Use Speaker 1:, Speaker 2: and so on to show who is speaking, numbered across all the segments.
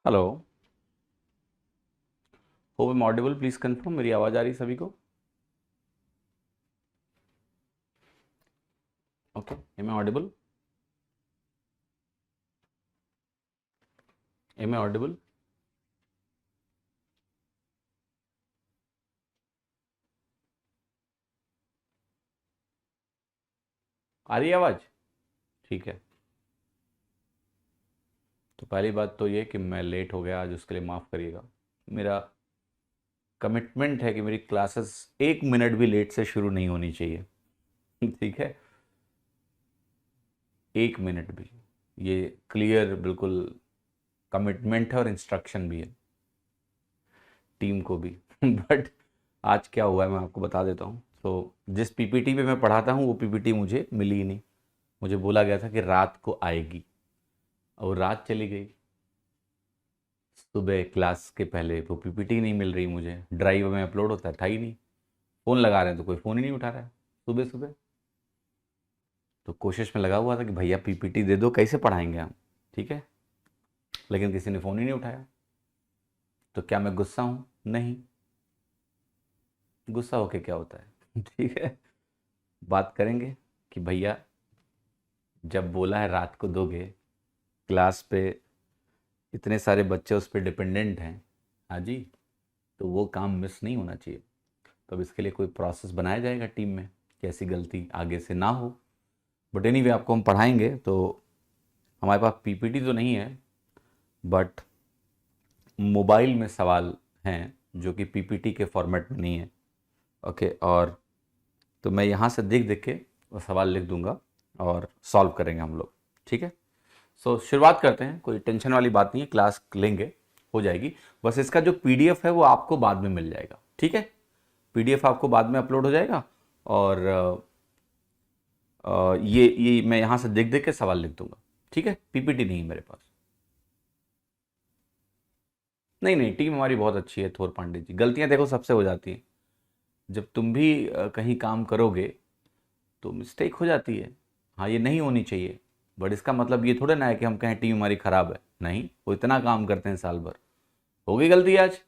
Speaker 1: Hello. Hope am audible, please confirm. मेरी आवाज आ रही सभी को? Okay, am I audible? Am I audible? आ रही है आवाज? ठीक है। तो पहली बात तो ये कि मैं लेट हो गया आज, उसके लिए माफ़ करिएगा। मेरा कमिटमेंट है कि मेरी क्लासेस 1 मिनट भी लेट से शुरू नहीं होनी चाहिए। ठीक है, 1 मिनट भी। ये क्लियर बिल्कुल कमिटमेंट है और इंस्ट्रक्शन भी है टीम को भी। बट आज क्या हुआ है मैं आपको बता देता हूँ। तो जिस पीपीटी पे मैं पढ़ाता हूँ वो पीपीटी मुझे मिली ही नहीं। मुझे बोला गया था कि रात को आएगी, और रात चली गई। सुबह क्लास के पहले वो पीपीटी नहीं मिल रही मुझे, ड्राइव में अपलोड होता है, था ही नहीं। फ़ोन लगा रहे हैं तो कोई फ़ोन ही नहीं उठा रहा है सुबह सुबह। तो कोशिश में लगा हुआ था कि भैया पीपीटी दे दो, कैसे पढ़ाएंगे हम। ठीक है, लेकिन किसी ने फ़ोन ही नहीं उठाया। तो क्या मैं गुस्सा हूँ? नहीं। गुस्सा होके क्या होता है। ठीक है, बात करेंगे कि भैया जब बोला है रात को दोगे, क्लास पे इतने सारे बच्चे उस पर डिपेंडेंट हैं, हाँ जी, तो वो काम मिस नहीं होना चाहिए। तो अब इसके लिए कोई प्रोसेस बनाया जाएगा टीम में कि ऐसी गलती आगे से ना हो। बट एनीवे आपको हम पढ़ाएंगे। तो हमारे पास पीपीटी तो नहीं है, बट मोबाइल में सवाल हैं जो कि पीपीटी के फॉर्मेट में नहीं है। ओके, और तो मैं यहाँ से देख देख के वो सवाल लिख दूंगा और सॉल्व करेंगे हम लोग। ठीक है, सो शुरुआत करते हैं। कोई टेंशन वाली बात नहीं है, क्लास लेंगे, हो जाएगी। बस इसका जो पीडीएफ है वो आपको बाद में मिल जाएगा। ठीक है, पीडीएफ आपको बाद में अपलोड हो जाएगा। और ये मैं यहाँ से देख देख के सवाल लिख दूंगा। ठीक है, पीपीटी नहीं है मेरे पास। नहीं नहीं, टीम हमारी बहुत अच्छी है थोर पांडे जी। गलतियाँ देखो सबसे हो जाती हैं। जब तुम भी कहीं काम करोगे तो मिस्टेक हो जाती है। हाँ, ये नहीं होनी चाहिए। बट इसका मतलब ये थोड़ा ना है कि हम कहें टीम हमारी खराब है। नहीं, वो इतना काम करते हैं साल भर। हो गई गलती आज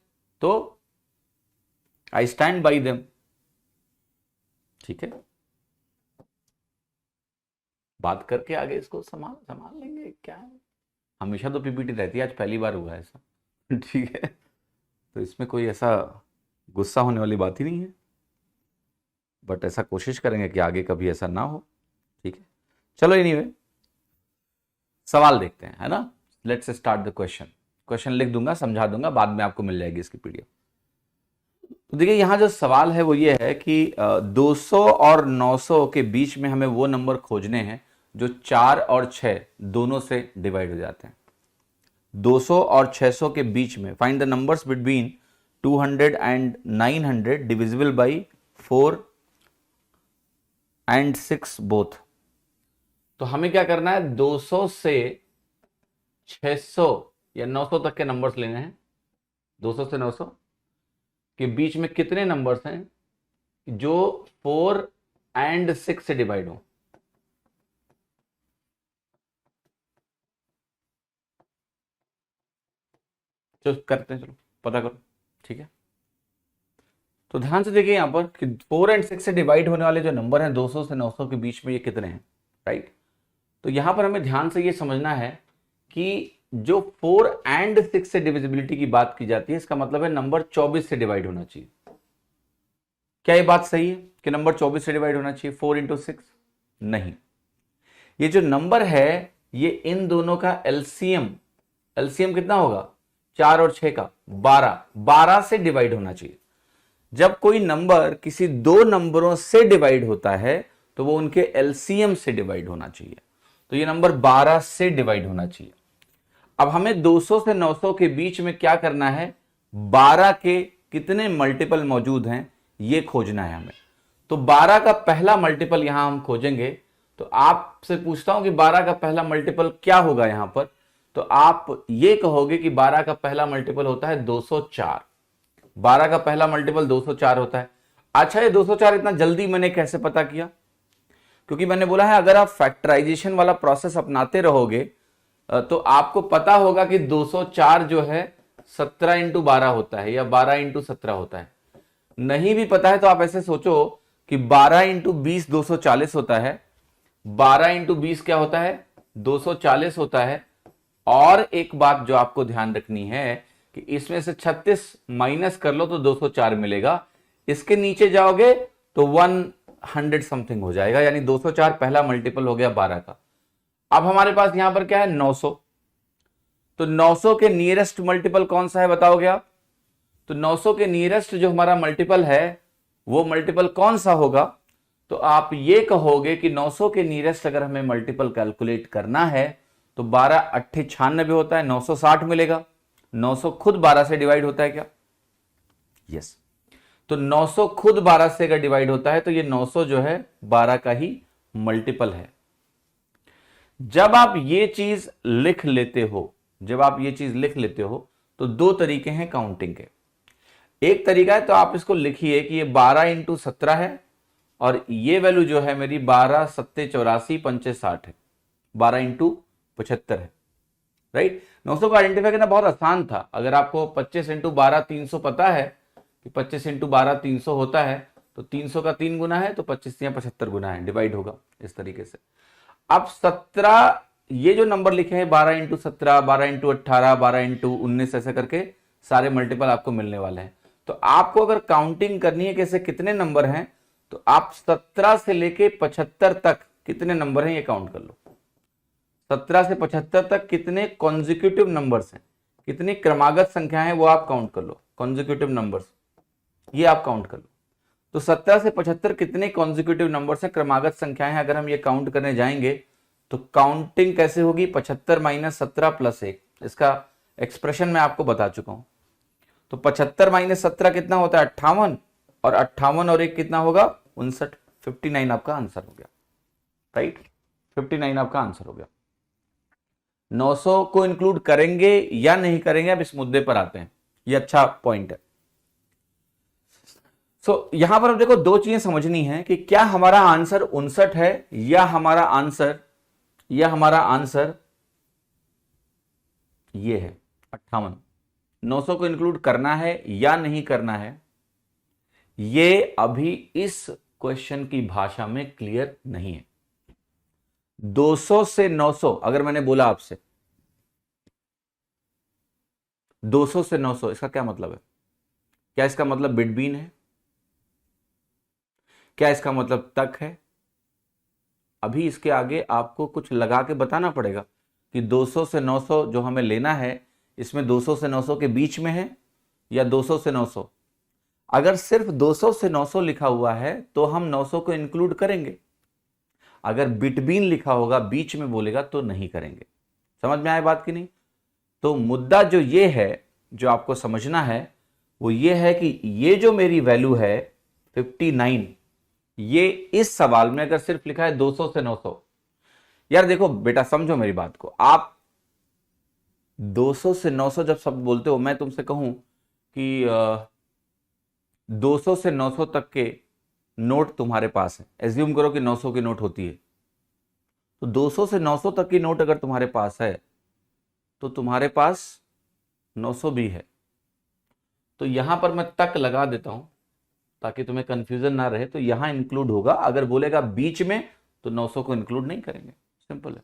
Speaker 1: तो आई स्टैंड बाई देम। ठीक है, बात करके आगे इसको संभाल संभाल लेंगे। क्या है, हमेशा तो पीपीटी रहती है, आज पहली बार हुआ है ऐसा। ठीक है, तो इसमें कोई ऐसा गुस्सा होने वाली बात ही नहीं है। बट ऐसा कोशिश करेंगे कि आगे कभी ऐसा ना हो। ठीक है, चलो एनीवे सवाल देखते हैं, है ना। Let's start the question. Question लिख दूंगा, समझा दूंगा, बाद में आपको मिल जाएगी इसकी पीडीएफ। तो देखिए यहाँ जो सवाल है वो ये है कि 200 और 900 के बीच में हमें वो नंबर खोजने हैं जो 4 और 6 दोनों से डिवाइड हो जाते हैं। 200 और 600 के बीच में find the numbers between 200 and 900 divisible by 4 and 6 both. तो हमें क्या करना है, 200 से 600 या 900 तक के नंबर्स लेने हैं। 200 से 900 के बीच में कितने नंबर्स हैं जो 4 एंड 6 से डिवाइड हो। चलो करते हैं, चलो पता करो। ठीक है, तो ध्यान से देखिए यहां पर कि 4 एंड 6 से डिवाइड होने वाले जो नंबर हैं 200 से 900 के बीच में, ये कितने हैं। राइट, तो यहां पर हमें ध्यान से ये समझना है कि जो 4 एंड 6 से डिविजिबिलिटी की बात की जाती है, इसका मतलब है नंबर 24 से डिवाइड होना चाहिए। क्या ये बात सही है कि नंबर 24 से डिवाइड होना चाहिए 4 इंटू 6? नहीं, ये जो नंबर है ये इन दोनों का एलसीएम, एलसीएम कितना होगा, 4 और 6 का 12, 12 से डिवाइड होना चाहिए। जब कोई नंबर किसी दो नंबरों से डिवाइड होता है तो वो उनके एलसीएम से डिवाइड होना चाहिए। तो ये नंबर 12 से डिवाइड होना चाहिए। अब हमें 200 से 900 के बीच में क्या करना है, 12 के कितने मल्टीपल मौजूद हैं ये खोजना है हमें। तो 12 का पहला मल्टीपल यहां हम खोजेंगे। तो आपसे पूछता हूं कि 12 का पहला मल्टीपल क्या होगा यहां पर। तो आप ये कहोगे कि 12 का पहला मल्टीपल होता है 204। 12 का पहला मल्टीपल 204 होता है। अच्छा, ये 204 इतना जल्दी मैंने कैसे पता किया? क्योंकि मैंने बोला है अगर आप फैक्टराइजेशन वाला प्रोसेस अपनाते रहोगे तो आपको पता होगा कि 204 जो है 17 इंटू 12 होता है या 12 इंटू 17 होता है। नहीं भी पता है तो आप ऐसे सोचो कि 12 इंटू 20 240 होता है, 12 इंटू 20 क्या होता है 240 होता है। और एक बात जो आपको ध्यान रखनी है कि इसमें से 36 माइनस कर लो तो 204 मिलेगा, इसके नीचे जाओगे तो 100 समथिंग हो जाएगा, यानी 204 पहला मल्टीपल हो गया 12 का। अब हमारे पास यहां पर क्या है 900, तो 900 के नियरेस्ट मल्टीपल कौन सा है बताओगे आप? तो 900 के नियरेस्ट जो हमारा मल्टीपल है वो मल्टीपल कौन सा होगा? तो आप ये कहोगे कि 900 के नियरेस्ट अगर हमें मल्टीपल कैलकुलेट करना है तो 12 8 96 होता है, 960 मिलेगा। 900 खुद 12 से डिवाइड होता है क्या? यस। तो 900 खुद 12 से अगर डिवाइड होता है तो ये 900 जो है 12 का ही मल्टीपल है। जब आप ये चीज लिख लेते हो, जब आप ये चीज लिख लेते हो तो दो तरीके हैं काउंटिंग के। एक तरीका है तो आप इसको लिखिए कि ये 12 इंटू 17 है और ये वैल्यू जो है मेरी 12 7 84 5 60 है, 12 इंटू 75 है, राइट। 900 को आइडेंटिफाई करना बहुत आसान था। अगर आपको 25 इंटू 12 300 पता है कि 25 इंटू 12 300 होता है तो 300 का 3 गुना है तो 25 या 75 गुना है, डिवाइड होगा इस तरीके से। अब 17 ये जो नंबर लिखे हैं 12 इंटू 17 12 इंटू 18 12 इंटू 19 ऐसे करके सारे मल्टीपल आपको मिलने वाले हैं। तो आपको अगर काउंटिंग करनी है कि ऐसे कितने नंबर हैं तो आप 17 से लेके 75 तक कितने नंबर हैं ये काउंट कर लो। 17 से 75 तक कितने कॉन्जिक्यूटिव नंबर्स हैं, कितनी क्रमागत संख्याएं हैं वो आप काउंट कर लो। कॉन्जिक्यूटिव नंबर्स ये आप काउंट कर लो। तो 17 से 75 कितने कॉन्जिक्यूटिव नंबर्स हैं, क्रमागत संख्याएं हैं, अगर हम ये काउंट करने जाएंगे तो काउंटिंग कैसे होगी? 75 माइनस 17 प्लस 1, इसका एक्सप्रेशन मैं आपको बता चुका हूं। तो 75 माइनस 17 कितना होता है 58, और 58 और 1 कितना होगा 59, 59 आपका आंसर हो गया, राइट। 59 आपका आंसर हो गया। 900 को इंक्लूड करेंगे या नहीं करेंगे अब इस मुद्दे पर आते हैं, ये अच्छा पॉइंट है। यहां पर अब देखो दो चीजें समझनी है कि क्या हमारा आंसर 59 है या हमारा आंसर ये है 58। 900 को इंक्लूड करना है या नहीं करना है ये अभी इस क्वेश्चन की भाषा में क्लियर नहीं है। 200 से 900 अगर मैंने बोला आपसे 200 से 900 इसका क्या मतलब है? क्या इसका मतलब बिटवीन है? क्या इसका मतलब तक है? अभी इसके आगे आपको कुछ लगा के बताना पड़ेगा कि 200 से 900 जो हमें लेना है इसमें 200 से 900 के बीच में है या 200 से 900। अगर सिर्फ 200 से 900 लिखा हुआ है तो हम 900 को इंक्लूड करेंगे, अगर बिटवीन लिखा होगा बीच में बोलेगा तो नहीं करेंगे। समझ में आए बात की नहीं? तो मुद्दा जो ये है जो आपको समझना है वो ये है कि ये जो मेरी वैल्यू है 59, ये इस सवाल में अगर सिर्फ लिखा है 200 से 900, यार देखो बेटा समझो मेरी बात को, आप 200 से 900 जब शब्द बोलते हो, मैं तुमसे कहूं कि 200 से 900 तक के नोट तुम्हारे पास है, एज्यूम करो कि 900 की नोट होती है, तो 200 से 900 तक की नोट अगर तुम्हारे पास है तो तुम्हारे पास 900 भी है। तो यहां पर मैं तक लगा देता हूं ताकि तुम्हें कंफ्यूजन ना रहे। तो यहां इंक्लूड होगा, अगर बोलेगा बीच में तो 900 को इंक्लूड नहीं करेंगे, सिंपल है,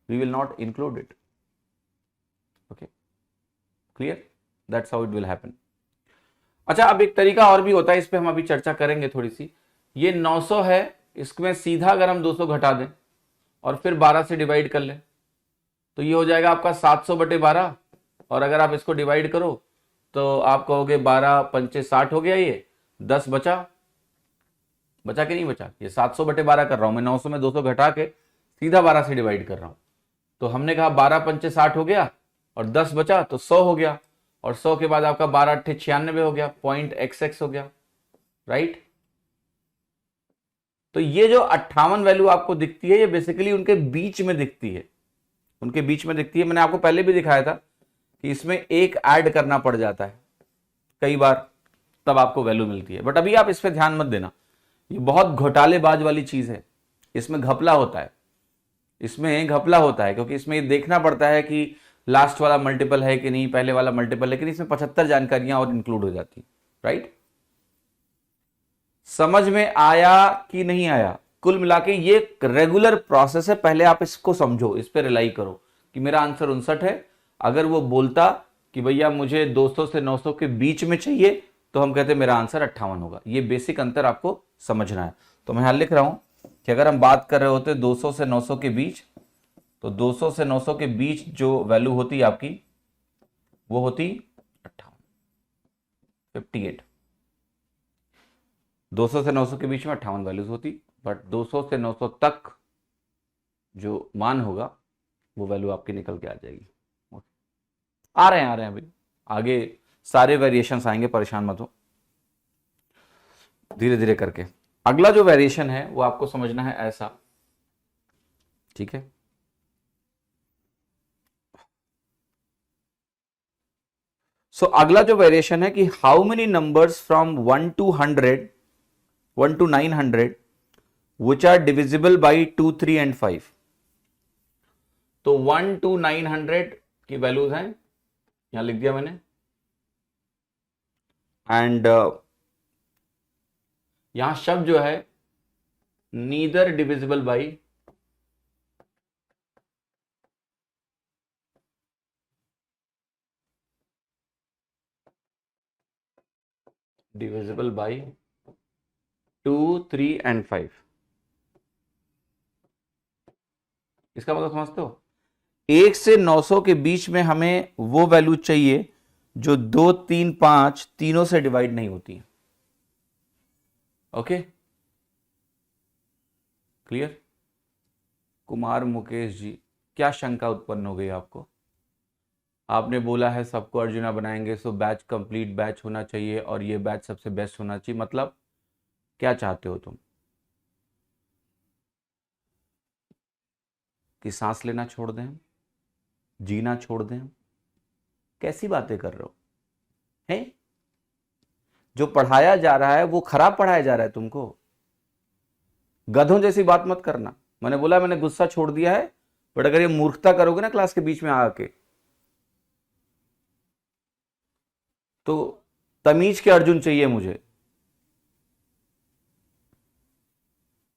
Speaker 1: we will not include it. Okay clear, that's how it will happen. अच्छा अब एक तरीका और भी होता है, इस पे हम अभी चर्चा करेंगे थोड़ी सी। ये 900 है, इसमें सीधा अगर हम 200 घटा दें और फिर 12 से डिवाइड कर लें तो ये हो जाएगा आपका 700 बटे 12, और अगर आप इसको डिवाइड करो तो आप कहोगे 12 पंचे 60 हो गया, ये 10 बचा कि नहीं बचा? ये 700 बटे 12 कर रहा हूं मैं, 900 में 200 घटा के सीधा 12 से डिवाइड कर रहा हूं। तो हमने कहा 12 पंचे 60 हो गया और 10 बचा तो 100 हो गया, और 100 के बाद आपका 12 अट्ठे 96 हो गया, पॉइंट XX हो गया, राइट। तो ये जो 58 वैल्यू आपको दिखती है ये बेसिकली उनके बीच में दिखती है, उनके बीच में दिखती है। मैंने आपको पहले भी दिखाया था कि इसमें एक ऐड करना पड़ जाता है कई बार, तब आपको वैल्यू मिलती है। बट अभी आप इस पे ध्यान मत देना, ये बहुत घोटालेबाज वाली चीज है, इसमें घपला होता है। इसमें घपला होता है, क्योंकि इसमें देखना पड़ता है कि लास्ट वाला मल्टीपल है कि नहीं, पहले वाला मल्टीपल, लेकिन इसमें 75 जानकारियां और इंक्लूड हो जाती, राइट। समझ में आया कि नहीं आया? कुल मिला के ये रेगुलर प्रोसेस है, पहले आप इसको समझो, इस पे रिलाई करो कि मेरा आंसर 59 है। अगर वो बोलता कि भैया मुझे 200 से 900 के बीच में चाहिए, तो हम कहते मेरा आंसर 58 होगा। ये बेसिक अंतर आपको समझना है। तो मैं यहां लिख रहा हूं कि अगर हम बात कर रहे होते 200 से 900 के बीच, तो 200 से 900 के बीच जो वैल्यू होती आपकी वो होती 58। 200 से 900 के बीच में 58 वैल्यूज होती, बट 200 से 900 तक जो मान होगा वो वैल्यू आपकी निकल के आ जाएगी। आ रहे हैं अभी आगे सारे वेरिएशंस आएंगे, परेशान मत हो, धीरे धीरे करके। अगला जो वेरिएशन है वो आपको समझना है ऐसा, ठीक है। सो अगला जो वेरिएशन है कि how many numbers from 1 to 900 which are divisible by 2, 3 and 5। तो 1 to 900 की वैल्यूज हैं, यहां लिख दिया मैंने, एंड यहां शब्द जो है neither divisible by divisible by 2, 3 and 5। इसका मतलब समझते हो? 1 से 900 के बीच में हमें वो वैल्यू चाहिए जो 2, 3, 5 तीनों से डिवाइड नहीं होती है। Okay, clear? कुमार मुकेश जी, क्या शंका उत्पन्न हो गई आपको? आपने बोला है सबको अर्जुना बनाएंगे, सो बैच कंप्लीट बैच होना चाहिए और ये बैच सबसे बेस्ट होना चाहिए, मतलब क्या चाहते हो तुम? कि सांस लेना छोड़ दें, जीना छोड़ दें? कैसी बातें कर रहे हो? हैं? जो पढ़ाया जा रहा है वो खराब पढ़ाया जा रहा है तुमको? गधों जैसी बात मत करना। मैंने बोला मैंने गुस्सा छोड़ दिया है, बट अगर ये मूर्खता करोगे ना क्लास के बीच में आके, तो तमीज के अर्जुन चाहिए मुझे,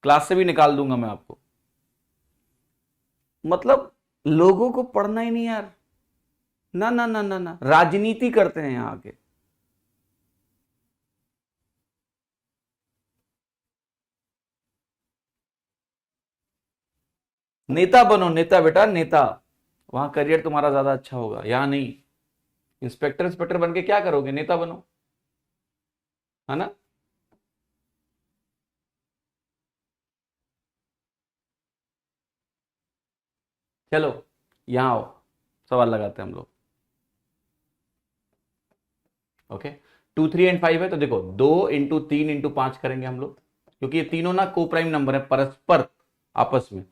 Speaker 1: क्लास से भी निकाल दूंगा मैं आपको। मतलब लोगों को पढ़ना ही नहीं यार, ना ना ना ना ना, राजनीति करते हैं यहां आके। नेता बनो, नेता बेटा, नेता। वहां करियर तुम्हारा ज्यादा अच्छा होगा, यहां नहीं। इंस्पेक्टर इंस्पेक्टर बन के क्या करोगे? नेता बनो, है ना? चलो यहां आओ, सवाल लगाते हैं हम लोग। ओके, 2, 3 and 5 है, तो देखो 2 इंटू 3 इंटू 5 करेंगे हम लोग, क्योंकि ये तीनों ना को प्राइम नंबर है परस्पर आपस में।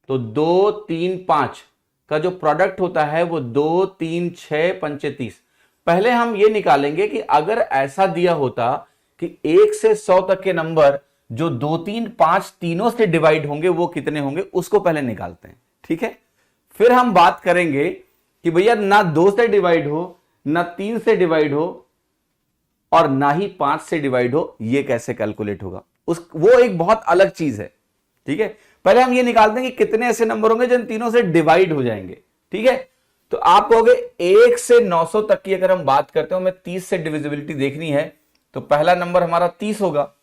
Speaker 1: तो 2, 3, 5 का जो प्रोडक्ट होता है वो 2, 3, 6, 5, 30। पहले हम ये निकालेंगे कि अगर ऐसा दिया होता कि 1 से 100 तक के नंबर जो 2, 3, 5 तीनों से डिवाइड होंगे वो कितने होंगे, उसको पहले निकालते हैं, ठीक है। फिर हम बात करेंगे कि भैया ना 2 से डिवाइड हो, ना 3 से डिवाइड हो, और ना ही 5 से डिवाइड हो, ये कैसे कैलकुलेट होगा, वो एक बहुत अलग चीज है, ठीक है। पहले हम ये निकालते हैं कि कितने ऐसे नंबर होंगे जो इन तीनों से डिवाइड हो जाएंगे, ठीक है। तो आप कहोगे 1 से 900 तक की अगर हम बात करते हो, हमें 30 से डिविजिबिलिटी देखनी है, तो पहला नंबर हमारा 30 होगा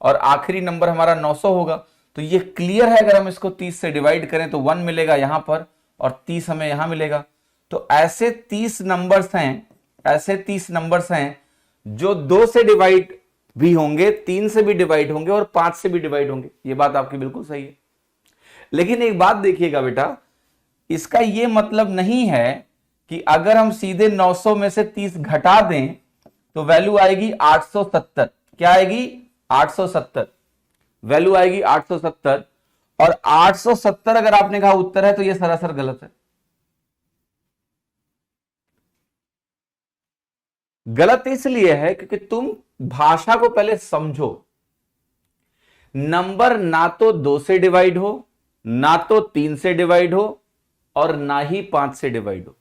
Speaker 1: और आखिरी नंबर हमारा 900 होगा। तो ये क्लियर है, अगर हम इसको 30 से डिवाइड करें तो 1 मिलेगा यहां पर और 30 हमें यहां मिलेगा। तो ऐसे 30 नंबर्स हैं, ऐसे 30 नंबर्स हैं जो 2 से डिवाइड भी होंगे, 3 से भी डिवाइड होंगे और 5 से भी डिवाइड होंगे। ये बात आपकी बिल्कुल सही है, लेकिन एक बात देखिएगा बेटा, इसका यह मतलब नहीं है कि अगर हम सीधे 900 में से 30 घटा दें तो वैल्यू आएगी 870। क्या आएगी? 870 वैल्यू आएगी 870। और 870 अगर आपने कहा उत्तर है तो यह सरासर गलत है। गलत इसलिए है क्योंकि तुम भाषा को पहले समझो। नंबर ना तो 2 से डिवाइड हो, ना तो 3 से डिवाइड हो और ना ही 5 से डिवाइड हो।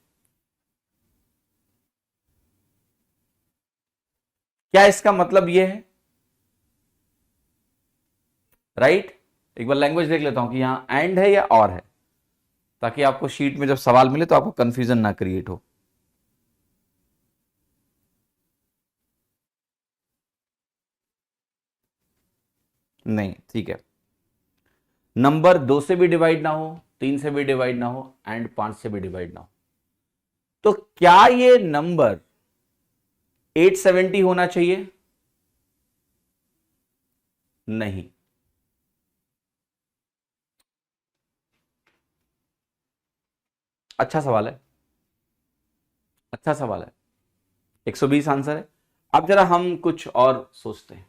Speaker 1: क्या इसका मतलब यह है? राइट? एक बार लैंग्वेज देख लेता हूं कि यहां एंड है या और है, ताकि आपको शीट में जब सवाल मिले तो आपको कंफ्यूजन ना क्रिएट हो। नहीं, ठीक है। नंबर 2 से भी डिवाइड ना हो, 3 से भी डिवाइड ना हो एंड 5 से भी डिवाइड ना हो। तो क्या ये नंबर 870 होना चाहिए? नहीं। अच्छा सवाल है, अच्छा सवाल है। 120 आंसर है। अब जरा हम कुछ और सोचते हैं,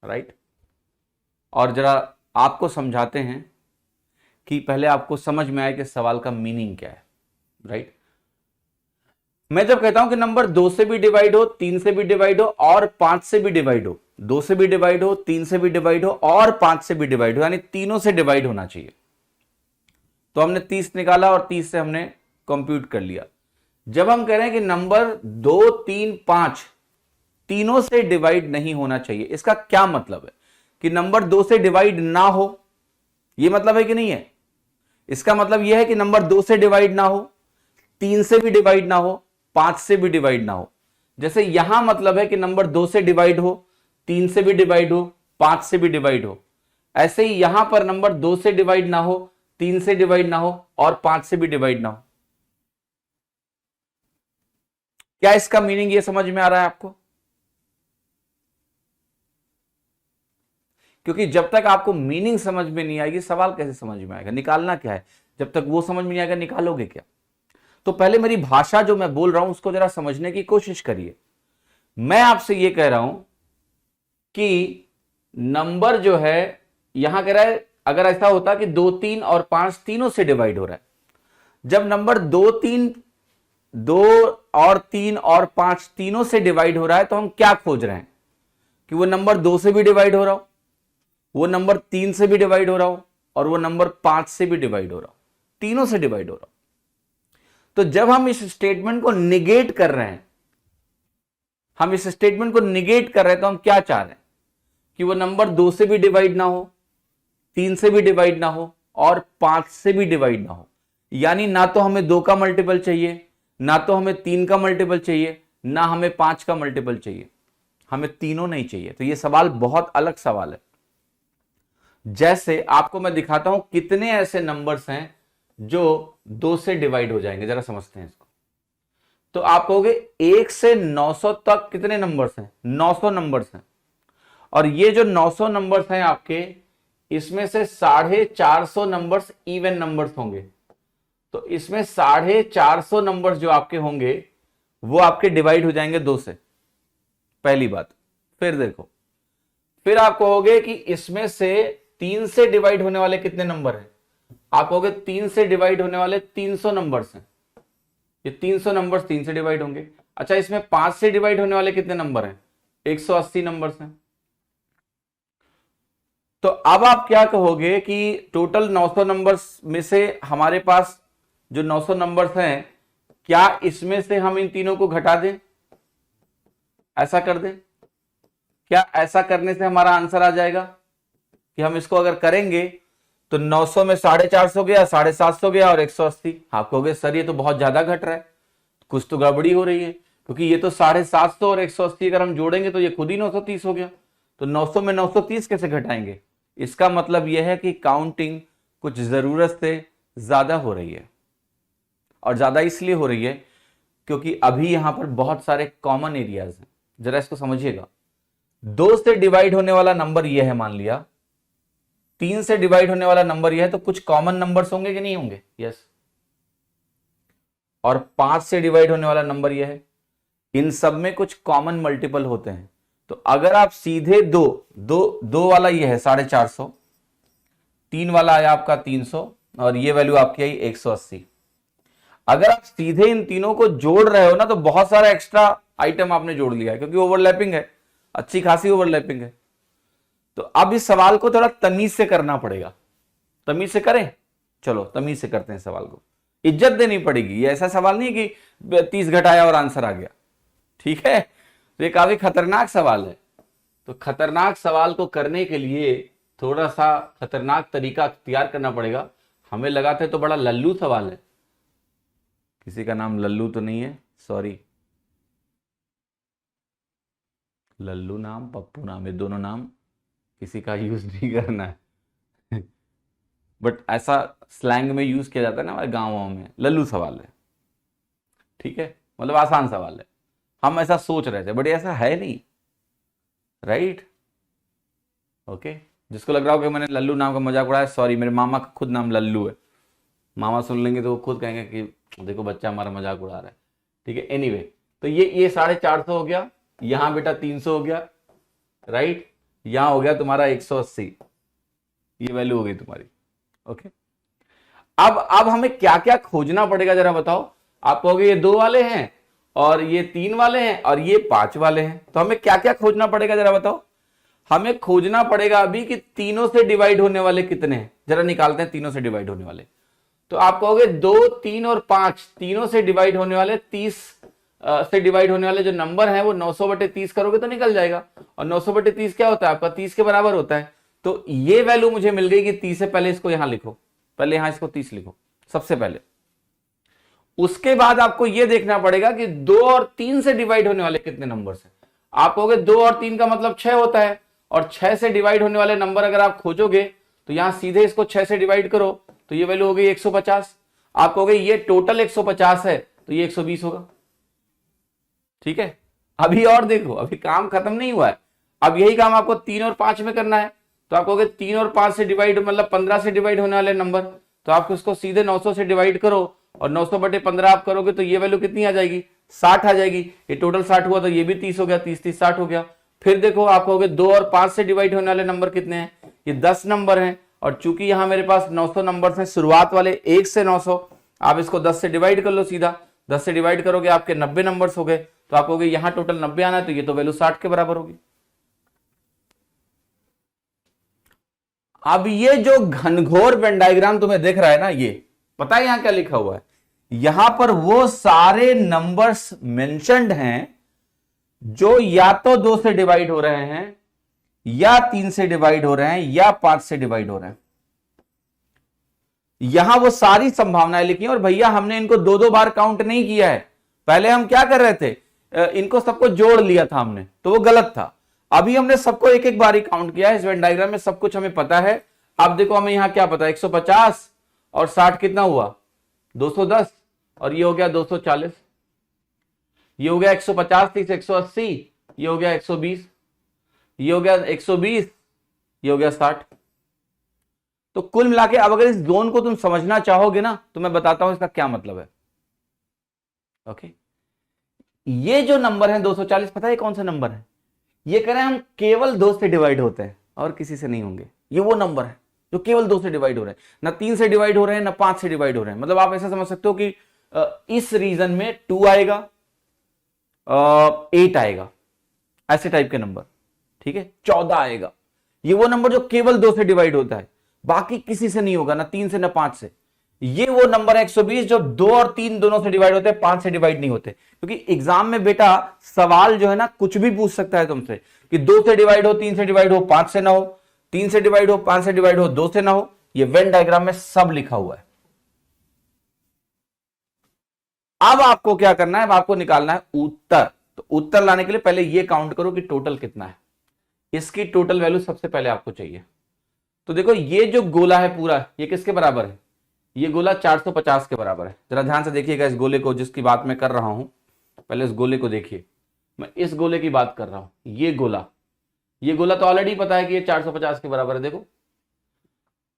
Speaker 1: राइट? और जरा आपको समझाते हैं कि पहले आपको समझ में आए कि सवाल का मीनिंग क्या है, राइट? मैं जब कहता हूं कि नंबर 2 से भी डिवाइड हो, 3 से भी डिवाइड हो और 5 से भी डिवाइड हो, 2 से भी डिवाइड हो, 3 से भी डिवाइड हो और 5 से भी डिवाइड हो, यानी तीनों से डिवाइड होना चाहिए। तो हमने 30 निकाला और 30 से हमने कंप्यूट कर लिया। जब हम कह रहे हैं कि नंबर 2, 3, 5 तीनों से डिवाइड नहीं होना चाहिए, इसका क्या मतलब है? कि नंबर 2 से डिवाइड ना हो, यह मतलब है कि नहीं है? इसका मतलब यह है कि नंबर 2 से डिवाइड ना हो, 3 से भी डिवाइड ना हो, 5 से भी डिवाइड ना हो। जैसे यहां मतलब है कि नंबर 2 से डिवाइड हो, 3 से भी डिवाइड हो, 5 से भी डिवाइड हो। ऐसे ही यहां पर नंबर 2 से डिवाइड ना हो, 3 से डिवाइड ना हो और 5 से भी डिवाइड ना हो। क्या इसका मीनिंग ये समझ में आ रहा है आपको? क्योंकि जब तक आपको मीनिंग समझ में नहीं आएगी, सवाल कैसे समझ में आएगा? निकालना क्या है? जब तक वो समझ में नहीं आएगा, निकालोगे क्या? तो पहले मेरी भाषा जो मैं बोल रहा हूं उसको जरा समझने की कोशिश करिए। मैं आपसे ये कह रहा हूं कि नंबर जो है, यहां कह रहा है अगर ऐसा होता कि 2, 3 और 5 तीनों से डिवाइड हो रहा है, जब नंबर 2, 3, 2 और 3 और 5 तीनों से डिवाइड हो रहा है, तो हम क्या खोज रहे हैं? कि वो नंबर 2 से भी डिवाइड हो रहा हो, वो नंबर 3 से भी डिवाइड हो रहा हो और वो नंबर 5 से भी डिवाइड हो रहा हो, तीनों से डिवाइड हो रहा हो। तो जब हम इस स्टेटमेंट को निगेट कर रहे हैं, हम इस स्टेटमेंट को निगेट कर रहे हैं, तो हम क्या चाह रहे हैं? कि वो नंबर 2 से भी डिवाइड ना हो, 3 से भी डिवाइड ना हो और 5 से भी डिवाइड ना हो। यानी ना तो हमें 2 का मल्टीपल चाहिए, ना तो हमें 3 का मल्टीपल चाहिए, ना हमें 5 का मल्टीपल चाहिए, हमें तीनों नहीं चाहिए। तो ये सवाल बहुत अलग सवाल है। जैसे आपको मैं दिखाता हूं कितने ऐसे नंबर्स हैं जो 2 से डिवाइड हो जाएंगे, जरा समझते हैं इसको। तो आप कहोगे 1 से 900 तक कितने नंबर्स हैं? 900 नंबर्स हैं। और ये जो 900 नंबर्स हैं आपके, इसमें से 450 नंबर्स इवन नंबर्स होंगे। तो इसमें 450 नंबर्स जो आपके होंगे वो आपके डिवाइड हो जाएंगे 2 से, पहली बात। फिर देखो, फिर आप कहोगे कि इसमें से 3 से डिवाइड होने वाले कितने नंबर हैं? आप कहोगे 3 से डिवाइड होने वाले 300 नंबर्स हैं। ये 300 नंबर्स 3 से डिवाइड होंगे। अच्छा, इसमें 5 से डिवाइड होने वाले कितने नंबर हैं? 180 नंबर्स हैं। तो अब आप क्या कहोगे कि टोटल 900 नंबर्स में से हमारे पास जो 900 नंबर्स हैं, क्या इसमें से हम इन तीनों को घटा दें? ऐसा कर दें? क्या ऐसा करने से हमारा आंसर आ जाएगा? कि हम इसको अगर करेंगे तो 900 में 450 गया, 750 गया और 180। आप कहोगे सर ये तो बहुत ज्यादा घट रहा है, कुछ तो गड़बड़ी हो रही है, क्योंकि ये तो 750 और 180 अगर हम जोड़ेंगे तो ये खुद ही 930 हो गया। तो 900 में 930 कैसे घटाएंगे? इसका मतलब यह है कि काउंटिंग कुछ जरूरत से ज्यादा हो रही है। और ज्यादा इसलिए हो रही है क्योंकि अभी यहां पर बहुत सारे कॉमन एरियाज हैं। जरा इसको समझिएगा। 2 से डिवाइड होने वाला नंबर यह है, मान लिया 3 से डिवाइड होने वाला नंबर यह है, तो कुछ कॉमन नंबर्स होंगे कि नहीं होंगे? यस। और 5 से डिवाइड होने वाला नंबर यह है, इन सब में कुछ कॉमन मल्टीपल होते हैं। तो अगर आप सीधे दो वाला ये है 450, 3 वाला आया आपका 300 और ये वैल्यू आपकी आई 180। अगर आप सीधे इन तीनों को जोड़ रहे हो ना, तो बहुत सारा एक्स्ट्रा आइटम आपने जोड़ लिया है, क्योंकि ओवरलैपिंग है, अच्छी खासी ओवरलैपिंग है। तो अब इस सवाल को थोड़ा तमीज से करना पड़ेगा। तमीज से करें, चलो तमीज से करते हैं सवाल को, इज्जत देनी पड़ेगी। ये ऐसा सवाल नहीं कि 30 घटाया और आंसर आ गया, ठीक है। तो ये काफी खतरनाक सवाल है। तो खतरनाक सवाल को करने के लिए थोड़ा सा खतरनाक तरीका अख्तियार करना पड़ेगा। हमें लगा था तो बड़ा लल्लू सवाल है, किसी का नाम लल्लू तो नहीं है, सॉरी, लल्लू नाम पप्पू नाम, ये दोनों नाम किसी का यूज नहीं करना है बट ऐसा स्लैंग में यूज किया जाता है ना हमारे गाँवों में, लल्लू सवाल है, ठीक है, मतलब आसान सवाल है। हम ऐसा सोच रहे थे बट ऐसा है नहीं, राइट, ओके। जिसको लग रहा हो कि मैंने लल्लू नाम का मजाक उड़ाया, सॉरी, मेरे मामा का खुद नाम लल्लू है। मामा सुन लेंगे तो वो खुद कहेंगे कि देखो बच्चा हमारा मजाक उड़ा रहा है, ठीक है। एनीवे, तो ये 450 हो गया, यहां बेटा 300 हो गया, राइट, यहां हो गया तुम्हारा 180, ये वैल्यू हो गई तुम्हारी, ओके। अब हमें क्या क्या खोजना पड़ेगा जरा बताओ। आप कहोगे ये 2 वाले हैं और ये 3 वाले हैं और ये 5 वाले हैं, तो हमें क्या क्या खोजना पड़ेगा जरा बताओ। हमें खोजना पड़ेगा अभी कि तीनों से डिवाइड होने वाले कितने हैं, जरा निकालते हैं तीनों से डिवाइड होने वाले। तो आप कहोगे 2, 3 और 5 तीनों से डिवाइड होने वाले, 30 से डिवाइड होने वाले जो नंबर है वो 900/30 करोगे तो निकल जाएगा। और 900/30 क्या होता है आपका, 30 के बराबर होता है। तो ये वैल्यू मुझे मिल गई कि 30 से पहले इसको यहां लिखो, पहले यहां इसको 30 लिखो सबसे पहले। उसके बाद आपको यह देखना पड़ेगा कि 2 और 3 से डिवाइड होने वाले कितने नंबर्स हैं। आप कहोगे 2 और 3 का मतलब 6 होता है, और 6 से डिवाइड होने वाले नंबर अगर आप खोजोगे तो यहां सीधे इसको 6 से डिवाइड करो तो ये वैल्यू हो गई 150। आप कहोगे ये टोटल 150 है तो ये 120 होगा, ठीक है। अभी और देखो, अभी काम खत्म नहीं हुआ है, अब यही काम आपको 3 और 5 में करना है। तो आप कहोगे 3 और 5 से डिवाइड मतलब 15 से डिवाइड होने वाले नंबर, तो आप उसको सीधे 900 से डिवाइड करो और 900/15 आप करोगे तो ये वैल्यू कितनी आ जाएगी, 60 आ जाएगी। ये टोटल 60 हुआ तो ये भी 30 हो गया, 30 30 60 हो गया। फिर देखो आप कहोगे 2 और 5 से डिवाइड होने वाले नंबर कितने हैं, ये 10 नंबर हैं, और चूंकि यहां मेरे पास 900 नंबर हैं शुरुआत वाले 1 से 900, आप इसको 10 से डिवाइड कर लो सीधा, 10 से डिवाइड करोगे आपके 90 नंबर्स हो गए। तो आप कहोगे यहां टोटल 90 आना है तो ये तो वैल्यू 60 के बराबर होगी। अब ये जो घनघोर वेन डायग्राम तुम्हें दिख रहा है ना, ये पता है यहां क्या लिखा हुआ है, यहां पर वो सारे नंबर्स मेंशन्ड हैं जो या तो 2 से डिवाइड हो रहे हैं, या 3 से डिवाइड हो रहे हैं, या 5 से डिवाइड हो रहे हैं। यहां वो सारी संभावनाएं लिखी हैं। और भैया हमने इनको 2-2 बार काउंट नहीं किया है। पहले हम क्या कर रहे थे, इनको सबको जोड़ लिया था हमने, तो वो गलत था। अभी हमने सबको एक एक बार ही काउंट किया है। इस वेन डायग्राम में सब कुछ हमें पता है। अब देखो हमें यहां क्या पता है, 150 और 60 कितना हुआ, 210, और ये हो गया 240, ये हो गया 150, 30 180, ये हो गया 120, ये हो गया 120, ये हो गया 60। तो कुल मिला के अब अगर इस जोन को तुम समझना चाहोगे ना तो मैं बताता हूं इसका क्या मतलब है, ओके। ये जो नंबर है 240, पता है कौन सा नंबर है, ये कह रहे हैं हम केवल 2 से डिवाइड होते हैं और किसी से नहीं होंगे। ये वो नंबर है जो केवल 2 से डिवाइड हो रहे हैं, ना 3 से डिवाइड हो रहे हैं, ना 5 से डिवाइड हो रहे हैं। मतलब आप ऐसा समझ सकते हो कि इस रीजन में 2 आएगा, 8 आएगा, ऐसे टाइप के नंबर, ठीक है, 14 आएगा। ये वो नंबर जो केवल 2 से डिवाइड होता है, बाकी किसी से नहीं होगा, ना 3 से ना 5 से। ये वो नंबर है 120 जो 2 और 3 दोनों से डिवाइड होते हैं, 5 से डिवाइड नहीं होते। क्योंकि एग्जाम में बेटा सवाल जो है ना कुछ भी पूछ सकता है तुमसे कि 2 से डिवाइड हो, 3 से डिवाइड हो, 5 से ना हो, 3 से डिवाइड हो, 5 से डिवाइड हो, 2 से ना हो। ये वेन डायग्राम में सब लिखा हुआ है। अब आपको क्या करना है, अब आपको निकालना है उत्तर। तो उत्तर लाने के लिए पहले ये काउंट करो कि टोटल कितना है। इसकी टोटल वैल्यू सबसे पहले आपको चाहिए। तो देखो ये जो गोला है पूरा, ये किसके बराबर है, ये गोला 450 के बराबर है। जरा ध्यान से देखिएगा इस गोले को जिसकी बात मैं कर रहा हूं, पहले इस गोले को देखिए, मैं इस गोले की बात कर रहा हूं। ये गोला तो ऑलरेडी पता है कि ये 450 के बराबर है। देखो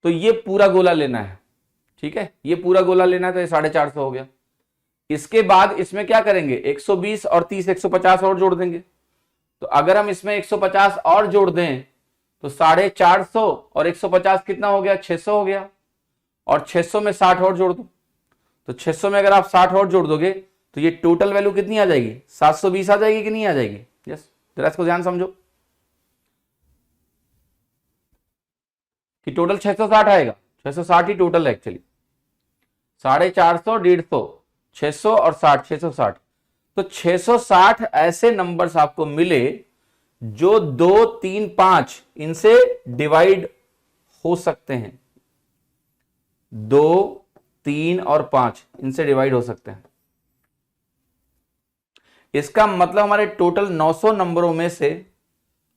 Speaker 1: तो ये पूरा गोला लेना है, ठीक है, ये पूरा गोला लेना है, तो ये 450 हो गया। इसके बाद इसमें क्या करेंगे, 120 और 30 150 और जोड़ देंगे। तो अगर हम इसमें 150 और जोड़ दें तो 450 और 150 कितना हो गया, 600 हो गया। और 600 में 60 और जोड़ दो, तो 600 में अगर आप 60 और जोड़ दोगे तो ये टोटल वैल्यू कितनी आ जाएगी, 720 आ जाएगी कि नहीं आ जाएगी। यस, जरा इसको ध्यान समझो। कि टोटल 660 आएगा? 660 ही टोटल है एक्चुअली, 450, 150, 600 और 60, 660। तो 660 ऐसे नंबर्स आपको मिले जो 2, 3, 5 इनसे डिवाइड हो सकते हैं। 2, 3 और 5 इनसे डिवाइड हो सकते हैं। इसका मतलब हमारे टोटल 900 नंबरों में से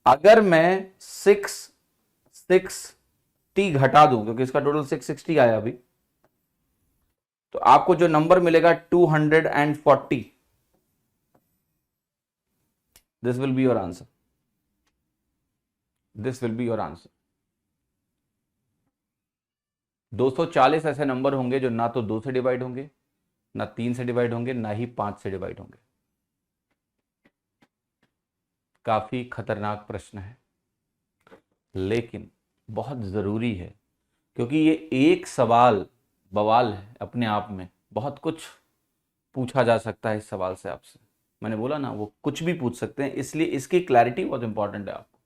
Speaker 1: अगर मैं 660 घटा दूं, क्योंकि इसका टोटल 660 आया अभी, तो आपको जो नंबर मिलेगा 240। This will be your answer, this will be your answer. 240 ऐसे नंबर होंगे जो ना तो 2 से डिवाइड होंगे, ना 3 से डिवाइड होंगे, ना ही 5 से डिवाइड होंगे। काफी खतरनाक प्रश्न है, लेकिन बहुत जरूरी है, क्योंकि ये एक सवाल बवाल है अपने आप में। बहुत कुछ पूछा जा सकता है इस सवाल से आपसे। मैंने बोला ना, वो कुछ भी पूछ सकते हैं, इसलिए इसकी क्लैरिटी बहुत इंपॉर्टेंट है आपको।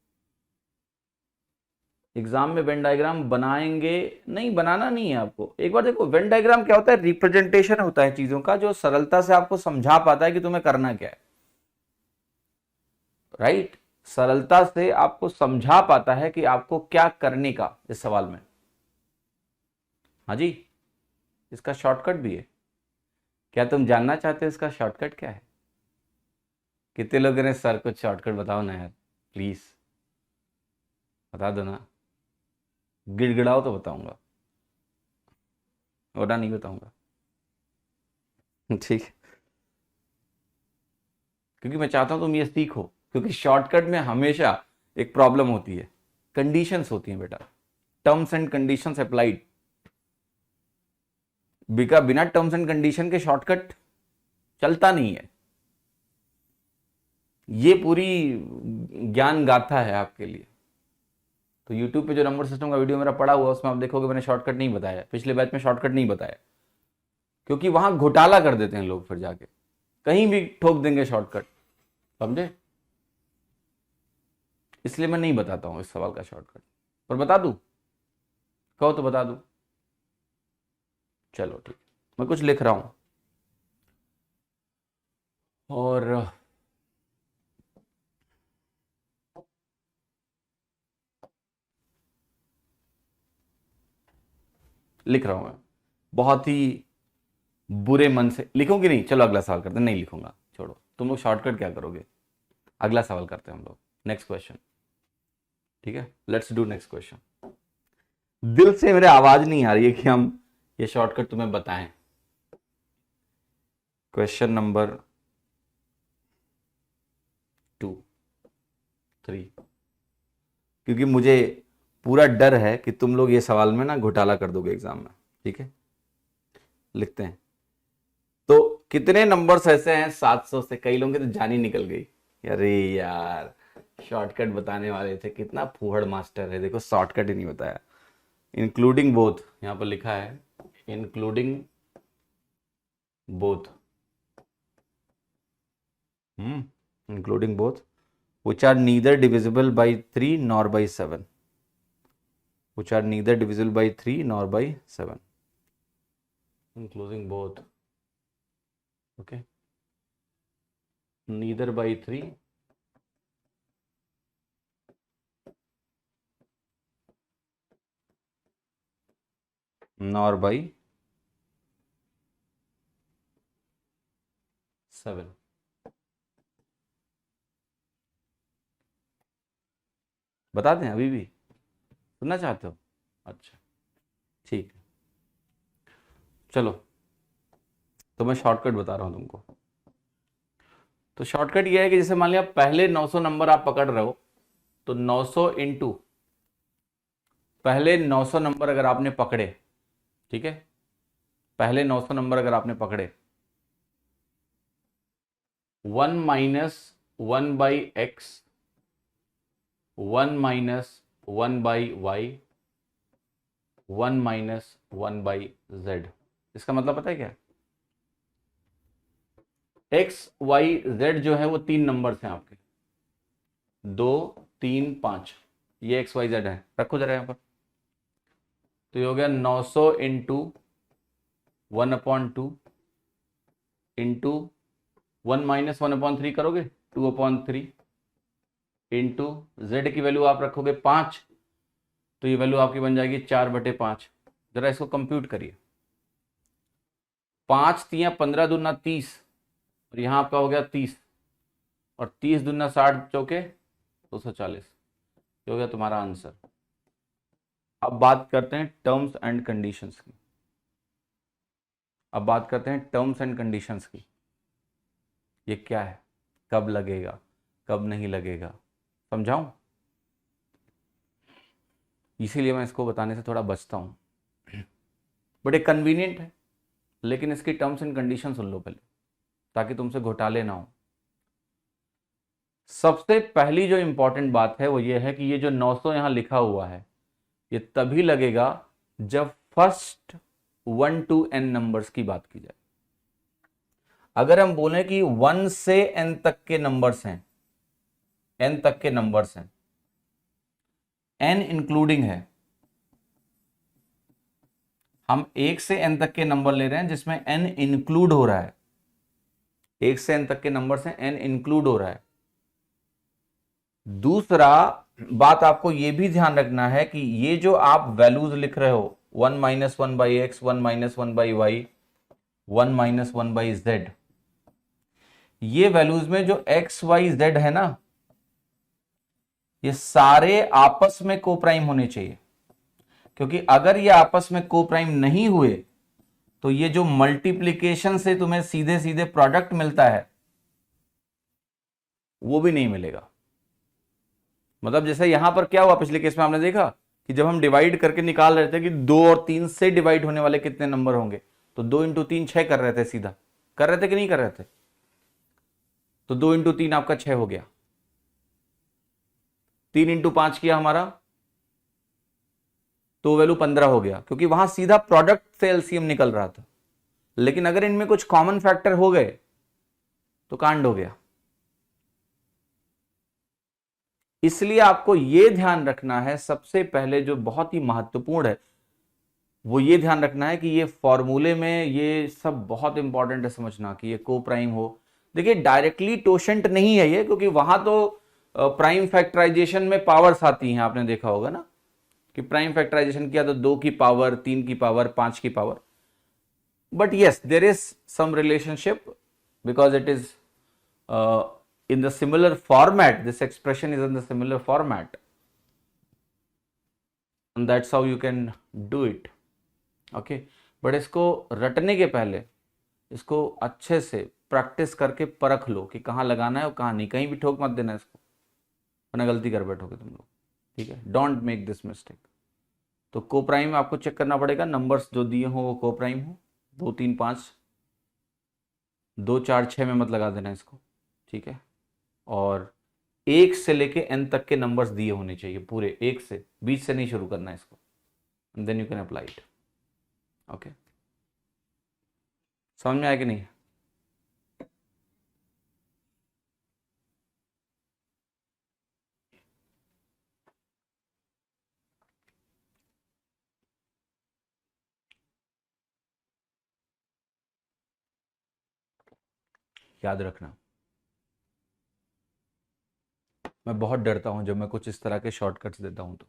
Speaker 1: एग्जाम में वेन डायग्राम बनाएंगे, नहीं बनाना नहीं है आपको। एक बार देखो, वेन डायग्राम क्या होता है? रिप्रेजेंटेशन होता है चीजों का, जो सरलता से आपको समझा पाता है कि तुम्हें करना क्या है। राइट? सरलता से आपको समझा पाता है कि आपको क्या करने का इस सवाल में। हाँ जी, इसका शॉर्टकट भी है। क्या तुम जानना चाहते हो इसका शॉर्टकट क्या है? कितने लोगों ने सर कुछ शॉर्टकट बताओ ना यार, प्लीज बता दो ना। गिड़गिड़ाओ तो बताऊंगा, वरना नहीं बताऊंगा। ठीक है, क्योंकि मैं चाहता हूं तुम ये सीखो, क्योंकि शॉर्टकट में हमेशा एक प्रॉब्लम होती है, कंडीशंस होती हैं बेटा, टर्म्स एंड कंडीशंस अप्लाइड। बिना टर्म्स एंड कंडीशन के शॉर्टकट चलता नहीं है। ये पूरी ज्ञान गाथा है आपके लिए। तो YouTube पे जो नंबर सिस्टम का वीडियो मेरा पड़ा हुआ, उसमें आप देखोगे मैंने शॉर्टकट नहीं बताया, पिछले बैच में शॉर्टकट नहीं बताया, क्योंकि वहां घोटाला कर देते हैं लोग, फिर जाके कहीं भी ठोक देंगे शॉर्टकट, समझे? इसलिए मैं नहीं बताता हूं इस सवाल का शॉर्टकट। पर बता दूं, कहो तो बता दूं? चलो ठीक, मैं कुछ लिख रहा हूं और लिख रहा हूं मैं, बहुत ही बुरे मन से लिखूंगी नहीं। चलो अगला सवाल करते हैं। नहीं लिखूंगा, छोड़ो, तुम लोग शॉर्टकट क्या करोगे? अगला सवाल करते हैं हम लोग, नेक्स्ट क्वेश्चन। ठीक है, लेट्स डू नेक्स्ट क्वेश्चन। दिल से मेरे आवाज नहीं आ रही है कि हम ये शॉर्टकट तुम्हें बताएं। क्वेश्चन नंबर 2, 3, क्योंकि मुझे पूरा डर है कि तुम लोग ये सवाल में ना घोटाला कर दोगे एग्जाम में। ठीक है, लिखते हैं। तो कितने नंबर्स ऐसे हैं 700 से? कई लोगों की तो जान ही निकल गई। अरे यार, शॉर्टकट बताने वाले थे, कितना फूहड़ मास्टर है, देखो शॉर्टकट ही नहीं बताया। इंक्लूडिंग बोथ, यहां पर लिखा है including both. Including both which are neither divisible by 3 nor by 7, which are neither divisible by 3 nor by 7, including both. Okay, neither by 3 nor by 7। बता दें अभी भी? सुनना चाहते हो? अच्छा ठीक है, चलो तो मैं शॉर्टकट बता रहा हूं तुमको। तो शॉर्टकट ये है कि जैसे मान लिया पहले 900 नंबर आप पकड़ रहे हो, तो 900 इंटू पहले 900 नंबर अगर आपने पकड़े, ठीक है, पहले 900 नंबर अगर आपने पकड़े, 1 minus 1 by x, 1 minus 1 by y, 1 minus 1 by z. इसका मतलब पता है क्या? एक्स वाई जेड जो है वो 3 नंबर्स हैं आपके, 2, 3, 5, ये एक्स वाई जेड है। रखो जरा यहां पर, तो ये हो गया 900 इंटू 1/2 इंटू 1 माइनस 1/3 करोगे 2/3 इंटू जेड की वैल्यू आप रखोगे 5, तो ये वैल्यू आपकी बन जाएगी 4/5। जरा इसको कंप्यूट करिए, 5 तिया 15 दूना 30, और यहां आपका हो गया 30, और 30 दूना 60 चौके 240। ये हो गया तुम्हारा आंसर। अब बात करते हैं टर्म्स एंड कंडीशंस की। अब बात करते हैं टर्म्स एंड कंडीशंस की। ये क्या है, कब लगेगा, कब नहीं लगेगा, समझाऊं? इसीलिए मैं इसको बताने से थोड़ा बचता हूं। बट ये कन्वीनियंट है, लेकिन इसकी टर्म्स एंड कंडीशन सुन लो पहले, ताकि तुमसे घोटाले ना हो। सबसे पहली जो इंपॉर्टेंट बात है वो ये है कि ये जो 900 यहां लिखा हुआ है, ये तभी लगेगा जब फर्स्ट 1 to n नंबर्स की बात की जाए। अगर हम बोलें कि 1 से n तक के नंबर्स हैं, n तक के नंबर्स हैं, n इंक्लूडिंग है, हम 1 से n तक के नंबर ले रहे हैं जिसमें n इंक्लूड हो रहा है। 1 से n तक के नंबर से n इंक्लूड हो रहा है। दूसरा बात आपको यह भी ध्यान रखना है कि ये जो आप वैल्यूज लिख रहे हो 1 minus 1 by x, 1 minus 1 by y, 1 minus 1 by z, ये वैल्यूज में जो एक्स वाई जेड है ना, ये सारे आपस में कोप्राइम होने चाहिए। क्योंकि अगर ये आपस में कोप्राइम नहीं हुए तो ये जो मल्टीप्लीकेशन से तुम्हें सीधे सीधे प्रोडक्ट मिलता है वो भी नहीं मिलेगा। मतलब जैसे यहां पर क्या हुआ पिछले केस में आपने देखा कि जब हम डिवाइड करके निकाल रहे थे कि 2 और 3 से डिवाइड होने वाले कितने नंबर होंगे, तो 2 इंटू 3 6 कर रहे थे, सीधा कर रहे थे कि नहीं कर रहे थे? तो 2 इंटू 3 आपका 6 हो गया। 3 इंटू 5 किया हमारा तो वैल्यू 15 हो गया, क्योंकि वहां सीधा प्रोडक्ट से एलसीएम निकल रहा था। लेकिन अगर इनमें कुछ कॉमन फैक्टर हो गए तो कांड हो गया। इसलिए आपको यह ध्यान रखना है, सबसे पहले जो बहुत ही महत्वपूर्ण है वो ये ध्यान रखना है कि ये फॉर्मूले में ये सब बहुत इंपॉर्टेंट है समझना कि ये को प्राइम हो। देखिए डायरेक्टली टोशेंट नहीं है ये, क्योंकि वहां तो प्राइम फैक्टराइजेशन में पावर्स आती हैं, आपने देखा होगा ना कि प्राइम फैक्टराइजेशन किया तो 2 की पावर, 3 की पावर, 5 की power. But yes, there is some relationship because it is in the similar format, this expression is in the similar format, and that's how you can do it. Okay, but इसको रटने के पहले इसको अच्छे से practice करके परख लो कि कहाँ लगाना है और कहाँ नहीं। कहीं भी ठोक मत देना इसको, वरना गलती कर बैठोगे तुम लोग। ठीक है, डोंट मेक दिस मिस्टेक। तो को प्राइम आपको चेक करना पड़ेगा, नंबर्स जो दिए हो वो को प्राइम हो। 2 3 5, 2 4 6 में मत लगा देना इसको। ठीक है, और 1 से लेके n तक के नंबर्स दिए होने चाहिए पूरे, 1 से, 20 से नहीं शुरू करना है इसको, and then you can apply it. Okay, समझ में आया कि नहीं? याद रखना, मैं बहुत डरता हूं जब मैं कुछ इस तरह के शॉर्टकट्स देता हूं तो,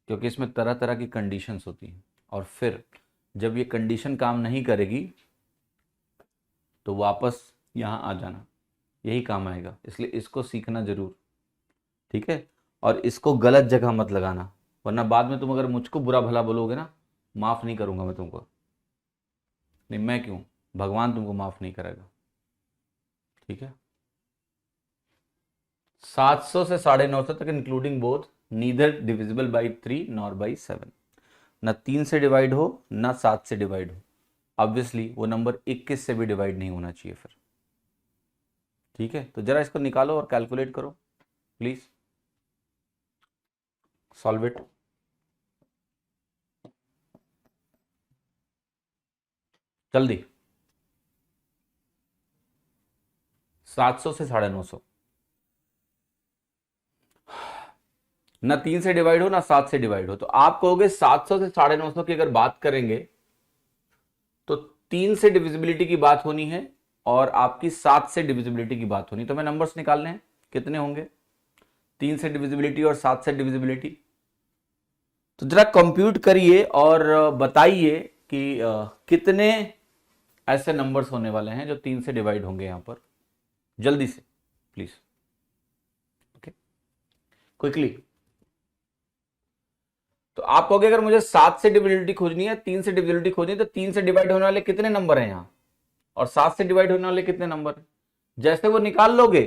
Speaker 1: क्योंकि इसमें तरह तरह की कंडीशंस होती हैं, और फिर जब ये कंडीशन काम नहीं करेगी तो वापस यहां आ जाना, यही काम आएगा। इसलिए इसको सीखना जरूर, ठीक है? और इसको गलत जगह मत लगाना, वरना बाद में तुम अगर मुझको बुरा भला बोलोगे ना, माफ नहीं करूंगा मैं तुमको। नहीं, मैं क्यों, भगवान तुमको माफ नहीं करेगा। ठीक है, 700 से 950 तक including both, neither divisible by 3 nor by 7। ना 3 से डिवाइड हो ना 7 से डिवाइड हो, ऑब्वियसली वो नंबर 21 से भी डिवाइड नहीं होना चाहिए फिर। ठीक है, तो जरा इसको निकालो और कैलकुलेट करो प्लीज, सॉल्व इट जल्दी। 700 से 950, ना 3 से डिवाइड हो ना 7 से डिवाइड हो। तो आप कहोगे 700 से 950 की अगर बात करेंगे तो 3 से डिविजिबिलिटी की बात होनी है और आपकी 7 से डिविजिबिलिटी की बात होनी। तो मैं नंबर्स निकालने हैं, कितने होंगे 3 से डिविजिबिलिटी और 7 से डिविजिबिलिटी। तो जरा कंप्यूट करिए और बताइए कि कितने ऐसे नंबर्स होने वाले हैं जो 3 से डिवाइड होंगे यहां पर, जल्दी से प्लीज, ओके, क्विकली। तो आप कहोगे अगर मुझे 7 से डिविजिबिलिटी खोजनी है, 3 से डिविजिबिलिटी खोजनी है, तो 3 से डिवाइड होने वाले कितने नंबर हैं यहां और 7 से डिवाइड होने वाले कितने नंबर हैं? जैसे वो निकाल लोगे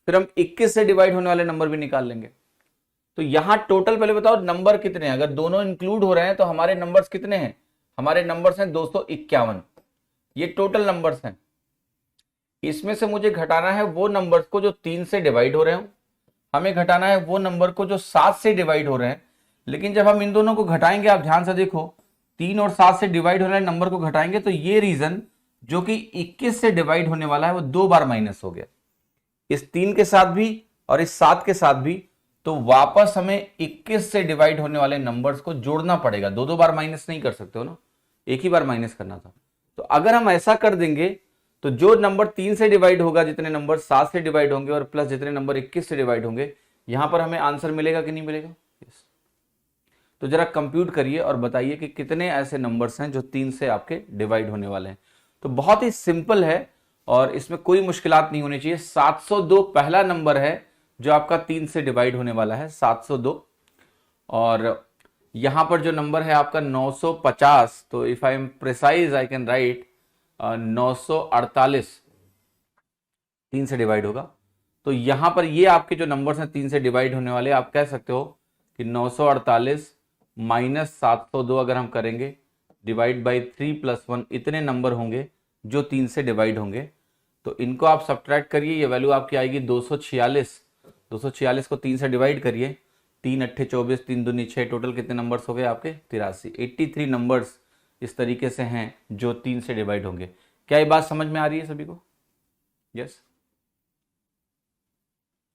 Speaker 1: फिर हम 21 से डिवाइड होने वाले नंबर भी निकाल लेंगे। तो यहां टोटल पहले बताओ नंबर कितने हैं। अगर दोनों इंक्लूड हो रहे हैं तो हमारे नंबर्स कितने हैं? हमारे नंबर्स हैं 251। ये टोटल नंबर्स हैं। इसमें से मुझे घटाना है वो नंबर्स को जो 3 से डिवाइड हो रहे हो, हमें घटाना है वो नंबर को जो 7 से डिवाइड हो रहे हैं। लेकिन जब हम इन दोनों को घटाएंगे, आप ध्यान से देखो, 3 और 7 से डिवाइड होने वाले नंबर को घटाएंगे तो ये रीजन जो कि 21 से डिवाइड होने वाला है वो 2 बार माइनस हो गया, इस 3 के साथ भी और इस 7 के साथ भी। तो वापस हमें 21 से डिवाइड होने वाले नंबर्स को जोड़ना पड़ेगा। 2 बार माइनस नहीं कर सकते हो ना, एक ही बार माइनस करना था। तो अगर हम ऐसा कर देंगे तो जो नंबर 3 से डिवाइड होगा, जितने नंबर 7 से डिवाइड होंगे और प्लस जितने नंबर 21 से डिवाइड होंगे, यहां पर हमें आंसर मिलेगा कि नहीं मिलेगा? यस। तो जरा कंप्यूट करिए और बताइए कि कितने ऐसे नंबर्स हैं जो 3 से आपके डिवाइड होने वाले हैं। तो बहुत ही सिंपल है और इसमें कोई मुश्किलात नहीं होनी चाहिए। 702 पहला नंबर है जो आपका 3 से डिवाइड होने वाला है, 702। और यहां पर जो नंबर है आपका 950, तो if I am precise I can write 948 3 से डिवाइड होगा। तो यहां पर ये आपके जो नंबर्स हैं 3 से डिवाइड होने वाले, आप कह सकते हो कि 948 माइनस 702 अगर हम करेंगे डिवाइड बाई 3 + 1, इतने नंबर होंगे जो 3 से डिवाइड होंगे। तो इनको आप सब्ट्रैक्ट करिए, ये वैल्यू आपकी आएगी 246। 246 को 3 से डिवाइड करिए, 3 8 24, 3 दूनी 6, टोटल कितने नंबर्स हो गए आपके? 83। 83 नंबर्स इस तरीके से हैं जो 3 से डिवाइड होंगे। क्या ये बात समझ में आ रही है सभी को? यस।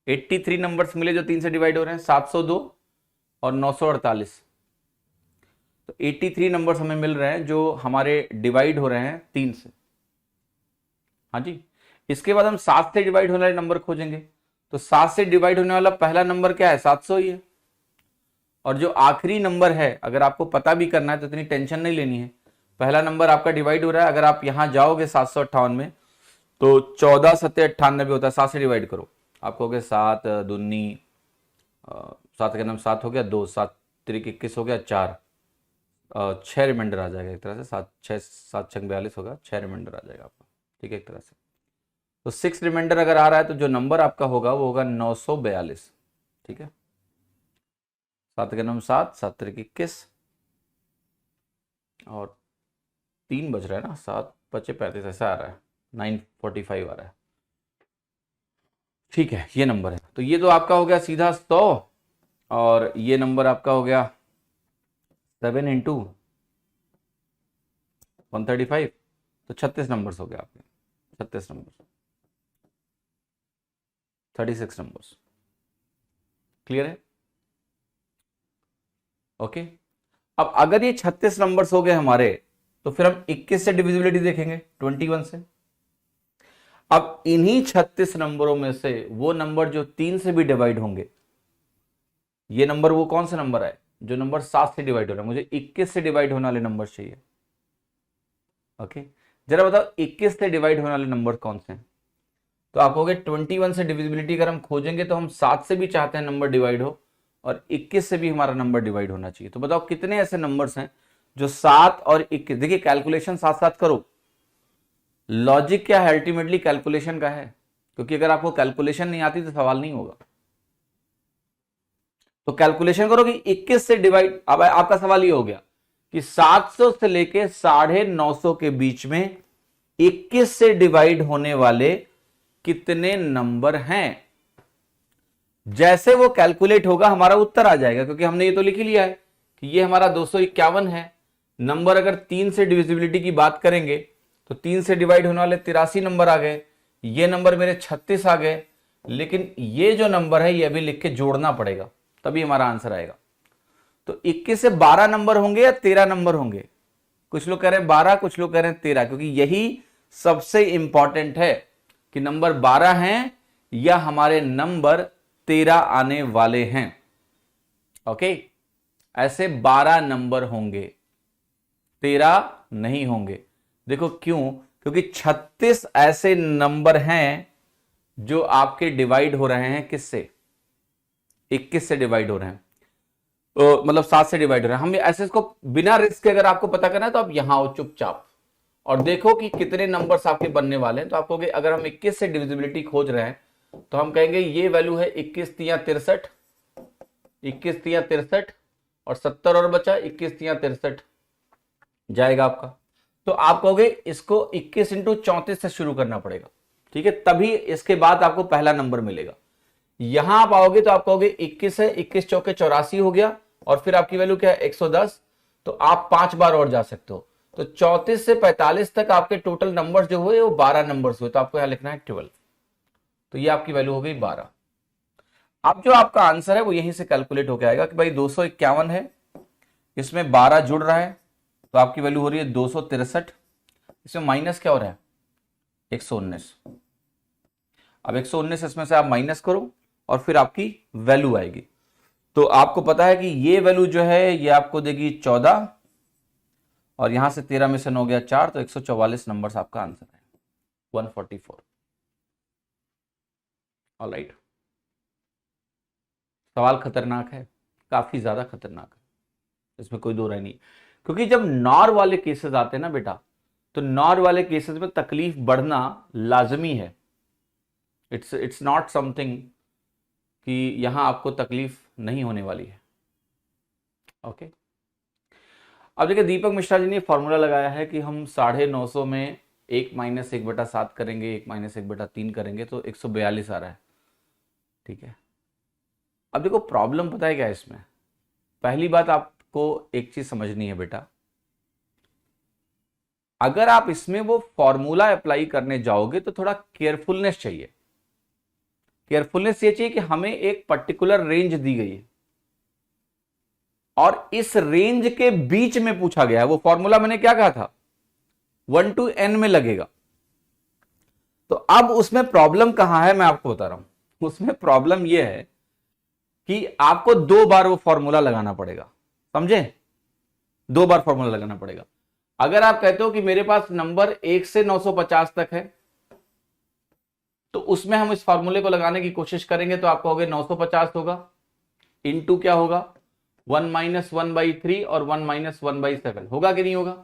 Speaker 1: 83 नंबर्स मिले जो 3 से डिवाइड हो रहे हैं, 702 और 948। तो 83 नंबर्स हमें मिल रहे हैं जो हमारे डिवाइड हो रहे हैं 3 से। हाँ जी। इसके बाद हम 7 से डिवाइड होने वाले नंबर खोजेंगे। तो 7 से डिवाइड होने वाला पहला नंबर क्या है? 700 ही है। और जो आखिरी नंबर है, अगर आपको पता भी करना है तो इतनी टेंशन नहीं लेनी है। पहला नंबर आपका डिवाइड हो रहा है, अगर आप यहां जाओगे 758 में तो 14 7 98 होता है। 7 से डिवाइड करो, आप कहोगे 7 दूनी 7 का नाम 7 हो गया, 2 7 3 21 हो गया, 4 6 रिमाइंडर आ जाएगा एक तरह से, 7 6 7 6 42 होगा, 6 रिमाइंडर आ जाएगा आपका, ठीक है, एक तरह से। तो 6 रिमाइंडर अगर आ रहा है तो जो नंबर आपका होगा वो होगा 942, ठीक है। 7 का नाम 7 7 3 21 और 3 बज रहा है ना, 7 5 35 ऐसा आ रहा है, 945 आ रहा है, ठीक है। ये नंबर है। तो ये तो आपका हो गया सीधा 100 और ये नंबर आपका हो गया 7 × 135, तो 36 नंबर्स हो गए आपके, 36 नंबर, 36 नंबर्स। क्लियर है? ओके। अब अगर ये 36 नंबर्स हो गए हमारे, तो फिर हम 21 से डिविजिबिलिटी देखेंगे 21 से। अब इन्हीं 36 नंबरों में से वो नंबर जो 3 से भी डिवाइड होंगे, ये नंबर वो कौन सा नंबर है? जो नंबर 7 से डिवाइड हो रहा है। मुझे 21 से डिवाइड होने वाले नंबर चाहिए। ओके, जरा बताओ 21 से डिवाइड होने वाले नंबर कौन से हैं? तो आप कहोगे 21 से डिविजिबिलिटी अगर हम खोजेंगे तो हम 7 से भी चाहते हैं नंबर डिवाइड हो और 21 से भी हमारा नंबर डिवाइड होना चाहिए। तो बताओ कितने ऐसे नंबर्स हैं जो 7 और 21, देखिए कैलकुलेशन साथ साथ करो। लॉजिक क्या है? अल्टीमेटली कैलकुलेशन का है, क्योंकि अगर आपको कैलकुलेशन नहीं आती तो सवाल नहीं होगा। तो कैलकुलेशन करो कि 21 से डिवाइड, अब आपका सवाल ये हो गया कि 700 से लेके 950 के बीच में 21 से डिवाइड होने वाले कितने नंबर हैं। जैसे वो कैलकुलेट होगा हमारा उत्तर आ जाएगा, क्योंकि हमने ये तो लिख ही लिया है कि ये हमारा 251 है। नंबर अगर 3 से डिविजिबिलिटी की बात करेंगे तो 3 से डिवाइड होने वाले 83 नंबर आ गए, ये नंबर मेरे 36 आ गए। लेकिन ये जो नंबर है ये अभी लिख के जोड़ना पड़ेगा। तभी हमारा आंसर आएगा। तो 21 से 12 नंबर होंगे या 13 नंबर होंगे? कुछ लोग कह रहे हैं 12, कुछ लोग कह रहे हैं 13, क्योंकि यही सबसे इंपॉर्टेंट है कि नंबर 12 हैं या हमारे नंबर 13 आने वाले हैं। ओके, ऐसे 12 नंबर होंगे, 13 नहीं होंगे। देखो क्यों? क्योंकि 36 ऐसे नंबर हैं जो आपके डिवाइड हो रहे हैं किससे? 21 से डिवाइड हो रहे हैं, तो मतलब 7 से डिवाइड हो रहे हैं। हम ऐसे इसको बिना रिस्क के अगर आपको पता करना है तो आप यहां आओ चुपचाप और देखो कि कितने नंबर्स आपके बनने वाले हैं। तो आप कहोगे अगर हम 21 से डिविजिबिलिटी खोज रहे हैं तो हम कहेंगे ये वैल्यू है 21 तिया 63, 21 तिया 63 और 70 और बचा 21 तिया 63 जाएगा आपका। तो आप कहोगे इसको 21 इंटू 34 से शुरू करना पड़ेगा, ठीक है, तभी इसके बाद आपको पहला नंबर मिलेगा। यहां आप आओगे तो आप कहोगे 21 है, 21 चौके 84 हो गया और फिर आपकी वैल्यू क्या है 110, तो आप 5 बार और जा सकते हो। तो 34 से 45 तक आपके टोटल नंबर्स जो हुए वो 12 नंबर्स हुए, तो आपको यहां लिखना है 12। तो ये आपकी वैल्यू हो गई 12। अब जो आपका आंसर है वो यहीं से कैलकुलेट होकर आएगा कि भाई 251 है, इसमें 12 जुड़ रहा है तो आपकी वैल्यू हो रही है 263, इसमें माइनस क्या हो रहा है 119। अब 119 इसमें से आप माइनस करो और फिर आपकी वैल्यू आएगी। तो आपको पता है कि ये वैल्यू जो है ये आपको देगी 14 और यहां से 13 में से 9 गया 4, तो 144 नंबर आपका आंसर है 144। ऑलराइट, सवाल खतरनाक है, काफी ज्यादा खतरनाक है, इसमें कोई दो राय नहीं। क्योंकि जब नॉर वाले केसेस आते हैं ना बेटा, तो नॉर वाले केसेस में तकलीफ बढ़ना लाजमी है। इट्स नॉट समथिंग कि यहां आपको तकलीफ नहीं होने वाली है। ओके, अब देखिए दीपक मिश्रा जी ने फॉर्मूला लगाया है कि हम 950 में 1 माइनस 1/7 करेंगे, 1 माइनस 1/3 करेंगे तो 142 आ रहा है, ठीक है। अब देखो प्रॉब्लम पता है क्या है इसमें? पहली बात आपको एक चीज समझनी है बेटा, अगर आप इसमें वो फॉर्मूला अप्लाई करने जाओगे तो थोड़ा केयरफुलनेस चाहिए। केयरफुलनेस ये चाहिए कि हमें एक पर्टिकुलर रेंज दी गई है और इस रेंज के बीच में पूछा गया है। वो फॉर्मूला मैंने क्या कहा था 1 to n में लगेगा। तो अब उसमें प्रॉब्लम कहां है मैं आपको बता रहा हूं। उसमें प्रॉब्लम यह है कि आपको 2 बार वो फॉर्मूला लगाना पड़ेगा, समझे? 2 बार फॉर्मूला लगाना पड़ेगा। अगर आप कहते हो कि मेरे पास नंबर 1 से 950 तक है तो उसमें हम इस फॉर्मूले को लगाने की कोशिश करेंगे तो आप कहोगे 950 होगा इंटू क्या होगा 1 माइनस 1/3 और 1 माइनस 1/7 होगा कि नहीं होगा?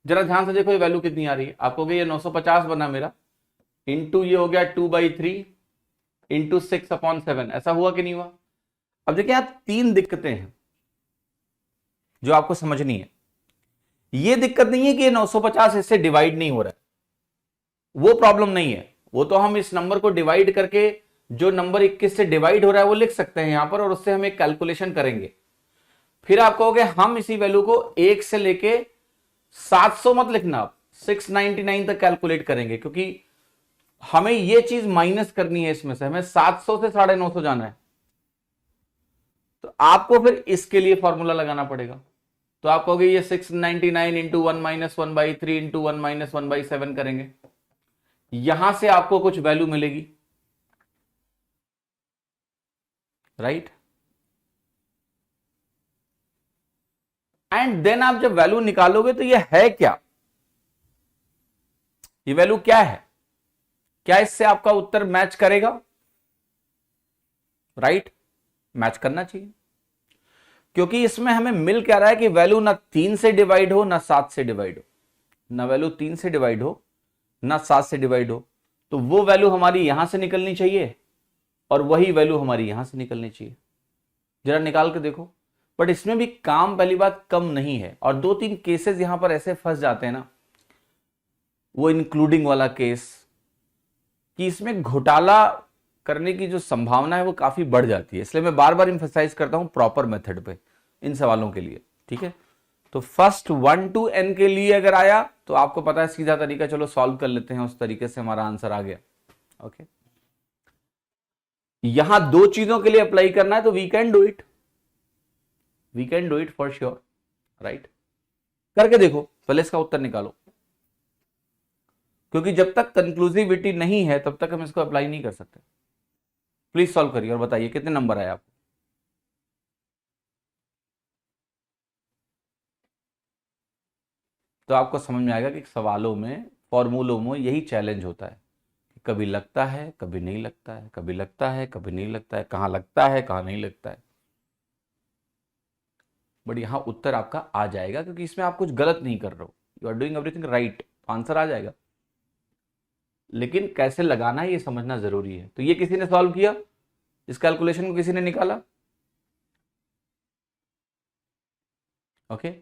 Speaker 1: जरा ध्यान से देखो ये वैल्यू कितनी आ रही है। आप कहोगे ये 950 बना मेरा, इंटू ये हो गया 2/3 इंटू 6/7, ऐसा हुआ कि नहीं हुआ? अब देखिए यहां 3 दिक्कतें हैं जो आपको समझनी है। ये दिक्कत नहीं है कि ये 950 इससे डिवाइड नहीं हो रहा है, वो प्रॉब्लम नहीं है। वो तो हम इस नंबर को डिवाइड करके जो नंबर 21 से डिवाइड हो रहा है वो लिख सकते हैं यहां पर और उससे हम एक कैलकुलेशन करेंगे। फिर आप कहोगे हम इसी वैल्यू को 1 से लेके 700 मत लिखना, आप 699 तक कैलकुलेट करेंगे, क्योंकि हमें ये चीज माइनस करनी है इसमें से, हमें 700 से 950 जाना है। तो आपको फिर इसके लिए फॉर्मूला लगाना पड़ेगा। तो आप कहोगे ये 699 इंटू 1 माइनस 1/3 इंटू 1 माइनस 1/7 करेंगे, यहां से आपको कुछ वैल्यू मिलेगी, राइट? एंड देन आप जब वैल्यू निकालोगे तो ये है क्या, ये वैल्यू क्या है, क्या इससे आपका उत्तर मैच करेगा? राइट, मैच करना चाहिए, क्योंकि इसमें हमें मिल क्या रहा है कि वैल्यू ना 3 से डिवाइड हो ना 7 से डिवाइड हो, ना वैल्यू 3 से डिवाइड हो ना 7 से डिवाइड हो। तो वो वैल्यू हमारी यहां से निकलनी चाहिए और वही वैल्यू हमारी यहां से निकलनी चाहिए। जरा निकाल के देखो। बट इसमें भी काम पहली बात कम नहीं है और 2-3 केसेस यहां पर ऐसे फंस जाते हैं ना, वो इंक्लूडिंग वाला केस, कि इसमें घोटाला करने की जो संभावना है वो काफी बढ़ जाती है। इसलिए मैं बार बार इंफेसाइज करता हूं प्रॉपर मेथड पे इन सवालों के लिए, ठीक है। तो फर्स्ट 1 to n के लिए अगर आया तो आपको पता है सीधा तरीका, चलो सॉल्व कर लेते हैं, उस तरीके से हमारा आंसर आ गया। ओके, यहां दो चीजों के लिए अप्लाई करना है तो we can do it, we can do it for sure, right. करके देखो, पहले इसका उत्तर निकालो, क्योंकि जब तक कंक्लूसिविटी नहीं है तब तक हम इसको अप्लाई नहीं कर सकते। प्लीज सॉल्व करिए और बताइए कितने नंबर आए आपको। तो आपको समझ में आएगा कि सवालों में, फॉर्मूलों में यही चैलेंज होता है, कभी लगता है कभी नहीं लगता है, कभी लगता है कभी नहीं लगता है, कहां लगता है कहां नहीं लगता है। बट यहां उत्तर आपका आ जाएगा क्योंकि इसमें आप कुछ गलत नहीं कर रहे हो, you are doing everything right, answer आ जाएगा। लेकिन कैसे लगाना है ये समझना जरूरी है। तो ये किसी ने सॉल्व किया, इस कैलकुलेशन को किसी ने निकाला? ओके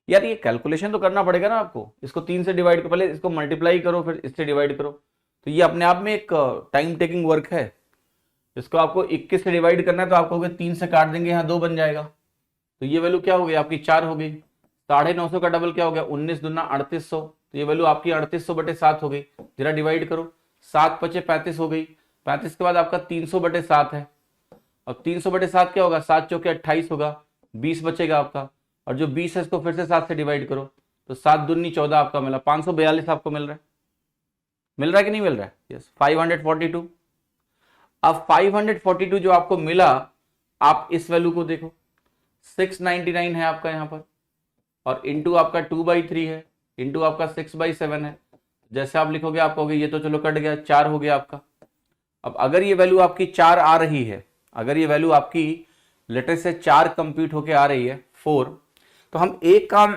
Speaker 1: यार, ये कैलकुलेशन तो करना पड़ेगा ना आपको। इसको 3 से डिवाइड करो, पहले इसको मल्टीप्लाई करो फिर इससे डिवाइड करो। तो ये अपने आप में एक टाइम टेकिंग वर्क है। इसको आपको 21 से डिवाइड करना है तो आपको 3 से काट देंगे, यहाँ 2 बन जाएगा। तो ये वैल्यू क्या हो गई आपकी, 4 हो गई। 950 का डबल क्या हो गया, 19 दूना 3800। तो ये वैल्यू आपकी 3800/7 हो गई। जरा डिवाइड करो, 7 × 5 = 35 हो गई। 35 के बाद आपका 300/7 है। अब 300/7 क्या होगा, 7 × 4 = 28 होगा, 20 बचेगा आपका। और जो 20 है इसको फिर से 7 से डिवाइड करो, तो 7 दूनी 14 आपका मिला, 542 आपको मिल रहा है। मिल रहा है कि नहीं मिल रहा है? यस, 542। अब 542 जो आपको मिला, आप इस वैल्यू को देखो, 699 है आपका यहाँ पर, और इंटू आपका 2/3 है, इंटू आपका 6/7 है। जैसे आप लिखोगे आप कहोगे ये तो चलो कट गया, 4 हो गया आपका। अब अगर ये वैल्यू आपकी 4 आ रही है, अगर ये वैल्यू आपकी लेटर से 4 कंप्यूट होके आ रही है 4, तो हम एक काम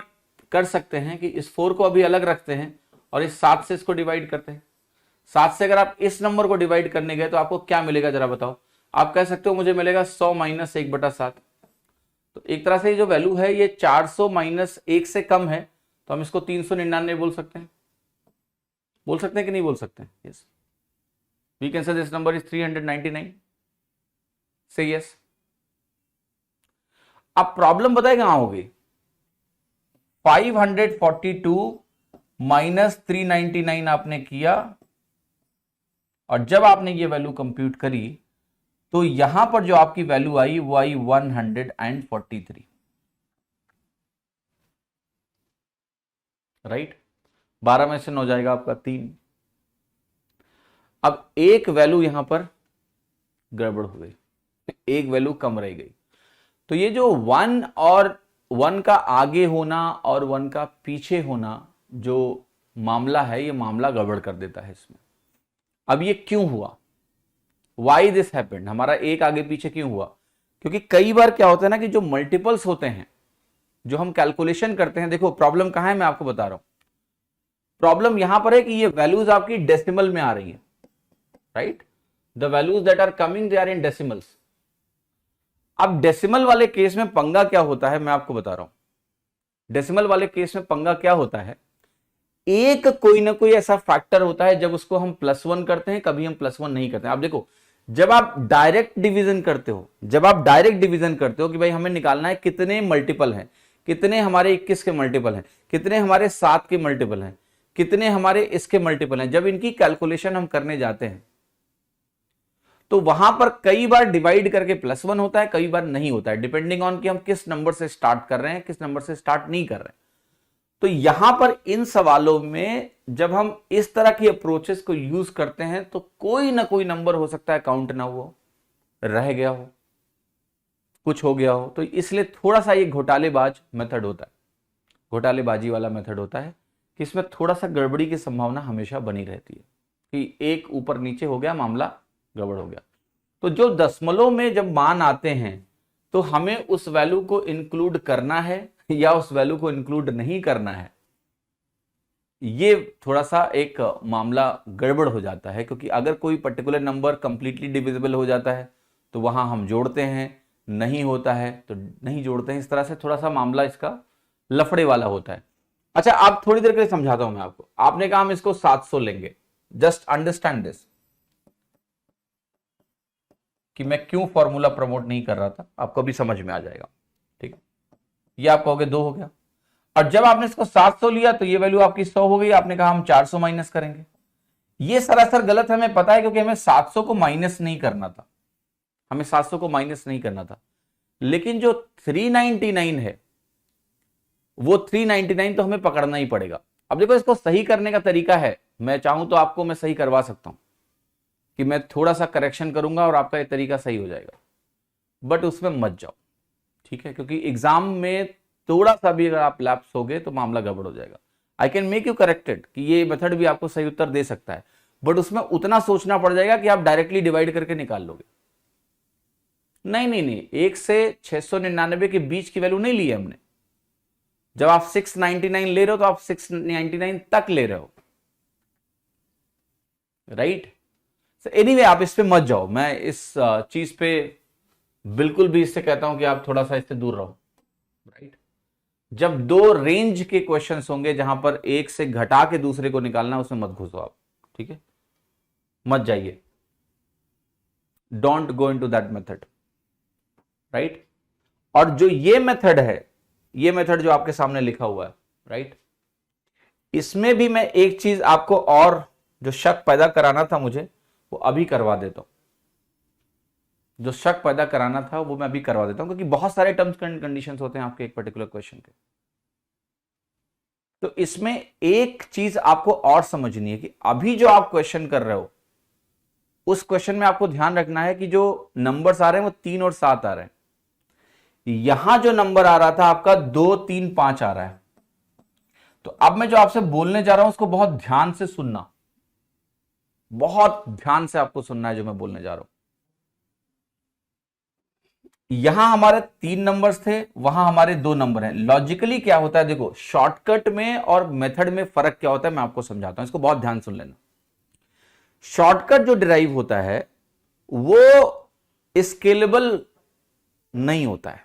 Speaker 1: कर सकते हैं कि इस 4 को अभी अलग रखते हैं और इस 7 से इसको डिवाइड करते हैं। 7 से अगर आप इस नंबर को डिवाइड करने गए तो आपको क्या मिलेगा जरा बताओ। आप कह सकते हो मुझे मिलेगा 100 - 1/7। तो एक तरह से ये जो वैल्यू है ये 400 - 1 से कम है, तो हम इसको 399 बोल सकते हैं। बोल सकते हैं कि नहीं बोल सकते हैं? Yes, we can say this number is 399। Say yes. अब प्रॉब्लम बताए कहां होगी, 542 - 399 आपने किया, और जब आपने ये वैल्यू कंप्यूट करी तो यहां पर जो आपकी वैल्यू आई वो आई 143, राइट। 12 में से 9 जाएगा आपका 3। अब एक वैल्यू यहां पर गड़बड़ हो गई, एक वैल्यू कम रह गई। तो ये जो 1 और 1 का आगे होना और 1 का पीछे होना जो मामला है, ये मामला गड़बड़ कर देता है इसमें। अब ये क्यों हुआ, वाई दिस हैपेंड, हमारा एक आगे पीछे क्यों हुआ? क्योंकि कई बार क्या होता है ना कि जो मल्टीपल्स होते हैं, जो हम कैलकुलेशन करते हैं, देखो प्रॉब्लम कहां है मैं आपको बता रहा हूं। प्रॉब्लम यहां पर है कि ये वैल्यूज आपकी डेसिमल में आ रही है, right. The values that are coming they are in decimals. अब डेसिमल वाले केस में पंगा क्या होता है मैं आपको बता रहा हूं। डेसिमल वाले केस में पंगा क्या होता है, एक कोई ना कोई ऐसा फैक्टर होता है जब उसको हम +1 करते हैं, कभी हम +1 नहीं करते हैं। आप देखो, जब आप डायरेक्ट डिवीजन करते हो, जब आप डायरेक्ट डिवीजन करते हो कि भाई हमें निकालना है कितने मल्टीपल हैं, कितने हमारे 21 के मल्टीपल हैं, कितने हमारे 7 के मल्टीपल हैं, कितने हमारे इसके मल्टीपल हैं, जब इनकी कैलकुलेशन हम करने जाते हैं तो वहां पर कई बार डिवाइड करके +1 होता है, कई बार नहीं होता है, डिपेंडिंग ऑन कि हम किस नंबर से स्टार्ट कर रहे हैं, किस नंबर से स्टार्ट नहीं कर रहे हैं। तो यहां पर इन सवालों में जब हम इस तरह की अप्रोचेस को यूज करते हैं तो कोई ना कोई नंबर हो सकता है काउंट ना हुआ, रह गया हो, कुछ हो गया हो। तो इसलिए थोड़ा सा ये घोटालेबाज मेथड होता है, घोटालेबाजी वाला मेथड होता है कि इसमें थोड़ा सा गड़बड़ी की संभावना हमेशा बनी रहती है कि एक ऊपर नीचे हो गया, मामला गड़बड़ हो गया। तो जो दशमलव में जब मान आते हैं तो हमें उस वैल्यू को इंक्लूड करना है या उस वैल्यू को इंक्लूड नहीं करना है, ये थोड़ा सा एक मामला गड़बड़ हो जाता है। क्योंकि अगर कोई पर्टिकुलर नंबर कंप्लीटली डिविजिबल हो जाता है तो वहां हम जोड़ते हैं, नहीं होता है तो नहीं जोड़ते हैं। इस तरह से थोड़ा सा मामला इसका लफड़े वाला होता है। अच्छा, आप थोड़ी देर के लिए समझाता हूं मैं आपको। आपने कहा हम इसको 700 लेंगे, जस्ट अंडरस्टैंड दिस कि मैं क्यों फॉर्मूला प्रमोट नहीं कर रहा था, आपको भी समझ में आ जाएगा, ठीक। ये आप कहोगे 2 हो गया। और जब आपने इसको 700 लिया तो ये वैल्यू आपकी 100 हो गई, आपने कहा हम 400 माइनस करेंगे। ये सरासर गलत है, हमें पता है, क्योंकि हमें 700 को माइनस नहीं करना था, हमें 700 को माइनस नहीं करना था। लेकिन जो 399 है वो 399 तो हमें पकड़ना ही पड़ेगा। अब देखो, इसको सही करने का तरीका है, मैं चाहूं तो आपको मैं सही करवा सकता हूं कि मैं थोड़ा सा करेक्शन करूंगा और आपका ये तरीका सही हो जाएगा, बट उसमें मत जाओ, ठीक है, क्योंकि एग्जाम में थोड़ा सा भी अगर आप लैप्स हो गए तो मामला गड़बड़ हो जाएगा। I can make you corrected कि ये मेथड भी आपको सही उत्तर दे सकता है, बट उसमें उतना सोचना पड़ जाएगा कि आप डायरेक्टली डिवाइड करके निकाल लोगे। नहीं नहीं नहीं, 1 से 699 के बीच की वैल्यू नहीं ली है हमने। जब आप 699 ले रहे हो तो आप 699 तक ले रहे हो, राइट। एनीवे आप इस पे मत जाओ, मैं इस चीज पे बिल्कुल भी इससे कहता हूं कि आप थोड़ा सा इससे दूर रहो, राइट। जब दो रेंज के क्वेश्चंस होंगे जहां पर एक से घटा के दूसरे को निकालना, उसमें मत घुसो आप, ठीक है, मत जाइए, don't go into that method, right. और जो ये मेथड है, ये मेथड जो आपके सामने लिखा हुआ है, राइट, इसमें भी मैं एक चीज आपको और जो शक पैदा कराना था मुझे, वो अभी करवा देता हूं। जो शक पैदा कराना था वो मैं अभी करवा देता हूं, क्योंकि बहुत सारे टर्म्स एंड कंडीशंस होते हैं आपके एक पर्टिकुलर क्वेश्चन के। तो इसमें एक चीज आपको और समझनी है कि अभी जो आप क्वेश्चन कर रहे हो, उस क्वेश्चन में आपको ध्यान रखना है कि जो नंबर्स आ रहे हैं वो 3 और 7 आ रहे हैं। यहां जो नंबर आ रहा था आपका 2, 3, 5 आ रहा है। तो अब मैं जो आपसे बोलने जा रहा हूं उसको बहुत ध्यान से सुनना, बहुत ध्यान से आपको सुनना है जो मैं बोलने जा रहा हूं। यहां हमारे 3 नंबर्स थे, वहां हमारे 2 नंबर हैं। लॉजिकली क्या होता है, देखो शॉर्टकट में और मेथड में फर्क क्या होता है मैं आपको समझाता हूं, इसको बहुत ध्यान सुन लेना। शॉर्टकट जो डिराइव होता है वो स्केलेबल नहीं होता है,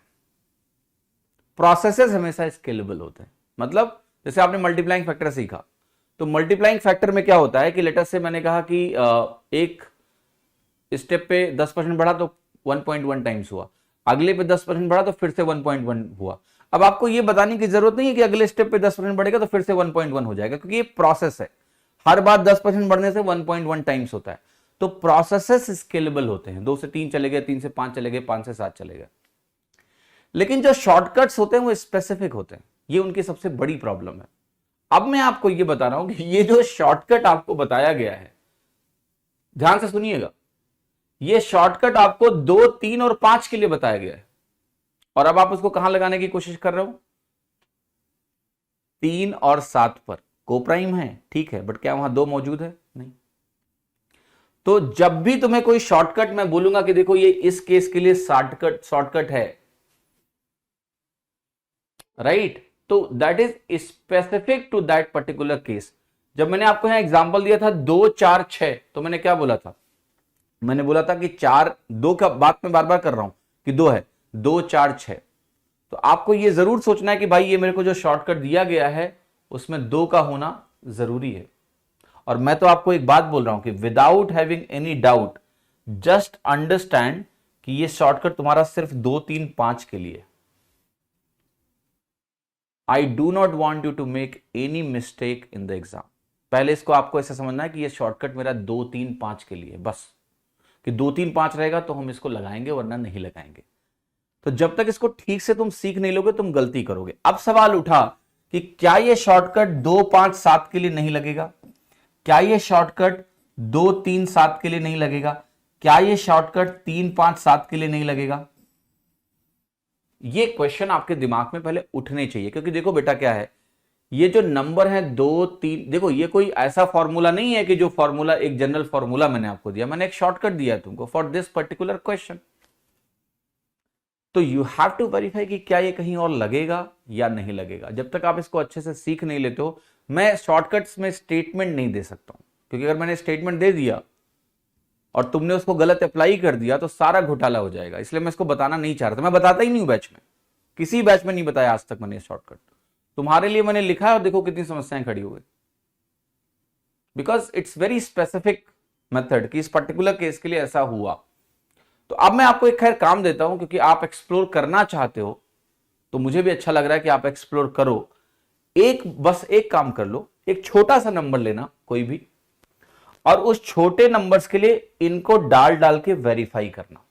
Speaker 1: प्रोसेसेस हमेशा स्केलेबल होते हैं। मतलब जैसे आपने मल्टीप्लाइंग फैक्टर सीखा, तो मल्टीप्लाइंग फैक्टर में क्या होता है कि लेटर से मैंने कहा कि एक स्टेप पे 10% बढ़ा तो 1.1 टाइम्स हुआ, अगले पे 10% बढ़ा तो फिर से 1.1 हुआ। अब आपको ये बताने की जरूरत नहीं है कि अगले स्टेप पे 10% बढ़ेगा तो फिर से 1.1 हो जाएगा, क्योंकि ये प्रोसेस है, हर बार 10% बढ़ने से 1.1 टाइम्स होता है। तो प्रोसेसेस स्केलेबल होते हैं, 2 से 3 चले गए, 3 से 5 चले गए, 5 से 7 चले गए। लेकिन जो शॉर्टकट्स होते हैं वो स्पेसिफिक होते हैं, ये उनकी सबसे बड़ी प्रॉब्लम है। अब मैं आपको ये बता रहा हूं कि ये जो शॉर्टकट आपको बताया गया है, ध्यान से सुनिएगा, ये शॉर्टकट आपको 2, 3 और 5 के लिए बताया गया है, और अब आप उसको कहां लगाने की कोशिश कर रहे हो, 3 और 7 पर। कोप्राइम है, ठीक है, बट क्या वहां 2 मौजूद है? नहीं। तो जब भी तुम्हें कोई शॉर्टकट मैं बोलूंगा कि देखो ये इस केस के लिए शॉर्टकट है, राइट, तो that is specific to that particular case. जब मैंने आपको यहां एग्जांपल दिया था 2, 4, 6, तो मैंने क्या बोला था, मैंने बोला था कि 4, 2 का बात मैं बार बार कर रहा हूं कि 2 है, 2, 4, 6। तो आपको यह जरूर सोचना है कि भाई ये मेरे को जो शॉर्टकट दिया गया है उसमें 2 का होना जरूरी है। और मैं तो आपको एक बात बोल रहा हूं कि without having any doubt, just understand कि ये शॉर्टकट तुम्हारा सिर्फ 2, 3, 5 के लिए। I do not want you to make any mistake in the exam. पहले इसको आपको ऐसा समझना है कि ये शॉर्टकट मेरा 2, 3, 5 के लिए बस, कि 2, 3, 5 रहेगा तो हम इसको लगाएंगे, वरना नहीं लगाएंगे। तो जब तक इसको ठीक से तुम सीख नहीं लोगे तुम गलती करोगे। अब सवाल उठा कि क्या ये शॉर्टकट 2, 5, 7 के लिए नहीं लगेगा? क्या ये शॉर्टकट 2, 3, 7 के लिए नहीं लगेगा? क्या ये शॉर्टकट 3, 5, 7 के लिए नहीं लगेगा? ये क्वेश्चन आपके दिमाग में पहले उठने चाहिए, क्योंकि देखो बेटा क्या है, ये जो नंबर है 2, 3, देखो ये कोई ऐसा फॉर्मूला नहीं है कि जो फॉर्मूला एक जनरल फॉर्मूला मैंने आपको दिया, मैंने एक शॉर्टकट दिया है तुमको फॉर दिस पर्टिकुलर क्वेश्चन। तो यू हैव टू वेरीफाई कि क्या ये कहीं और लगेगा या नहीं लगेगा। जब तक आप इसको अच्छे से सीख नहीं लेते हो, मैं शॉर्टकट्स में स्टेटमेंट नहीं दे सकता हूं, क्योंकि अगर मैंने स्टेटमेंट दे दिया और तुमने उसको गलत अप्लाई कर दिया तो सारा घोटाला हो जाएगा। इसलिए मैं इसको बताना नहीं चाह रहा था, मैं बताता ही नहीं हूं बैच में, किसी बैच में नहीं बताया आज तक मैंने शॉर्टकट। तुम्हारे लिए मैंने लिखा है और देखो कितनी समस्याएं खड़ी हो गई, because it's very specific method कि इस पर्टिकुलर केस के लिए ऐसा हुआ। तो अब मैं आपको एक खैर काम देता हूं, क्योंकि आप एक्सप्लोर करना चाहते हो, तो मुझे भी अच्छा लग रहा है कि आप एक्सप्लोर करो बस एक काम कर लो, एक छोटा सा नंबर लेना कोई भी, और उस छोटे नंबर्स के लिए इनको डाल डाल के वेरीफाई करना,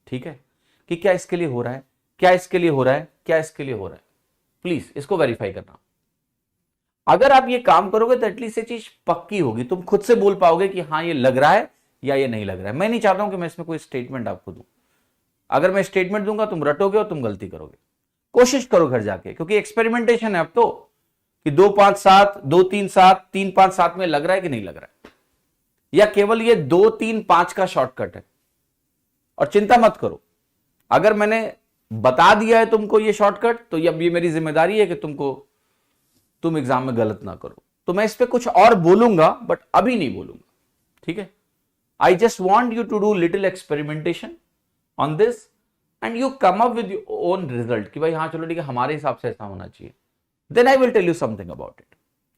Speaker 1: ठीक है, कि क्या इसके लिए हो रहा है, क्या इसके लिए हो रहा है, क्या इसके लिए हो रहा है। प्लीज इसको वेरीफाई करना। अगर आप ये काम करोगे तो एटलीस्ट ये चीज पक्की होगी, तुम खुद से बोल पाओगे कि हाँ ये लग रहा है या ये नहीं लग रहा है। मैं नहीं चाहता हूं कि मैं इसमें कोई स्टेटमेंट आपको दूं। अगर मैं स्टेटमेंट दूंगा तुम रटोगे और तुम गलती करोगे। कोशिश करो घर जाके, क्योंकि एक्सपेरिमेंटेशन है अब तो, कि 2 5 7 2 3 7 3 5 7 में लग रहा है कि नहीं लग रहा है, या केवल ये 2 3 5 का शॉर्टकट है। और चिंता मत करो, अगर मैंने बता दिया है तुमको ये शॉर्टकट, तो अब ये मेरी जिम्मेदारी है कि तुम एग्जाम में गलत ना करो। तो मैं इस पे कुछ और बोलूंगा, बट अभी नहीं बोलूंगा, ठीक है। I just want you to do little experimentation on this and you come up with your own result, कि भाई हाँ चलो ठीक है, हमारे हिसाब से ऐसा होना चाहिए। Then I will tell you something about it,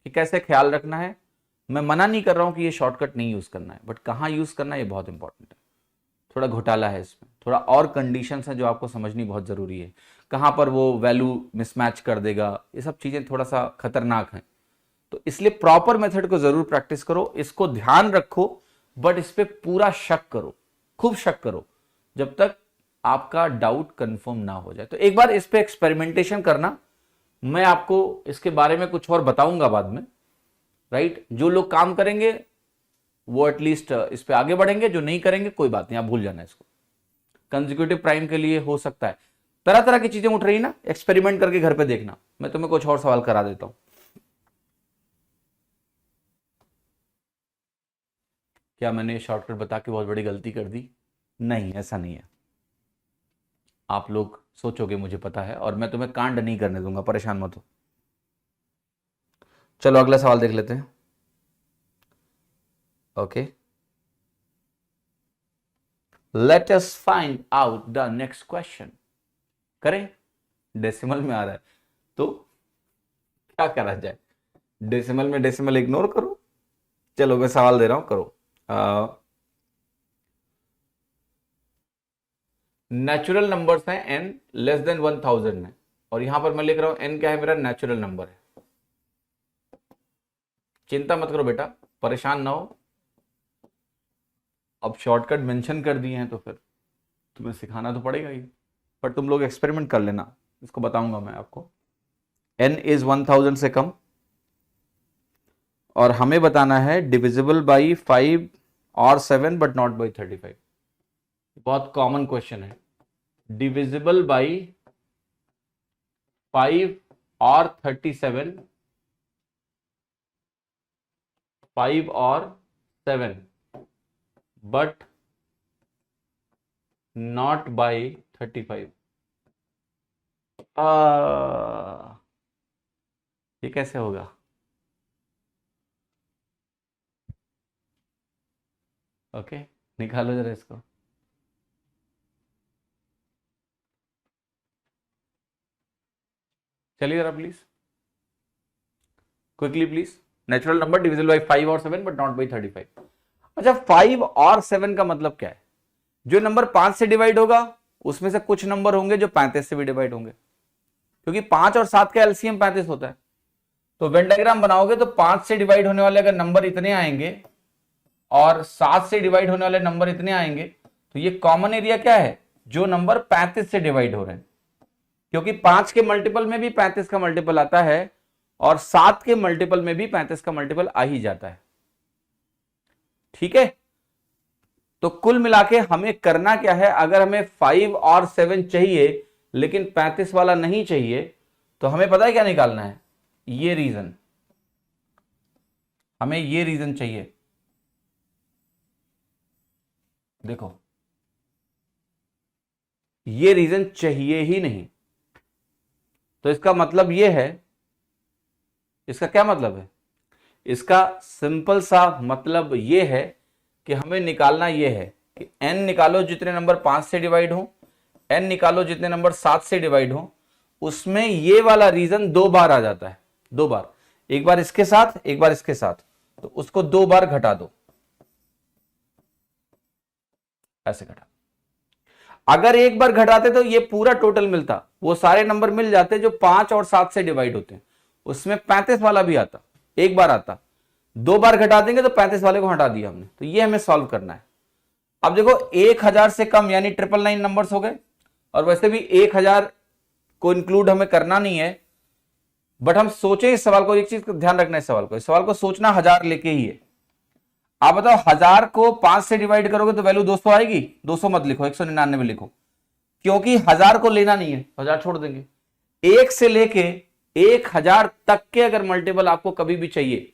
Speaker 1: कि कैसे ख्याल रखना है। मैं मना नहीं कर रहा हूं कि ये शॉर्टकट नहीं यूज करना है, बट कहां यूज करना है ये बहुत इंपॉर्टेंट है। थोड़ा घोटाला है इसमें, थोड़ा और कंडीशंस हैं जो आपको समझनी बहुत जरूरी है। कहां पर वो वैल्यू मिसमैच कर देगा, ये सब चीजें थोड़ा सा खतरनाक हैं। तो इसलिए प्रॉपर मेथड को जरूर प्रैक्टिस करो, इसको ध्यान रखो, बट इस पे पूरा शक करो, खूब शक करो, जब तक आपका डाउट कंफर्म ना हो जाए। तो एक बार इस पे एक्सपेरिमेंटेशन करना, मैं आपको इसके बारे में कुछ और बताऊंगा बाद में, राइट। जो लोग काम करेंगे वो एटलीस्ट इस पे आगे बढ़ेंगे, जो नहीं करेंगे कोई बात नहीं, आप भूल जाना इसको। कंसेक्यूटिव प्राइम के लिए हो सकता है तरह तरह की चीजें उठ रही ना, एक्सपेरिमेंट करके घर पे देखना। मैं तुम्हें कुछ और सवाल करा देता हूं। क्या मैंने शॉर्टकट बता के बहुत बड़ी गलती कर दी? नहीं, ऐसा नहीं है। आप लोग सोचोगे मुझे पता है, और मैं तुम्हें कांड नहीं करने दूंगा, परेशान मत हो। चलो अगला सवाल देख लेते हैं। Okay, let us find out the next question. करें? डेसिमल में आ रहा है तो क्या करा जाए? डेसिमल में डेसिमल इग्नोर करो। चलो मैं सवाल दे रहा हूं, करो। नेचुरल नंबर्स हैं n लेस देन 1000 में, और यहां पर मैं लिख रहा हूं n क्या है, मेरा नेचुरल नंबर है। चिंता मत करो बेटा, परेशान ना हो। अब शॉर्टकट मेंशन कर दिए हैं तो फिर तुम्हें सिखाना तो पड़ेगा ही, पर तुम लोग एक्सपेरिमेंट कर लेना, इसको बताऊंगा मैं आपको। n इज 1000 से कम, और हमें बताना है डिविजिबल बाई 5 और 7 बट नॉट बाई 35। बहुत कॉमन क्वेश्चन है, डिविजिबल बाई 5 और 37, 5 और 7 बट नॉट बाई 35। ये कैसे होगा? ओके, निकालो जरा इसको। चलिए जरा please, quickly please. Natural number divisible by 5 और 7 बट नॉट बाई 35। अच्छा, 5 और 7 का मतलब क्या है? जो नंबर 5 से डिवाइड होगा उसमें से कुछ नंबर होंगे जो 35 से भी डिवाइड होंगे, क्योंकि 5 और 7 का एलसीएम 35 होता है। तो वेन डायग्राम बनाओगे तो 5 से डिवाइड होने वाले अगर नंबर इतने आएंगे और 7 से डिवाइड होने वाले नंबर इतने आएंगे, तो ये कॉमन एरिया क्या है? जो नंबर 35 से डिवाइड हो रहे हैं, क्योंकि 5 के मल्टीपल में भी 35 का मल्टीपल आता है और 7 के मल्टीपल में भी 35 का मल्टीपल आ ही जाता है, ठीक है। तो कुल मिलाके हमें करना क्या है? अगर हमें 5 और 7 चाहिए लेकिन 35 वाला नहीं चाहिए, तो हमें पता है क्या निकालना है? ये रीजन, हमें ये रीजन चाहिए। देखो, ये रीजन चाहिए ही नहीं, तो इसका मतलब ये है, इसका क्या मतलब है? इसका सिंपल सा मतलब ये है कि हमें निकालना ये है कि n निकालो जितने नंबर 5 से डिवाइड हो, n निकालो जितने नंबर 7 से डिवाइड हो, उसमें ये वाला रीजन 2 बार आ जाता है। 2 बार, एक बार इसके साथ एक बार इसके साथ, तो उसको 2 बार घटा दो, ऐसे घटा। अगर एक बार घटाते तो ये पूरा टोटल मिलता, वो सारे नंबर मिल जाते जो 5 और 7 से डिवाइड होते हैं, उसमें 35 वाला भी आता, एक बार आता, 2 बार घटा देंगे तो 35 वाले को हटा दिया हमने। तो ये हमें सॉल्व करना है। अब देखो 1000 से कम यानी 999 नंबर्स हो गए, और वैसे भी 1000 को इंक्लूड हमें करना नहीं है, बट हम सोचें इस सवाल को, एक चीज का ध्यान रखना है, इस सवाल को सोचना 1000 लेके ही है। आप बताओ 1000 को 5 से डिवाइड करोगे तो वैल्यू 200 आएगी? 200 मत लिखो, 199 लिखो, क्योंकि 1000 को लेना नहीं है, 1000 छोड़ देंगे। 1 से लेके 1000 तक के अगर मल्टीपल आपको कभी भी चाहिए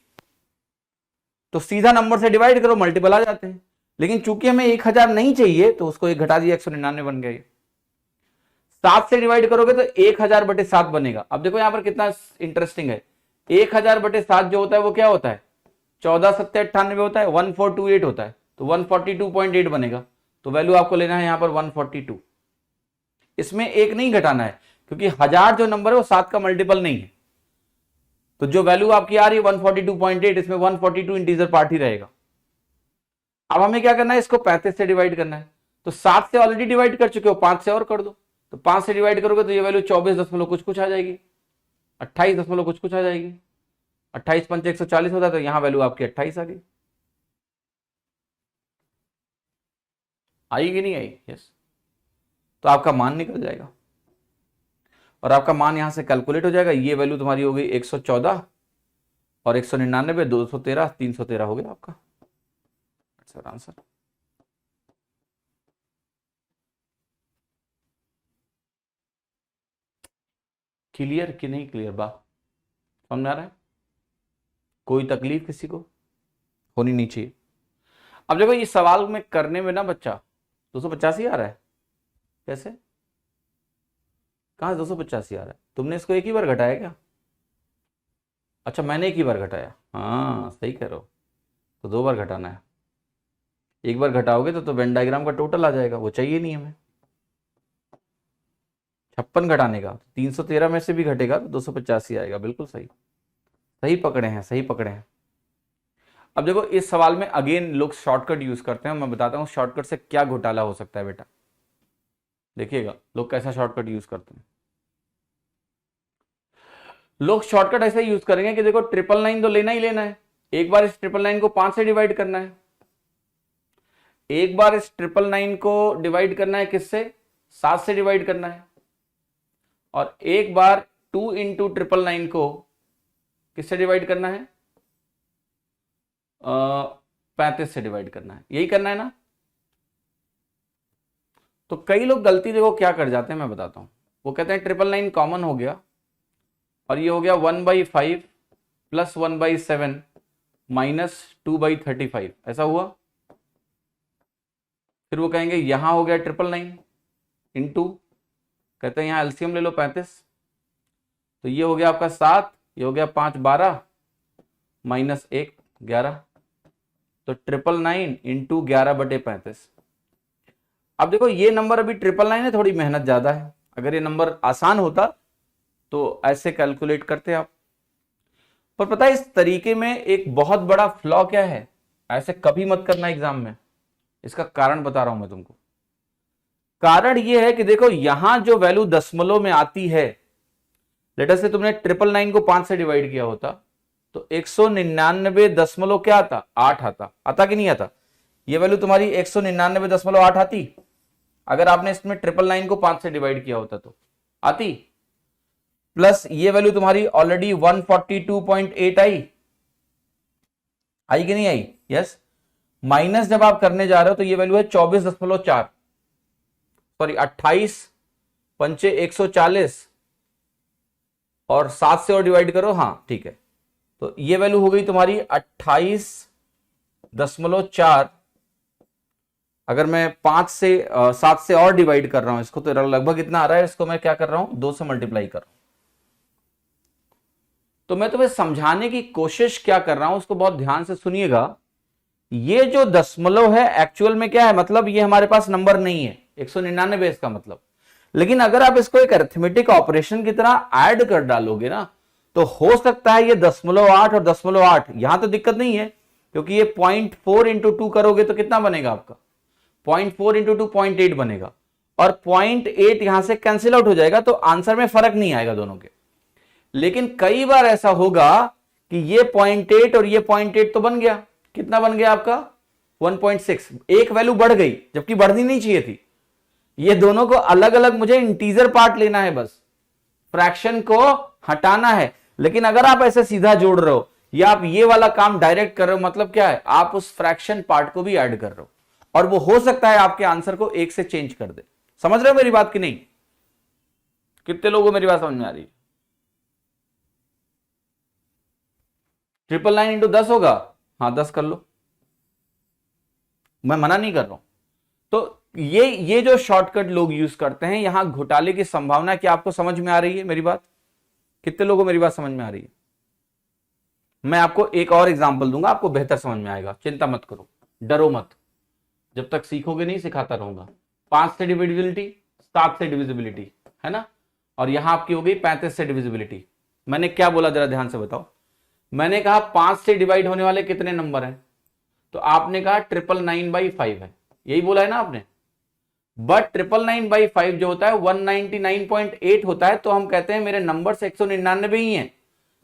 Speaker 1: तो सीधा नंबर से डिवाइड करो, मल्टीपल आ जाते हैं। लेकिन चूंकि हमें 1000 नहीं चाहिए तो उसको 1 घटा दिया, 199 बन गया। 7 से डिवाइड करोगे तो 1000 बटे 7 बनेगा। अब देखो यहां पर कितना इंटरेस्टिंग है, 1000 बटे 7 जो होता है वो क्या होता है? 14 7 98 होता है, 1428 होता है, तो 142.8 बनेगा। तो वैल्यू आपको लेना है यहां पर 142। इसमें 1 नहीं घटाना है, क्योंकि 1000 जो नंबर है वो 7 का मल्टीपल नहीं है। तो जो वैल्यू आपकी आ रही है 142.8, इसमें 142 इंटीजर पार्ट ही रहेगा। अब हमें क्या करना है, इसको 35 से डिवाइड करना है। तो 7 से ऑलरेडी डिवाइड कर चुके हो, 5 से और कर दो। तो 5 से डिवाइड करोगे तो ये वैल्यू 24 दशमलव कुछ कुछ आ जाएगी, 28 दशमलव कुछ कुछ आ जाएगी। 28 पंच 140 होता है, तो यहां वैल्यू आपकी 28 आ गई। आई कि नहीं आई? यस। तो आपका मान निकल जाएगा, और आपका मान यहां से कैलकुलेट हो जाएगा। ये वैल्यू तुम्हारी हो गई 114 और 199, 213, 313 हो गया आपका आंसर। क्लियर कि नहीं क्लियर? समझ आ रहा है? कोई तकलीफ किसी को होनी नहीं चाहिए। अब देखो ये सवाल में करने में ना बच्चा 285 आ रहा है, कैसे? कहां 285 आ रहा है? तुमने इसको एक ही बार घटाया क्या? अच्छा, मैंने एक ही बार घटाया, हाँ सही कह रहे हो। तो 2 बार घटाना है। एक बार घटाओगे तो वेन डायग्राम का टोटल आ जाएगा, वो चाहिए नहीं हमें। 56 घटाने का, 313 में से भी घटेगा तो 285 आएगा। बिल्कुल सही, सही पकड़े हैं, सही पकड़े हैं। अब देखो इस सवाल में अगेन लोग शॉर्टकट यूज करते हैं, मैं बताता हूं शॉर्टकट से क्या घोटाला हो सकता है बेटा। देखिएगा लोग कैसा शॉर्टकट यूज करते हैं। लोग शॉर्टकट ऐसे यूज करेंगे कि देखो 999 तो लेना ही लेना है, एक बार इस 999 को 5 से डिवाइड करना है, एक बार इस 999 को डिवाइड करना है किससे? 7 से डिवाइड करना है, और एक बार 2 इंटू 999 को किससे डिवाइड करना है? 35 से डिवाइड करना है। यही करना है ना? तो कई लोग गलती देखो क्या कर जाते हैं, मैं बताता हूं। वो कहते हैं 999 कॉमन हो गया और ये हो गया 1/5 प्लस 1/7 माइनस 2/35, ऐसा हुआ। फिर वो कहेंगे यहां हो गया 999 इंटू, कहते हैं यहां एलसीएम ले लो 35, तो ये हो गया आपका 7, ये हो गया 5 12 माइनस 1 11, तो 999 इंटू 11/35। अब देखो ये नंबर अभी 999 है, थोड़ी मेहनत ज्यादा है। अगर ये नंबर आसान होता तो ऐसे कैलकुलेट करते आप। पर पता है इस तरीके में एक बहुत बड़ा फ्लॉ क्या है, ऐसे कभी मत करना एग्जाम में। इसका कारण बता रहा हूं मैं तुमको। कारण ये है कि देखो यहां जो वैल्यू दशमलव में आती है, लेटर से तुमने 999 को 5 से डिवाइड किया होता तो 199 दशमलव क्या आता? 8 आता कि नहीं आता? ये वैल्यू तुम्हारी 199.8 आती अगर आपने इसमें 999 को 5 से डिवाइड किया होता, तो आती। प्लस ये वैल्यू तुम्हारी ऑलरेडी 142.8 आई कि नहीं आई? यस। माइनस जब आप करने जा रहे हो तो ये वैल्यू है 24.4, सॉरी 28 पंचे 140 और 7 से और डिवाइड करो, हाँ ठीक है। तो ये वैल्यू हो गई तुम्हारी 28.4। अगर मैं 5 से 7 से और डिवाइड कर रहा हूं इसको तो लगभग इतना आ रहा है। इसको मैं क्या कर रहा हूं? 2 से मल्टीप्लाई कर रहा हूं। तो मैं तुम्हें समझाने की कोशिश क्या कर रहा हूं उसको बहुत ध्यान से सुनिएगा। ये जो दशमलव है एक्चुअल में क्या है, मतलब ये हमारे पास नंबर नहीं है 199 इसका मतलब। लेकिन अगर आप इसको एक अरिथमेटिक ऑपरेशन की तरह ऐड कर डालोगे ना, तो हो सकता है ये 0.8 और 0.8, यहां तो दिक्कत नहीं है क्योंकि ये 0.4 इंटू 2 करोगे तो कितना बनेगा आपका? 0.4 इंटू 2 0.8 बनेगा, और 0.8 यहां से कैंसिल आउट हो जाएगा, तो आंसर में फर्क नहीं आएगा दोनों के। लेकिन कई बार ऐसा होगा कि ये 0.8 और ये 0.8 तो बन गया, कितना बन गया आपका 1.6, एक वैल्यू बढ़ गई जबकि बढ़नी नहीं चाहिए थी। ये दोनों को अलग अलग मुझे इंटीजर पार्ट लेना है, बस फ्रैक्शन को हटाना है। लेकिन अगर आप ऐसे सीधा जोड़ रहे हो या आप ये वाला काम डायरेक्ट कर रहे हो, मतलब क्या है, आप उस फ्रैक्शन पार्ट को भी ऐड कर रहे हो और वो हो सकता है आपके आंसर को एक से चेंज कर दे। समझ रहे हो मेरी बात कि नहीं? कितने लोगों को मेरी बात समझ में आ रही है? 999 इंटू 10 होगा, हाँ 10 कर लो, मैं मना नहीं कर रहा हूं। तो ये जो शॉर्टकट लोग यूज करते हैं, यहां घोटाले की संभावना क्या आपको समझ में आ रही है मेरी बात? कितने लोगों को मेरी बात समझ में आ रही है? मैं आपको एक और एग्जांपल दूंगा, आपको बेहतर समझ में आएगा, चिंता मत करो, डरो मत, जब तक सीखोगे नहीं सिखाता रहूंगा। 5 से डिविजिबिलिटी, 7 से डिविजिबिलिटी, है ना, और यहां आपकी हो गई 35 से डिविजिबिलिटी। मैंने क्या बोला जरा ध्यान से बताओ, मैंने कहा 5 से डिवाइड होने वाले कितने नंबर हैं, तो आपने कहा 999/5 है, यही बोला है ना आपने। बट 999/5 जो होता है 199.8 होता है, तो हम कहते हैं मेरे नंबर 199 ही हैं,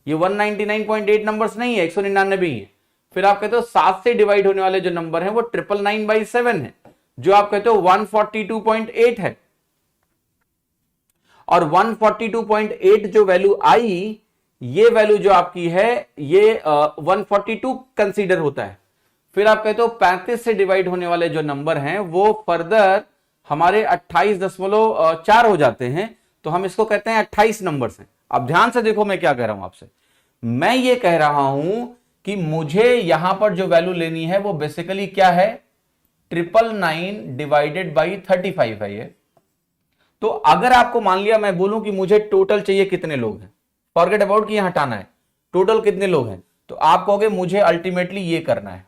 Speaker 1: ये 199.8 नंबर्स नहीं है, 199 ही है। फिर आप कहते हो 7 से डिवाइड होने वाले जो नंबर हैं वो 999/7 है, जो आप कहते हो 142.8 है। और 142.8 जो वैल्यू आई, ये वैल्यू जो आपकी है ये 142 कंसीडर होता है। फिर आप कहते हो 35 से डिवाइड होने वाले जो नंबर हैं वो फर्दर हमारे 28.4 हो जाते हैं, तो हम इसको कहते हैं 28 नंबर्स हैं। अब ध्यान से देखो मैं क्या कह रहा हूं आपसे, मैं ये कह रहा हूं कि मुझे यहां पर जो वैल्यू लेनी है वो बेसिकली क्या है, 999 डिवाइडेड बाई 35 है ये। तो अगर आपको मान लिया मैं बोलूं कि मुझे टोटल चाहिए कितने लोग हैं, फॉरगेट अबाउट कि यहां हटाना है, टोटल कितने लोग हैं, तो आप कहोगे मुझे अल्टीमेटली ये करना है,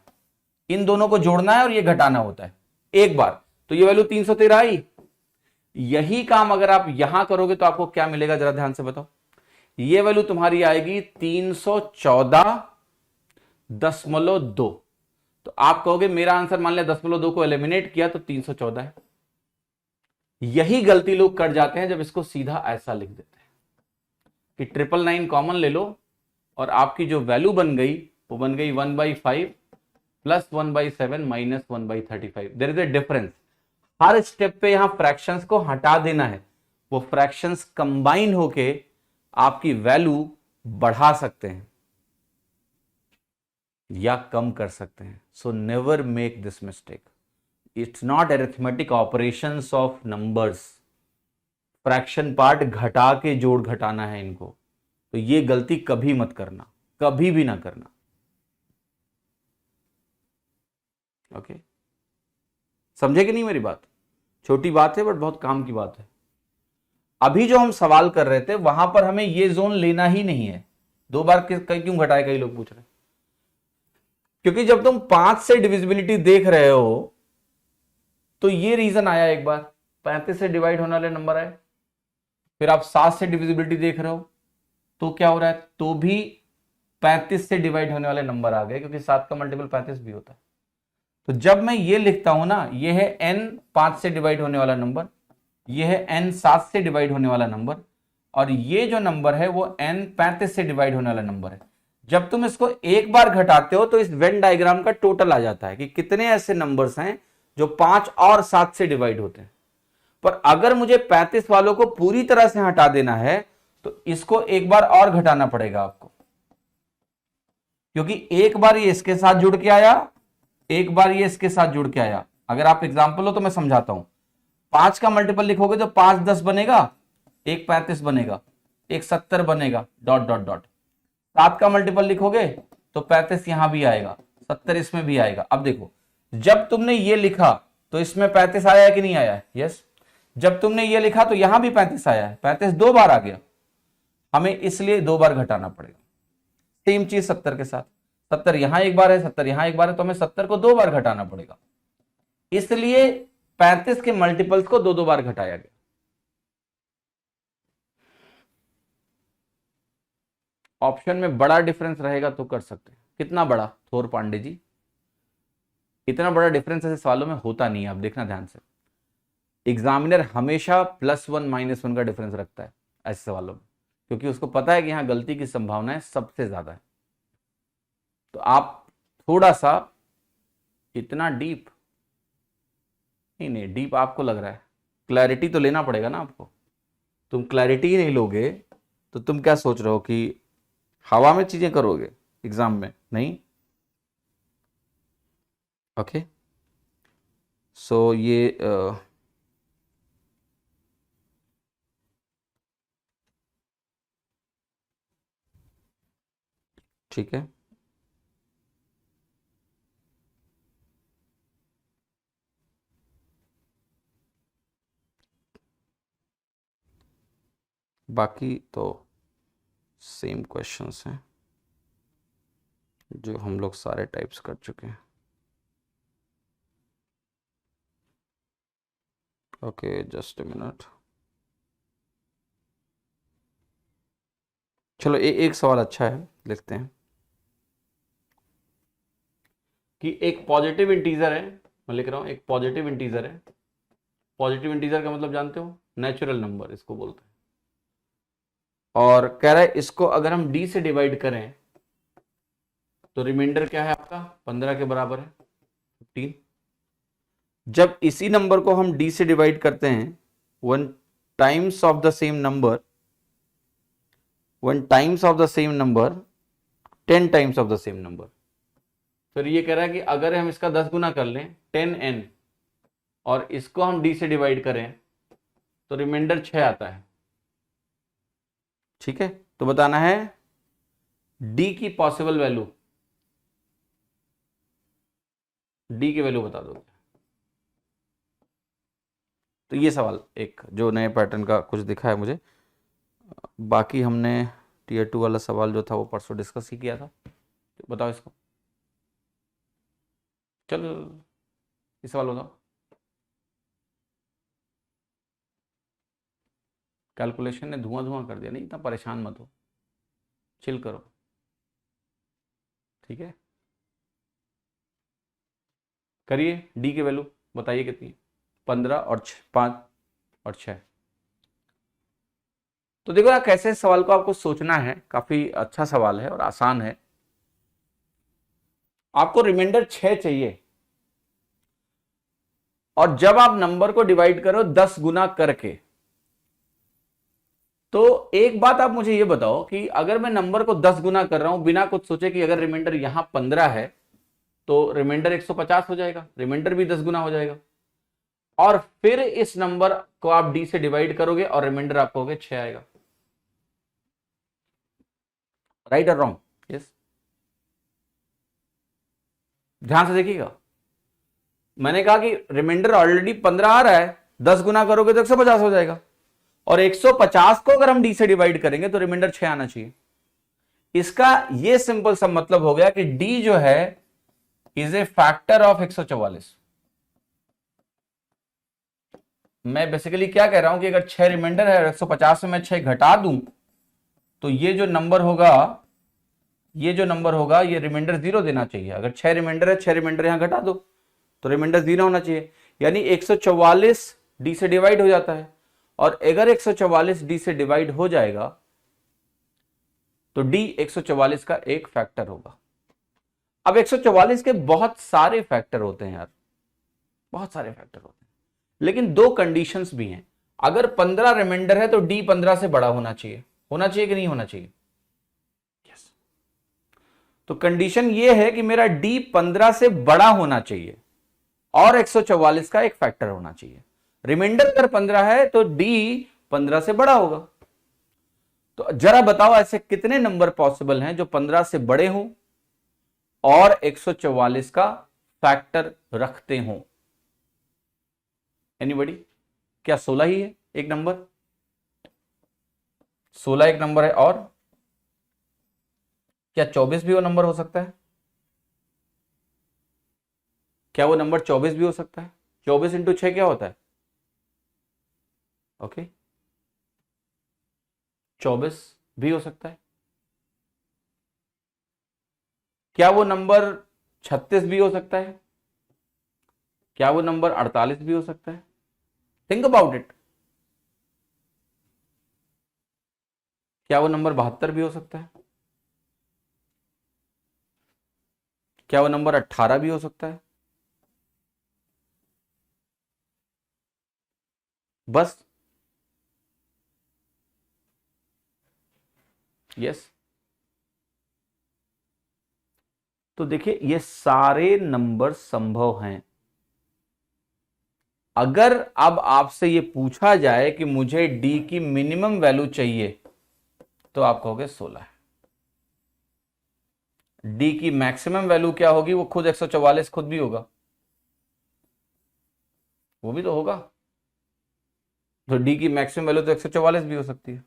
Speaker 1: इन दोनों को जोड़ना है और ये घटाना होता है एक बार, तो ये वैल्यू 313 आई। यही काम अगर आप यहां करोगे तो आपको क्या मिलेगा जरा ध्यान से बताओ, ये वैल्यू तुम्हारी आएगी 314.2। तो आप कहोगे मेरा आंसर मान लिया 10.2 को एलिमिनेट किया तो 314 है। यही गलती लोग कर जाते हैं जब इसको सीधा ऐसा लिख देते हैं कि 999 कॉमन ले लो और आपकी जो वैल्यू बन गई वो बन गई 1/5 plus 1/7 minus 1/35। There is a difference. हर स्टेप पे यहां फ्रैक्शंस को हटा देना है, वो फ्रैक्शंस कंबाइन होके आपकी वैल्यू बढ़ा सकते हैं या कम कर सकते हैं। So never make this mistake, it's not arithmetic operations of numbers. Fraction part घटा के जोड़ घटाना है इनको, तो ये गलती कभी मत करना, कभी भी ना करना। ओके समझे कि नहीं मेरी बात? छोटी बात है बट बहुत काम की बात है। अभी जो हम सवाल कर रहे थे वहां पर हमें ये जोन लेना ही नहीं है। 2 बार क्यों घटाए, कई लोग पूछ रहे हैं। क्योंकि जब तुम 5 से डिविजिबिलिटी देख रहे हो तो ये रीजन आया, एक बार 35 से डिवाइड होने वाले नंबर आए, फिर आप 7 से डिविजिबिलिटी देख रहे हो तो क्या हो रहा है, तो भी 35 से डिवाइड होने वाले नंबर आ गए, क्योंकि 7 का मल्टीपल 35 भी होता है। तो जब मैं ये लिखता हूं ना, ये है n 5 से डिवाइड होने वाला नंबर, ये है n 7 से डिवाइड होने वाला नंबर, और ये जो नंबर है वो n 35 से डिवाइड होने वाला नंबर है। जब तुम इसको एक बार घटाते हो तो इस वेन डायग्राम का टोटल आ जाता है कि कितने ऐसे नंबर्स हैं जो 5 और 7 से डिवाइड होते हैं। पर अगर मुझे 35 वालों को पूरी तरह से हटा देना है तो इसको एक बार और घटाना पड़ेगा आपको, क्योंकि एक बार ये इसके साथ जुड़ के आया, एक बार ये इसके साथ जुड़ के आया। अगर आप एग्जाम्पल हो तो मैं समझाता हूं। 5 का मल्टीपल लिखोगे तो 5 10 बनेगा, एक 35 बनेगा, एक 70 बनेगा, डॉट डॉट डॉट। 7 का मल्टीपल लिखोगे तो 35 यहां भी आएगा, 70 इसमें भी आएगा। अब देखो, जब तुमने ये लिखा तो इसमें 35 आया है कि नहीं आया है? यस। जब तुमने ये लिखा तो यहां भी 35 आया है, 35 2 बार आ गया, हमें इसलिए 2 बार घटाना पड़ेगा। सेम चीज 70 के साथ, 70 यहां एक बार है, 70 यहां एक बार है, तो हमें 70 को 2 बार घटाना पड़ेगा, इसलिए 35 के मल्टीपल्स को 2 बार घटाया गया। ऑप्शन में बड़ा डिफरेंस रहेगा तो कर सकते हैं। कितना बड़ा थोर पांडे जी? इतना बड़ा डिफरेंस ऐसे सवालों में होता नहीं है, आप देखना ध्यान से। एग्जामिनर हमेशा +1 -1 का डिफरेंस रखता है ऐसे सवालों में, क्योंकि उसको पता है कि यहाँ गलती की संभावना है सबसे ज्यादा है। तो आप थोड़ा सा इतना डीप नहीं डीप आपको लग रहा है, क्लैरिटी तो लेना पड़ेगा ना आपको। तुम क्लैरिटी ही नहीं लोगे तो तुम क्या सोच रहे हो कि हवा में चीजें करोगे एग्जाम में? नहीं। ओके सो ये ठीक है। बाकी तो सेम क्वेश्चंस हैं जो हम लोग सारे टाइप्स कर चुके हैं। Okay just a minute. चलो एक सवाल अच्छा है, लिखते हैं कि एक पॉजिटिव इंटीजर है, मैं लिख रहा हूं एक पॉजिटिव इंटीजर है। पॉजिटिव इंटीजर का मतलब जानते हो, नेचुरल नंबर इसको बोलते हैं। और कह रहा है इसको अगर हम डी से डिवाइड करें तो रिमाइंडर क्या है आपका 15 के बराबर है 15। जब इसी नंबर को हम डी से डिवाइड करते हैं one times of the same number, 10 times of the same number, फिर ये कह रहा है कि अगर हम इसका 10 गुना कर लें 10n और इसको हम डी से डिवाइड करें तो रिमाइंडर 6 आता है। ठीक है, तो बताना है डी की पॉसिबल वैल्यू, डी की वैल्यू बता दो। तो ये सवाल एक जो नए पैटर्न का कुछ दिखा है मुझे। बाकी हमने टीयर 2 वाला सवाल जो था वो परसों डिस्कस ही किया था। तो बताओ इसको, चल ये सवाल बताओ। कैलकुलेशन ने धुआं धुआं कर दिया, नहीं इतना परेशान मत हो, चिल करो, ठीक है। करिए, डी की वैल्यू बताइए कितनी है? 15 और 5 और 6। तो देखो यार कैसे सवाल को आपको सोचना है, काफी अच्छा सवाल है और आसान है। आपको रिमाइंडर 6 चाहिए और जब आप नंबर को डिवाइड करो 10 गुना करके, तो एक बात आप मुझे ये बताओ कि अगर मैं नंबर को 10 गुना कर रहा हूं बिना कुछ सोचे कि अगर रिमाइंडर यहां 15 है तो रिमाइंडर 150 हो जाएगा, रिमाइंडर भी 10 गुना हो जाएगा। और फिर इस नंबर को आप डी से डिवाइड करोगे और रिमाइंडर आपको हो 6 आएगा। राइट और रॉन्ग? यस, ध्यान से देखिएगा। मैंने कहा कि रिमाइंडर ऑलरेडी 15 आ रहा है, 10 गुना करोगे तो 150 हो जाएगा और 150 को अगर हम डी से डिवाइड करेंगे तो रिमाइंडर 6 आना चाहिए। इसका ये सिंपल सा मतलब हो गया कि डी जो है इज ए फैक्टर ऑफ 144। मैं बेसिकली क्या कह रहा हूं कि अगर 6 रिमाइंडर है और 150 में मैं 6 घटा दूं तो ये जो नंबर होगा ये रिमाइंडर 0 देना चाहिए। अगर 6 रिमाइंडर है, 6 रिमाइंडर यहां घटा दो तो रिमाइंडर 0 होना चाहिए, यानी 144 डी से डिवाइड हो जाता है। और अगर 144 डी से डिवाइड हो जाएगा तो डी 144 का एक फैक्टर होगा। अब 144 के बहुत सारे फैक्टर होते हैं यार, बहुत सारे फैक्टर होते हैं, लेकिन दो कंडीशंस भी हैं। अगर 15 रिमाइंडर है तो डी 15 से बड़ा होना चाहिए कि नहीं होना चाहिए? यस। तो कंडीशन ये है कि मेरा डी 15 से बड़ा होना चाहिए और 144 का एक फैक्टर होना चाहिए। रिमाइंडर अगर 15 है तो डी 15 से बड़ा होगा। तो जरा बताओ ऐसे कितने नंबर पॉसिबल हैं जो 15 से बड़े हों और 144 का फैक्टर रखते हों? एनीबॉडी? क्या 16 ही है एक नंबर? 16 एक नंबर है, और क्या 24 भी वो नंबर हो सकता है? क्या वो नंबर 24 भी हो सकता है? 24 इंटू 6 क्या होता है? ओके 24 भी हो सकता है। क्या वो नंबर 36 भी हो सकता है? क्या वो नंबर 48 भी हो सकता है? Think about it. क्या वो नंबर 72 भी हो सकता है? क्या वो नंबर 18 भी हो सकता है? बस यस। तो देखिए ये सारे नंबर संभव हैं। अगर अब आपसे ये पूछा जाए कि मुझे डी की मिनिमम वैल्यू चाहिए, तो आप कहोगे 16 है। डी की मैक्सिमम वैल्यू क्या होगी? वो खुद 144 खुद भी होगा, वो भी तो होगा। तो डी की मैक्सिमम वैल्यू तो 144 भी हो सकती है।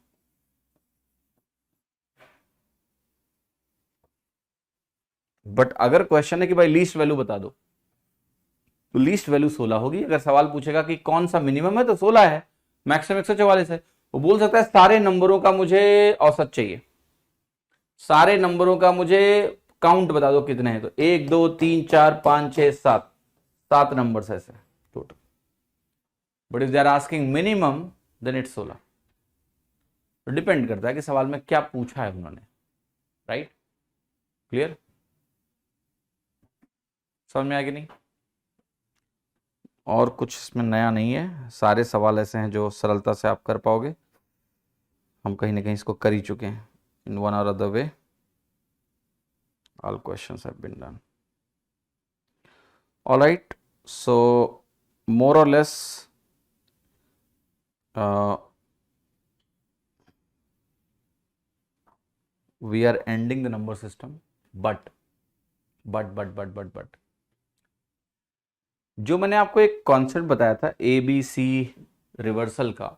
Speaker 1: बट अगर क्वेश्चन है कि भाई लीस्ट वैल्यू बता दो, तो लीस्ट वैल्यू 16 होगी। अगर सवाल पूछेगा कि कौन सा मिनिमम है, तो 16 है, मैक्सिमम 144 है। वो बोल सकता है सारे नंबरों का मुझे औसत चाहिए, सारे नंबरों का मुझे काउंट बता दो कितने हैं। तो 1 2 3 4 5 6 7, 7 नंबर्स ऐसे total. But if they are asking minimum, then it's 16। तो डिपेंड करता है कि सवाल में क्या पूछा है उन्होंने। Right, clear? समझ में आया कि नहीं? और कुछ इसमें नया नहीं है, सारे सवाल ऐसे हैं जो सरलता से आप कर पाओगे। हम कहीं ना कहीं इसको कर ही चुके हैं in one or other way. All questions have been done. All right, so more or less we are ending the number system, but जो मैंने आपको एक कॉन्सेप्ट बताया था ABC रिवर्सल का,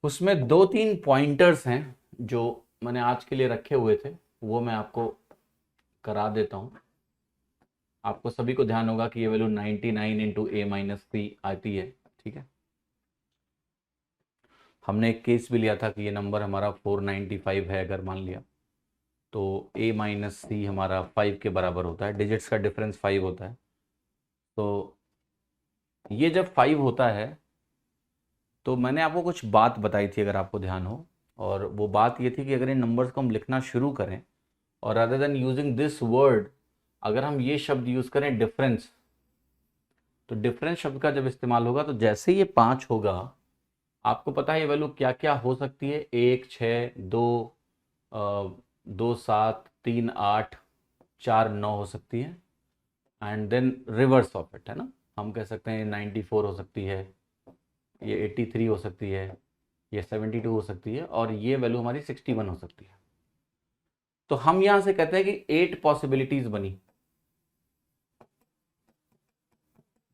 Speaker 1: उसमें 2-3 पॉइंटर्स हैं जो मैंने आज के लिए रखे हुए थे, वो मैं आपको करा देता हूं। आपको सभी को ध्यान होगा कि ये वैल्यू 99 इंटू A-3 आती है, ठीक है। हमने एक केस भी लिया था कि ये नंबर हमारा 495 है, अगर मान लिया तो A-C हमारा 5 के बराबर होता है, डिजिट्स का डिफरेंस 5 होता है। तो ये जब 5 होता है, तो मैंने आपको कुछ बात बताई थी, अगर आपको ध्यान हो, और वो बात ये थी कि अगर इन नंबर्स को हम लिखना शुरू करें और other than using this word, अगर हम ये शब्द यूज करें डिफरेंस, तो डिफरेंस शब्द का जब इस्तेमाल होगा, तो जैसे ये 5 होगा, आपको पता है ये वैल्यू क्या क्या हो सकती है? 1 6 2 2 7 3 8 4 9 हो सकती है। And then reverse of it, है ना, हम कह सकते हैं 94 हो सकती है, ये 83 हो सकती है, ये 72 हो सकती है, और ये वैल्यू हमारी 61 हो सकती है। तो हम यहां से कहते हैं कि 8 पॉसिबिलिटीज बनी।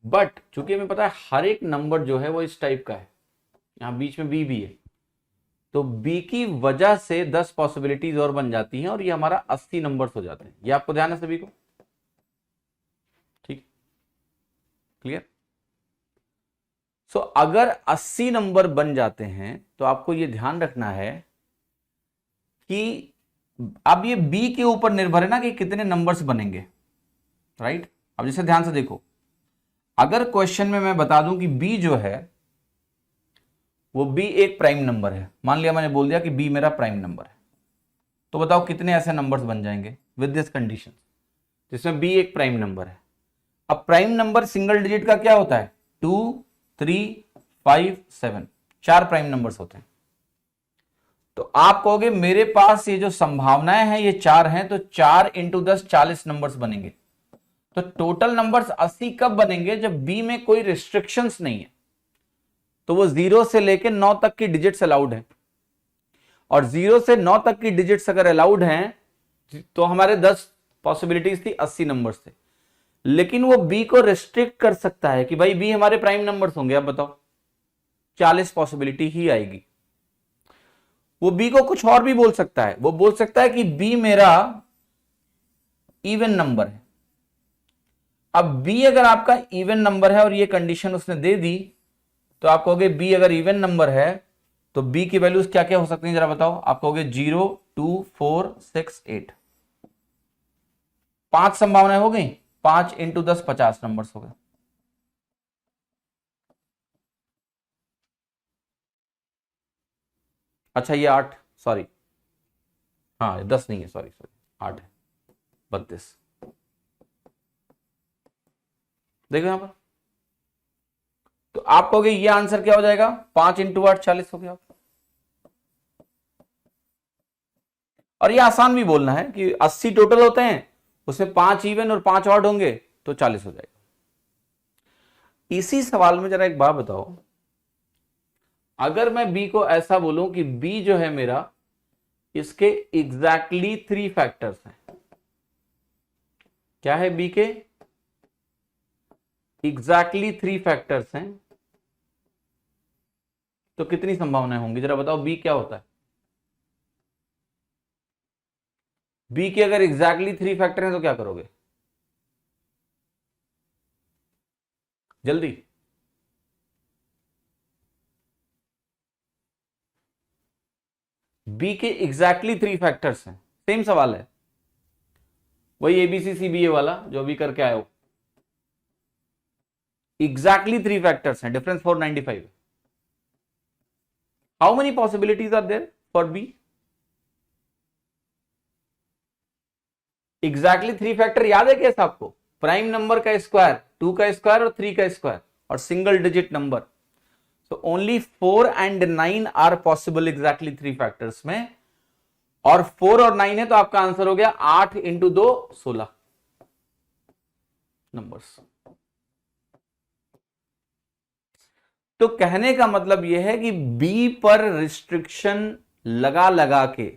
Speaker 1: बट चूंकि हमें पता है हर एक नंबर जो है वो इस टाइप का है, यहां बीच में बी भी है, तो बी की वजह से 10 पॉसिबिलिटीज और बन जाती हैं, और ये हमारा 80 नंबर्स हो जाते हैं। ये आपको ध्यान है सभी को? ठीक, क्लियर? सो अगर 80 नंबर बन जाते हैं, तो आपको ये ध्यान रखना है कि अब ये बी के ऊपर निर्भर है ना कि कितने नंबर्स बनेंगे। राइट, अब जैसे ध्यान से देखो, अगर क्वेश्चन में मैं बता दूं कि बी जो है वो बी एक प्राइम नंबर है, मान लिया मैंने बोल दिया कि बी मेरा प्राइम नंबर है, तो बताओ कितने ऐसे नंबर्स बन जाएंगे विद दिस कंडीशन, जिसमें बी एक प्राइम नंबर है। अब प्राइम नंबर सिंगल डिजिट का क्या होता है? 2 3 5 7, 4 प्राइम नंबर्स होते हैं। तो आप कहोगे मेरे पास ये जो संभावनाएं हैं ये 4 हैं, तो 4 इंटू 10 40 नंबर्स बनेंगे। तो टोटल नंबर्स 80 कब बनेंगे? जब बी में कोई रिस्ट्रिक्शंस नहीं है, तो वो 0 से लेकर 9 तक की डिजिट्स अलाउड है, और 0 से 9 तक की डिजिट्स अगर अलाउड हैं, तो हमारे 10 पॉसिबिलिटीज थी 80 नंबर से। लेकिन वो बी को रिस्ट्रिक्ट कर सकता है कि भाई बी हमारे प्राइम नंबर्स होंगे, अब बताओ 40 पॉसिबिलिटी ही आएगी। वो बी को कुछ और भी बोल सकता है, वो बोल सकता है कि बी मेरा इवन नंबर है। अब बी अगर आपका इवन नंबर है और ये कंडीशन उसने दे दी, तो आप कहोगे बी अगर इवन नंबर है तो बी की वैल्यूज क्या क्या हो सकती हैं, जरा बताओ। आप कहोगे 0 2 4 6 8, 5 संभावनाएं हो गई, 5 इंटू 10 50 नंबर हो गए। अच्छा ये 8, सॉरी, हाँ 10 नहीं है, सॉरी 8 है, 32। देखो यहां पर, तो आप कहोगे ये आंसर क्या हो जाएगा, 5 इंटू 8 40 हो गया। और ये आसान भी बोलना है कि 80 टोटल होते हैं, उसमें 5 इवन और 5 ऑड होंगे तो 40 हो जाएगा। इसी सवाल में जरा एक बात बताओ, अगर मैं बी को ऐसा बोलूं कि बी जो है मेरा, इसके एग्जैक्टली 3 फैक्टर्स हैं। क्या है बी के एग्जैक्टली 3 फैक्टर्स हैं, तो कितनी संभावनाएं होंगी जरा बताओ, बी क्या होता है। बी के अगर एग्जैक्टली 3 फैक्टर हैं तो क्या करोगे, जल्दी। बी के एग्जैक्टली 3 फैक्टर्स हैं, सेम सवाल है, वही ABCCBA वाला जो अभी करके आए हो। एग्जैक्टली 3 फैक्टर्स हैं, difference 495। How many possibilities are there for b. Exactly 3 factor याद है कैसे आपको, प्राइम नंबर का स्क्वायर, 2 का स्क्वायर और 3 का स्क्वायर और single digit number. So only 4 and 9 are possible exactly 3 factors में, और 4 और 9 है तो आपका आंसर हो गया 8 इंटू 2 16 नंबर्स। तो कहने का मतलब यह है कि बी पर रिस्ट्रिक्शन लगा लगा के,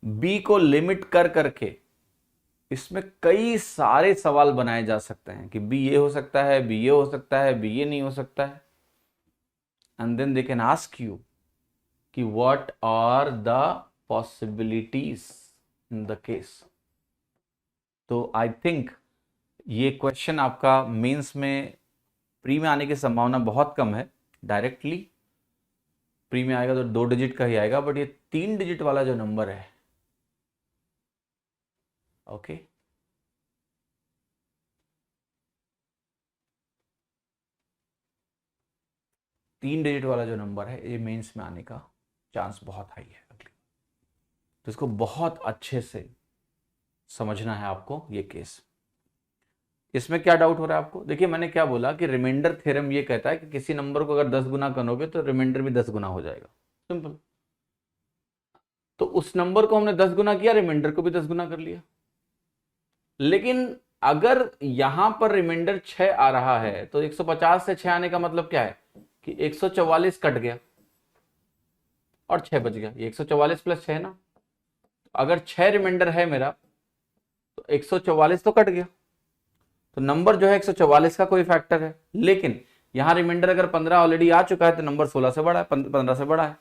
Speaker 1: बी को लिमिट कर करके इसमें कई सारे सवाल बनाए जा सकते हैं कि बी ये हो सकता है, बी ये हो सकता है, बी ये नहीं हो सकता है, and then they can ask you कि what are the possibilities in the case। तो I think ये क्वेश्चन आपका मेंस में, प्री में आने की संभावना बहुत कम है, डायरेक्टली प्री में आएगा तो 2 डिजिट का ही आएगा, बट ये 3 डिजिट वाला जो नंबर है, ओके, तीन डिजिट वाला जो नंबर है ये मेंस में आने का चांस बहुत हाई है अगली। तो इसको बहुत अच्छे से समझना है आपको ये केस। इसमें क्या डाउट हो रहा है आपको, देखिए मैंने क्या बोला कि रिमाइंडर थ्योरम ये कहता है कि किसी नंबर को अगर 10 गुना करोगे तो रिमाइंडर भी 10 गुना हो जाएगा, सिंपल। तो उस नंबर को हमने 10 गुना किया, रिमाइंडर को भी 10 गुना कर लिया। लेकिन अगर यहां पर रिमाइंडर 6 आ रहा है तो 150 से 6 आने का मतलब क्या है कि 144 कट गया और 6 बच गया, ये 144 प्लस 6 ना। अगर 6 रिमाइंडर है मेरा तो 144 तो कट गया, तो नंबर जो है 144 का कोई फैक्टर है, लेकिन यहां रिमाइंडर अगर 15 ऑलरेडी आ चुका है तो नंबर 16 से बड़ा है, 15 से बड़ा है,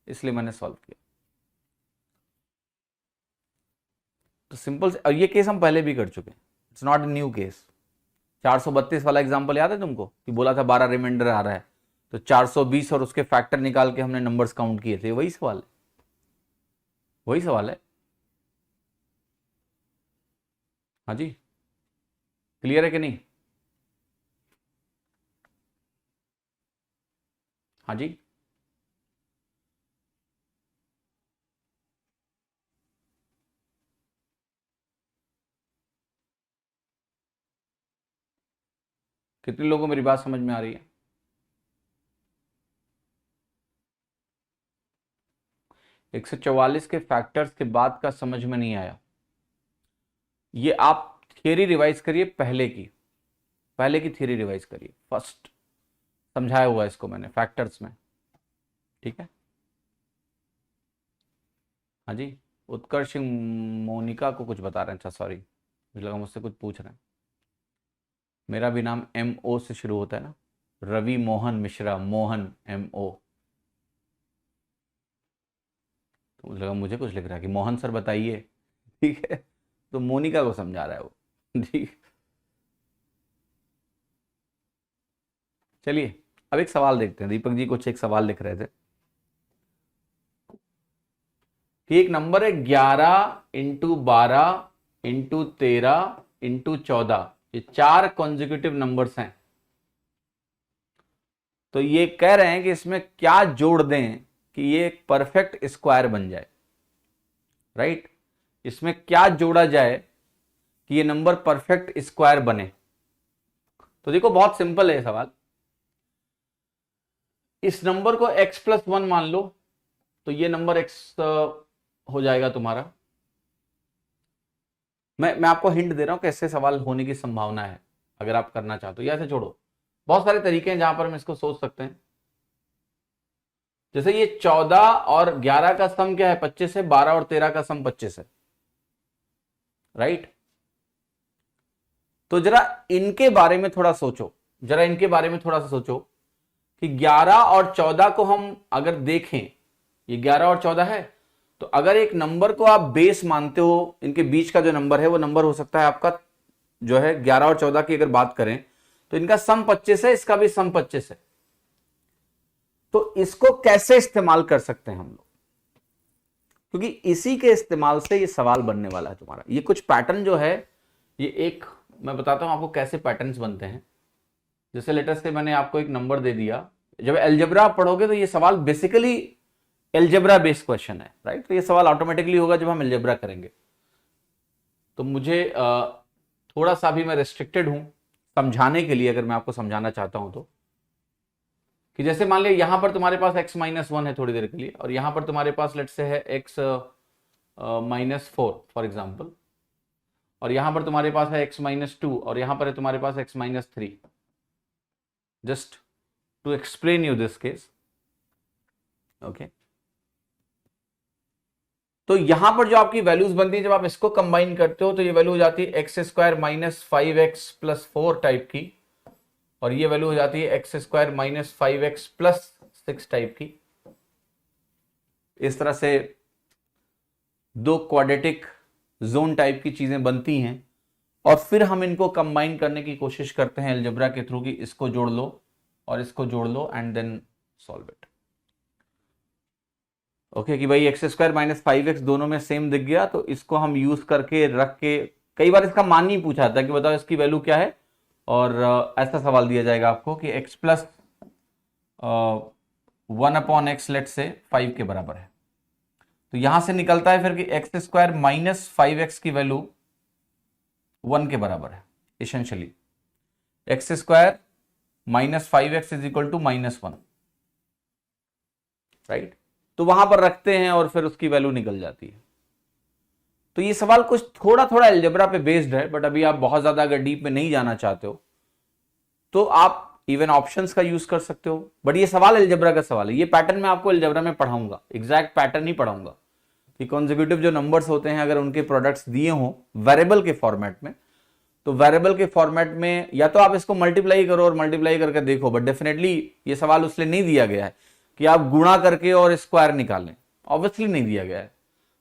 Speaker 1: इसलिए मैंने सॉल्व किया। तो सिंपल, और ये केस हम पहले भी कर चुके हैं, it's not a new case. 432 वाला एग्जांपल याद है तुमको कि बोला था 12 रिमाइंडर आ रहा है तो 420 और उसके फैक्टर निकाल के हमने नंबर्स काउंट किए थे, वही सवाल है, वही सवाल है। हाँ जी, क्लियर है कि नहीं। हाँ जी, कितने लोगों को मेरी बात समझ में आ रही है। 144 के फैक्टर्स के बाद का समझ में नहीं आया, ये आप थियरी रिवाइज करिए, पहले की थियरी रिवाइज करिए, फर्स्ट समझाया हुआ इसको मैंने फैक्टर्स में, ठीक है। हाँ जी, उत्कर्ष सिंह मोनिका को कुछ बता रहे हैं, अच्छा सॉरी, मुझे लगा मुझसे कुछ पूछ रहे हैं। मेरा भी नाम MO से शुरू होता है ना, रवि मोहन मिश्रा, मोहन MO, तो मुझे लगा मुझे कुछ लिख रहा है कि मोहन सर बताइए, ठीक है, तो मोनिका को समझा रहा है वो, ठीक। चलिए अब एक सवाल देखते हैं, दीपक जी कुछ एक सवाल लिख रहे थे कि एक नंबर है 11 इंटू 12 इंटू 13 इंटू 14, ये 4 कॉन्जिक्यूटिव नंबर्स हैं, तो ये कह रहे हैं कि इसमें क्या जोड़ दें कि ये एक परफेक्ट स्क्वायर बन जाए, राइट? इसमें क्या जोड़ा जाए कि ये नंबर परफेक्ट स्क्वायर बने? तो देखो बहुत सिंपल है सवाल। इस नंबर को x+1 मान लो, तो ये नंबर x हो जाएगा तुम्हारा। मैं आपको हिंट दे रहा हूं कैसे सवाल होने की संभावना है, अगर आप करना चाहते हो। या ऐसे छोड़ो, बहुत सारे तरीके हैं जहां पर हम इसको सोच सकते हैं। जैसे ये 14 और 11 का सम क्या है? 25 है। 12 और 13 का सम 25 है, राइट? तो जरा इनके बारे में थोड़ा सोचो, जरा इनके बारे में थोड़ा सा सोचो कि 11 और 14 को हम अगर देखें, ये 11 और 14 है, तो अगर एक नंबर को आप बेस मानते हो, इनके बीच का जो नंबर है वो नंबर हो सकता है आपका जो है 11 और 14 की अगर बात करें तो इनका सम 25 है, इसका भी सम 25 है। तो इसको कैसे इस्तेमाल कर सकते हैं हम लोग? क्योंकि इसी के इस्तेमाल से ये सवाल बनने वाला है तुम्हारा। ये कुछ पैटर्न जो है, ये एक मैं बताता हूं आपको कैसे पैटर्न्स बनते हैं। जैसे लेटेस्ट से मैंने आपको एक नंबर दे दिया, जब अलजेब्रा पढ़ोगे तो ये सवाल बेसिकली अलजेब्रा बेस्ड क्वेश्चन है, राइट? तो ये सवाल ऑटोमेटिकली होगा जब हम अलजेब्रा करेंगे। तो मुझे थोड़ा सा भी मैं रेस्ट्रिक्टेड हूं समझाने के लिए, अगर मैं आपको समझाना चाहता हूं तो, कि जैसे मान लिया यहां पर तुम्हारे पास x-1 है थोड़ी देर के लिए, और यहां पर तुम्हारे पास लेट से है x-4 फॉर एग्जाम्पल, और यहां पर तुम्हारे पास है x-2, और यहां पर है तुम्हारे पास x-3। Just to explain you this case, okay? तो यहां पर जो आपकी वैल्यूज बनती है, जब आप इसको कंबाइन करते हो तो ये वैल्यू हो जाती है x² - 5x + 4 टाइप की, और ये वैल्यू हो जाती है x² - 5x + 6 टाइप की। इस तरह से दो क्वाड्रेटिक जोन टाइप की चीजें बनती हैं, और फिर हम इनको कंबाइन करने की कोशिश करते हैं अलजेब्रा के थ्रू, कि इसको जोड़ लो और इसको जोड़ लो and then solve it. Okay, कि भाई x² - 5x दोनों में सेम दिख गया, तो इसको हम यूज करके रख के, कई बार इसका मान नहीं पूछा था कि बताओ इसकी वैल्यू क्या है, और ऐसा सवाल दिया जाएगा आपको कि x + 1/x लेट से 5 के बराबर है। तो यहां से निकलता है फिर कि x² - 5x की वैल्यू 1 के बराबर है। Essentially x² - 5x = -1, right? तो वहां पर रखते हैं और फिर उसकी वैल्यू निकल जाती है। तो ये सवाल कुछ थोड़ा थोड़ा अलजेब्रा पे बेस्ड है, बट अभी आप बहुत ज्यादा अगर डीप में नहीं जाना चाहते हो तो आप इवन ऑप्शंस का यूज कर सकते हो, बट ये सवाल अलजेब्रा का सवाल है। ये पैटर्न मैं आपको अलजेब्रा में पढ़ाऊंगा, एग्जैक्ट पैटर्न ही पढ़ाऊंगा कि कॉन्जिक्यूटिव जो नंबर्स होते हैं अगर उनके प्रोडक्ट्स दिए हों वेरिएबल के फॉर्मेट में, तो वेरिएबल के फॉर्मेट में या तो आप इसको मल्टीप्लाई करो और मल्टीप्लाई करके देखो, बट डेफिनेटली ये सवाल उसलिए नहीं दिया गया है कि आप गुणा करके और स्क्वायर निकालें, ऑब्वियसली नहीं दिया गया है,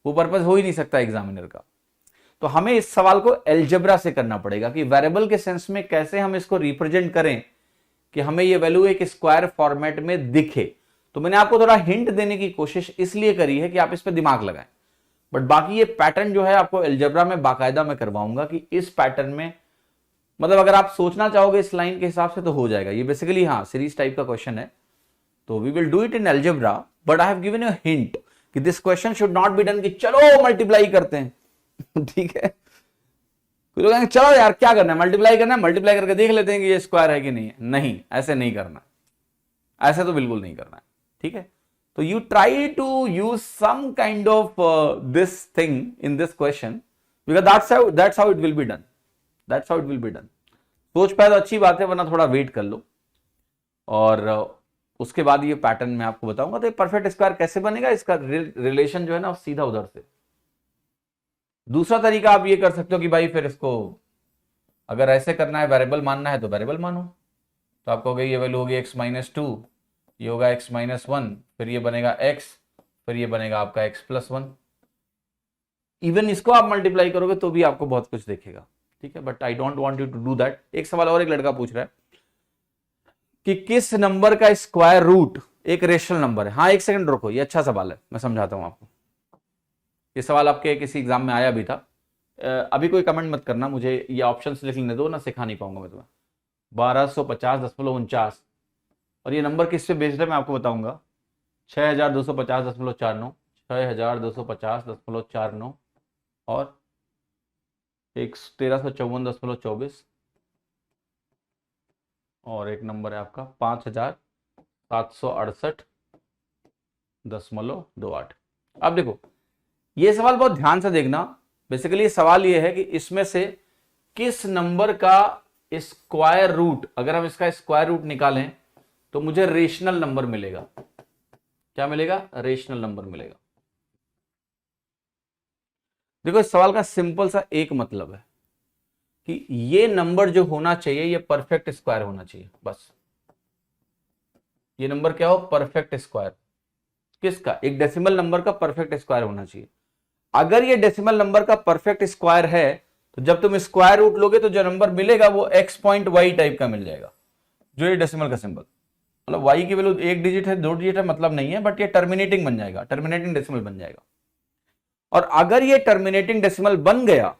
Speaker 1: वो पर्पस हो ही नहीं सकता एग्जामिनर का। तो हमें इस सवाल को अलजेब्रा से करना पड़ेगा कि वेरिएबल के सेंस में कैसे हम इसको रिप्रेजेंट करें कि हमें ये वैल्यू एक स्क्वायर फॉर्मेट में दिखे। तो मैंने आपको थोड़ा हिंट देने की कोशिश इसलिए करी है कि आप इस पर दिमाग लगाएं, बट बाकी ये पैटर्न जो है आपको अलजेब्रा में बाकायदा मैं करवाऊंगा कि इस पैटर्न में, मतलब अगर आप सोचना चाहोगे इस लाइन के हिसाब से तो हो जाएगा। ये बेसिकली हाँ सीरीज टाइप का क्वेश्चन है, तो we will do it in algebra, but I have given you hint कि this question should not be done कि चलो मल्टीप्लाई करते हैं ठीक है? कुछ लोग कहेंगे चलो यार क्या करना है, मल्टीप्लाई करना है, मल्टीप्लाई करके देख लेते हैं कि ये स्क्वायर है कि नहीं है। नहीं, ऐसे नहीं करना, ऐसे तो बिल्कुल नहीं करना है, ठीक है? तो you try to use some kind of this thing in this question because that's how it will be done, that's how it will be done। सोच पाए तो अच्छी बात है, वरना थोड़ा वेट कर लो और उसके बाद ये पैटर्न मैं आपको बताऊंगा। तो परफेक्ट स्क्वायर कैसे बनेगा, इसका रिलेशन जो है ना सीधा उधर से। दूसरा तरीका आप ये कर सकते हो कि भाई फिर इसको अगर ऐसे करना है, वेरिएबल मानना है तो वेरिएबल मानो, तो आप कहोगे ये वैल्यू होगी x-2, ये होगा x-1, फिर ये बनेगा x, फिर ये बनेगा आपका x+1। इवन इसको आप मल्टीप्लाई करोगे तो भी आपको बहुत कुछ देखेगा, ठीक है? But I don't want you to do that. एक सवाल और एक लड़का पूछ रहा है कि किस नंबर का स्क्वायर रूट एक रेशनल नंबर है। हाँ एक सेकंड रुको, ये अच्छा सवाल है, मैं समझाता हूं आपको। ये सवाल आपके किसी एग्जाम में आया भी था। अभी कोई कमेंट मत करना, मुझे ये ऑप्शन लिख लेने दो ना, सिखा नहीं पाऊंगा मैं तुम्हें। 1250.49 और ये नंबर किस पे बेस्ड है मैं आपको बताऊंगा। 6250.49, 6250.49 और 1354.24 और एक नंबर है आपका 5768.28। अब देखो ये सवाल बहुत ध्यान से देखना। बेसिकली सवाल ये है कि इसमें से किस नंबर का स्क्वायर रूट, अगर हम इसका स्क्वायर रूट निकालें तो मुझे रेशनल नंबर मिलेगा। क्या मिलेगा? रेशनल नंबर मिलेगा। देखो इस सवाल का सिंपल सा एक मतलब है कि ये नंबर जो होना चाहिए ये परफेक्ट स्क्वायर होना चाहिए। बस ये नंबर क्या हो? Perfect square. किसका? एक डेसिमल नंबर का परफेक्ट स्क्वायर होना चाहिए। अगर ये डेसिमल नंबर का परफेक्ट स्क्वायर है तो जब तुम स्क्वायर रूट लोगे तो जो नंबर मिलेगा वो x.y टाइप का मिल जाएगा, जो ये डेसिमल का सिंबल, मतलब y की वैल्यू एक डिजिट है, दो डिजिट है, मतलब नहीं है, बट ये टर्मिनेटिंग बन जाएगा, टर्मिनेटिंग डेसिमल बन जाएगा। और अगर ये टर्मिनेटिंग डेसिमल बन गया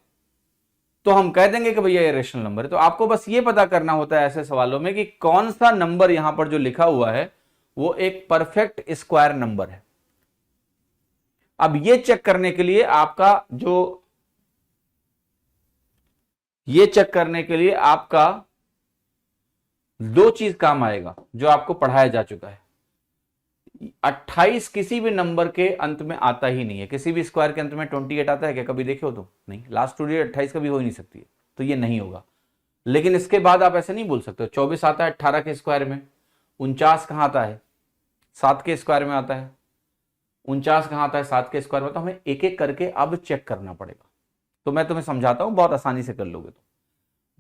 Speaker 1: तो हम कह देंगे कि भैया ये रेशनल नंबर है। तो आपको बस ये पता करना होता है ऐसे सवालों में कि कौन सा नंबर यहां पर जो लिखा हुआ है वो एक परफेक्ट स्क्वायर नंबर है। अब ये चेक करने के लिए आपका दो चीज काम आएगा जो आपको पढ़ाया जा चुका है। 28 किसी भी नंबर के अंत में आता ही नहीं है। किसी भी स्क्वायर के अंत में 28 आता है क्या? कभी देखे हो तो नहीं। लास्ट 2 डिजिट 28 कभी हो ही नहीं सकती है, तो ये नहीं होगा। लेकिन इसके बाद आप ऐसे नहीं बोल सकते। 24 आता है 18 के स्क्वायर में, 49 कहां आता है? 7 के स्क्वायर में आता है। 49 कहां आता है? 7 के स्क्वायर में। तो हमें एक एक करके अब चेक करना पड़ेगा। तो मैं तुम्हें समझाता हूं, बहुत आसानी से कर लोगे। तो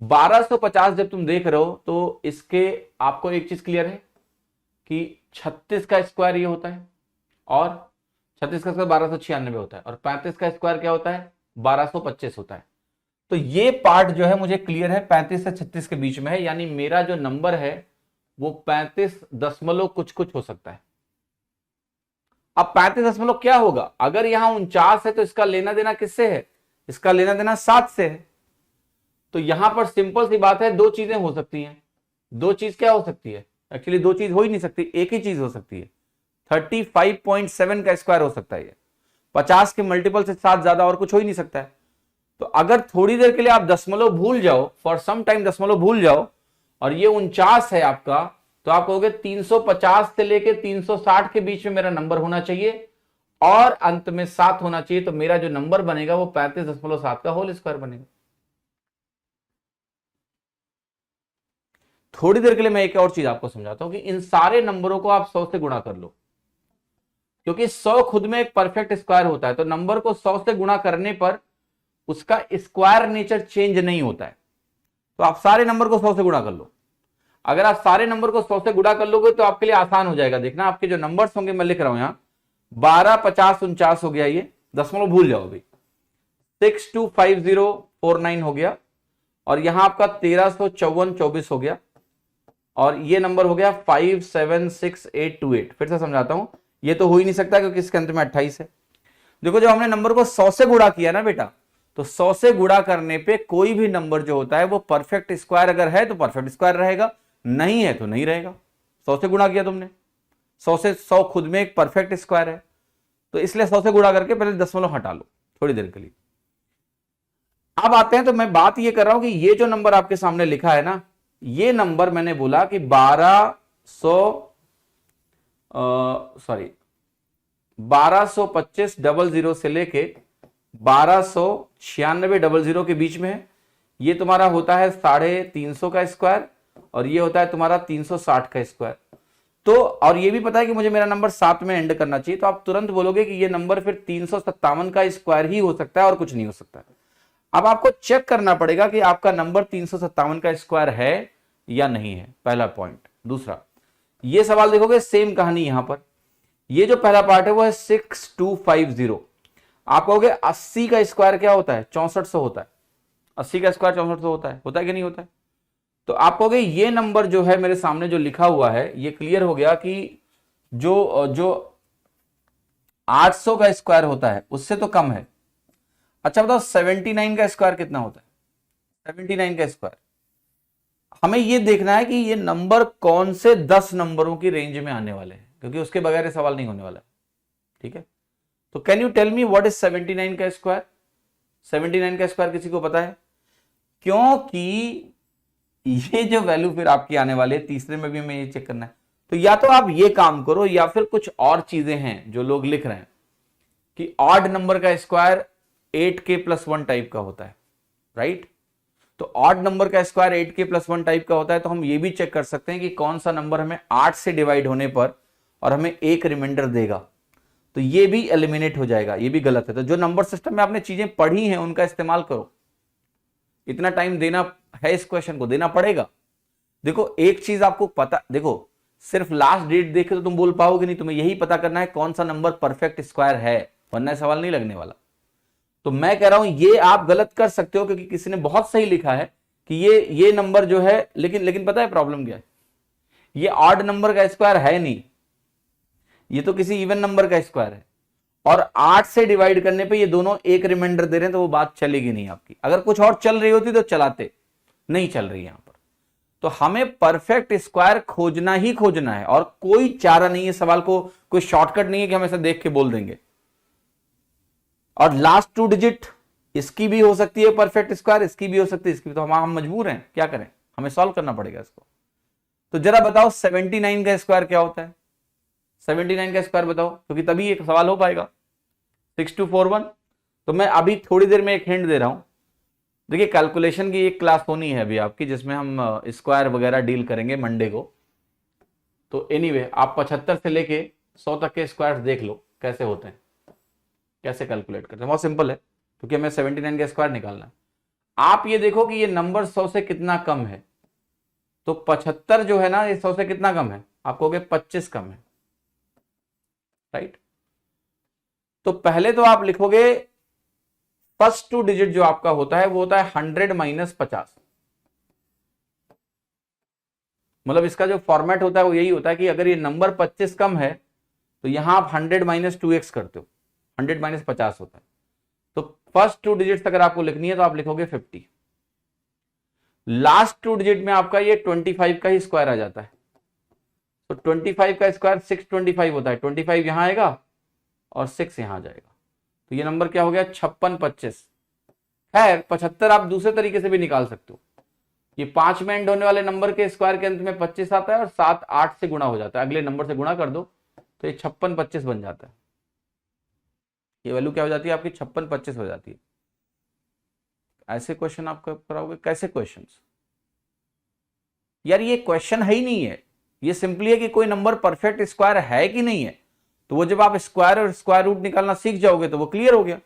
Speaker 1: 1250 जब तुम देख रहे हो तो इसके आपको एक चीज क्लियर है कि 36 का स्क्वायर ये होता है, और 36 का स्क्वायर 1296 होता है, और 35 का स्क्वायर क्या होता है? 1225 होता है। तो ये पार्ट जो है मुझे क्लियर है, 35 से 36 के बीच में है, यानी मेरा जो नंबर है वो 35 दशमलव कुछ कुछ हो सकता है। अब 35 दशमलव क्या होगा? अगर यहां 49 है तो इसका लेना देना किससे है? इसका लेना देना 7 से है। तो यहां पर सिंपल सी बात है, दो चीजें हो सकती हैं। दो चीज क्या हो सकती है? एक्चुअली दो चीज हो ही नहीं सकती, एक ही चीज हो सकती है। 35.7 का स्क्वायर हो सकता है। 50 के मल्टीपल से 7 ज्यादा और कुछ हो ही नहीं सकता है। तो अगर थोड़ी देर के लिए आप दशमलव भूल जाओ, फॉर सम टाइम दशमलव भूल जाओ, और ये 49 है आपका, तो आप कहोगे 350 से लेके 360 के बीच में मेरा नंबर होना चाहिए और अंत में 7 होना चाहिए। तो मेरा जो नंबर बनेगा वो 35.7 का होल स्क्वायर बनेगा। थोड़ी देर के लिए मैं एक और चीज आपको समझाता हूं कि इन सारे नंबरों को आप 100 से गुणा कर लो, क्योंकि 100 खुद में एक परफेक्ट स्क्वायर होता है। तो नंबर को 100 से गुणा करने पर उसका स्क्वायर नेचर चेंज नहीं होता है। तो आप सारे नंबर को 100 से गुणा कर लो। अगर आप सारे नंबर को 100 से गुणा कर लोगे तो आपके लिए आसान हो जाएगा। देखना आपके जो नंबर्स होंगे, मैं लिख रहा हूं यहां 12, 50, 49 हो गया, ये दशमलव भूल जाओ भाई। 625049 हो गया, और यहां आपका 1354.24 हो गया, और ये नंबर हो गया 576828। फिर से समझाता हूं, ये तो हो ही नहीं सकता क्योंकि इसके अंत में 28 है। देखो जब हमने नंबर को 100 से गुणा किया ना बेटा, तो 100 से गुणा करने पे कोई भी नंबर जो होता है वो परफेक्ट स्क्वायर अगर है तो परफेक्ट स्क्वायर रहेगा, नहीं है तो नहीं रहेगा। 100 से गुणा किया तुमने, 100 से 100 खुद में एक परफेक्ट स्क्वायर है, तो इसलिए 100 से गुणा करके पहले दशमलव हटा लो थोड़ी देर के लिए। अब आते हैं, तो मैं बात ये कर रहा हूं कि ये जो नंबर आपके सामने लिखा है ना, ये नंबर मैंने बोला कि 1225 से लेके 1296 के बीच में है। ये तुम्हारा होता है 350 का स्क्वायर, और ये होता है तुम्हारा 360 का स्क्वायर। तो और ये भी पता है कि मुझे मेरा नंबर 7 में एंड करना चाहिए, तो आप तुरंत बोलोगे कि ये नंबर फिर 357 का स्क्वायर ही हो सकता है और कुछ नहीं हो सकता। अब आपको चेक करना पड़ेगा कि आपका नंबर 357 का स्क्वायर है या नहीं है, पहला पॉइंट। दूसरा, ये सवाल देखोगे सेम कहानी यहां पर। ये जो पहला पार्ट है वो है 6250। आप कहोगे 80 का स्क्वायर क्या होता है? 6400 होता है। 80 का स्क्वायर 6400 होता है कि नहीं होता है? तो आप कहोगे ये नंबर जो है मेरे सामने जो लिखा हुआ है, ये क्लियर हो गया कि जो 800 का स्क्वायर होता है उससे तो कम है। अच्छा बताओ 79 का स्क्वायर कितना होता है? 79 का स्क्वायर, हमें ये देखना है कि ये नंबर कौन से 10 नंबरों की रेंज में आने वाले हैं। क्योंकि उसके बगैर ये सवाल नहीं होने वाला है। ठीक है, तो can you tell me what is 79 का स्क्वायर? 79 का स्क्वायर किसी को पता है? क्योंकि ये जो वैल्यू फिर आपकी आने वाली है, तीसरे में भी हमें ये चेक करना है। तो या तो आप ये काम करो, या फिर कुछ और चीजें हैं जो लोग लिख रहे हैं कि ऑड नंबर का स्क्वायर 8k+1 टाइप का होता है, राइट? तो ऑड नंबर का स्क्वायर 8k+1 टाइप का होता है, तो हम ये भी चेक कर सकते हैं कि कौन सा नंबर हमें 8 से डिवाइड होने पर और हमें एक रिमाइंडर देगा, तो ये भी एलिमिनेट हो जाएगा। ये भी गलत है। तो जो नंबर सिस्टम में आपने चीजें पढ़ी हैं उनका इस्तेमाल करो। इतना टाइम देना है इस क्वेश्चन को, देना पड़ेगा। देखो एक चीज आपको पता, देखो सिर्फ लास्ट डेट देखे तो तुम बोल पाओगे नहीं, तुम्हें यही पता करना है कौन सा नंबर परफेक्ट स्क्वायर है, वरना सवाल नहीं लगने वाला। तो मैं कह रहा हूं ये आप गलत कर सकते हो, क्योंकि किसी ने बहुत सही लिखा है कि ये नंबर जो है, लेकिन पता है प्रॉब्लम क्या है? ये ऑड नंबर का स्क्वायर है नहीं, ये तो किसी इवन नंबर का स्क्वायर है, और 8 से डिवाइड करने पे ये दोनों एक रिमाइंडर दे रहे हैं, तो वो बात चलेगी नहीं आपकी। अगर कुछ और चल रही होती तो चलाते, नहीं चल रही यहां पर। तो हमें परफेक्ट स्क्वायर खोजना ही खोजना है, और कोई चारा नहीं है सवाल को, कोई शॉर्टकट नहीं है कि हम ऐसा देख के बोल देंगे। और लास्ट 2 डिजिट इसकी भी हो सकती है परफेक्ट स्क्वायर, इसकी भी हो सकती है, इसकी भी। तो हम मजबूर हैं, क्या करें, हमें सॉल्व करना पड़ेगा इसको। तो जरा बताओ 79 का स्क्वायर क्या होता है? 79 का स्क्वायर बताओ, क्योंकि तभी एक सवाल हो पाएगा। 6241। तो मैं अभी थोड़ी देर में एक हिंट दे रहा हूं। देखिए कैलकुलेशन की एक क्लास होनी है अभी आपकी, जिसमें हम स्क्वायर वगैरह डील करेंगे मंडे को। तो एनीवे आप 75 से लेके 100 तक के स्क्वायर देख लो कैसे होते हैं, कैसे कैलकुलेट करते हैं। बहुत सिंपल है, क्योंकि हमें 79 का स्क्वायर निकालना है। आप ये देखो कि ये नंबर 100 से कितना कम है, तो 75 जो है ना, ये 100 से कितना कम है? आप कहोगे 25 कम है, राइट? तो पहले तो आप लिखोगे फर्स्ट 2 डिजिट जो आपका होता है वो होता है 100 - 50। मतलब इसका जो फॉर्मेट होता है वो यही होता है कि अगर ये नंबर 25 कम है तो यहां आप 100 - 2x करते हो, 100 - 50 होता है। तो फर्स्ट 2 डिजिट्स अगर आपको लिखनी है तो आप लिखोगे 50। लास्ट 2 डिजिट में आपका ये 25 का ही स्क्वायर आ जाता है। तो 25 का स्क्वायर 625 होता है। 25 यहां आएगा और 6 यहां आ जाएगा, तो ये नंबर क्या हो गया? 56 25। खैर 75 आप दूसरे तरीके से भी निकाल सकते हो। ये 5 में एंड होने वाले नंबर के स्क्वायर के अंत में 25 आता है, और 7 8 से गुणा हो जाता है, अगले नंबर से गुणा कर दो तो ये 56 25 बन जाता है। ये वैल्यू क्या हो जाती है आपकी? 56 25 हो जाती है। ऐसे क्वेश्चन आप कब कराओगे? कैसे क्वेश्चंस यार? ये क्वेश्चन है ही नहीं है, ये सिंपली है कि कोई नंबर परफेक्ट स्क्वायर है कि नहीं है। तो वो जब आप स्क्वायर और स्क्वायर रूट निकालना सीख जाओगे तो वो क्लियर हो गया।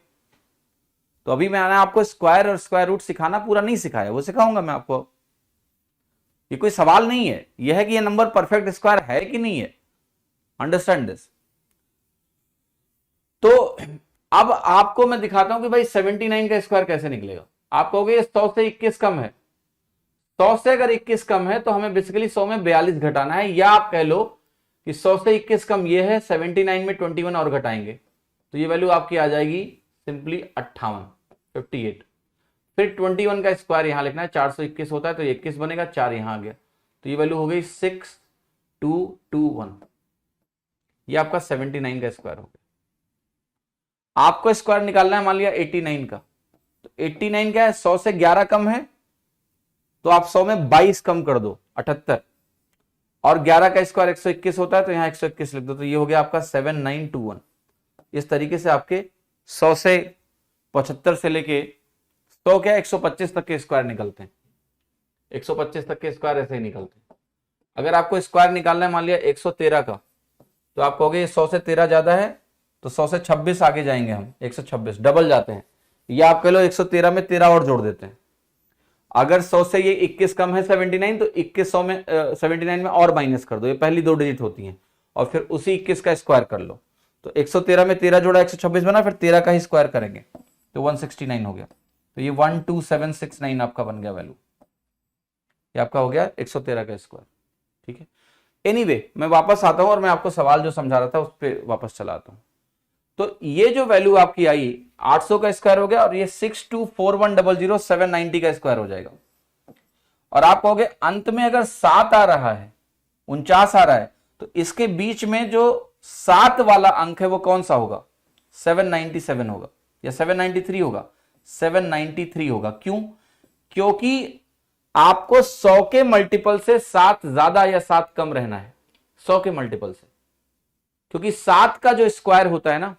Speaker 1: तो अभी मैंने आपको स्क्वायर और स्क्वायर रूट सिखाना पूरा नहीं सिखाया, वो सिखाऊंगा मैं आपको। ये कोई सवाल नहीं है, यह है कि ये नंबर परफेक्ट स्क्वायर है कि नहीं है। Understand this. तो अब आपको मैं दिखाता हूं कि भाई 79 का स्क्वायर कैसे निकलेगा। आप कहोगे 100 से 21 कम है। 100 से अगर 21 कम है तो हमें बेसिकली 100 में 42 घटाना है, या आप कह लो कि 100 से 21 कम ये है, 79 में 21 और घटाएंगे तो ये वैल्यू आपकी आ जाएगी सिंपली 58। फिर 21 का स्क्वायर यहां लिखना है, 421 होता है तो 21 बनेगा, 4 यहां आ गया, तो ये वैल्यू हो गई 6221। ये आपका 79 का स्क्वायर हो गया। आपको स्क्वायर निकालना है मान लिया 89 का, तो 89 क्या है? 100 से 11 कम है, तो आप 100 में 22 कम कर दो, 78, और 11 का स्क्वायर 121 होता है तो यहां 121 लिख दो, तो ये हो गया आपका 7921। इस तरीके से आपके 100 से 75 से लेके 100 क्या 125 तक के स्क्वायर निकलते हैं। 125 तक के स्क्वायर ऐसे ही निकलते हैं। अगर आपको स्क्वायर निकालना है मान लिया 113 का, तो आप कहोगे 100 से 13 ज्यादा है, तो 100 से 26 आगे जाएंगे हम, 126 डबल जाते हैं, या आप कह लो 113 में 13 और जोड़ देते हैं। अगर 100 से ये 21 कम है 79, तो 21 100 में 79 में और माइनस कर दो, ये पहली 2 डिजिट होती हैं, और फिर उसी 21 का स्क्वायर कर लो। तो 113 में 13 जोड़ा 126 बना, फिर 13 का ही स्क्वायर करेंगे तो 169 हो गया। तो ये 12769 आपका बन गया वैल्यू, ये आपका हो गया 113 का स्क्वायर। ठीक है, एनीवे मैं वापस आता हूं और मैं आपको सवाल जो समझा रहा था उस पर वापस चला आता हूं। तो ये जो वैल्यू आपकी आई 800 का स्क्वायर हो गया, और ये 624100 का स्क्वायर हो जाएगा। और आप कहोगे अंत में अगर 7 आ रहा है, 49 आ रहा है, तो इसके बीच में जो 7 वाला अंक है वो कौन सा होगा? 797 होगा या 793 होगा? 793 होगा। क्यों? क्योंकि आपको 100 के मल्टीपल से 7 ज्यादा या 7 कम रहना है, 100 के मल्टीपल से। क्योंकि 7 का जो स्क्वायर होता है ना,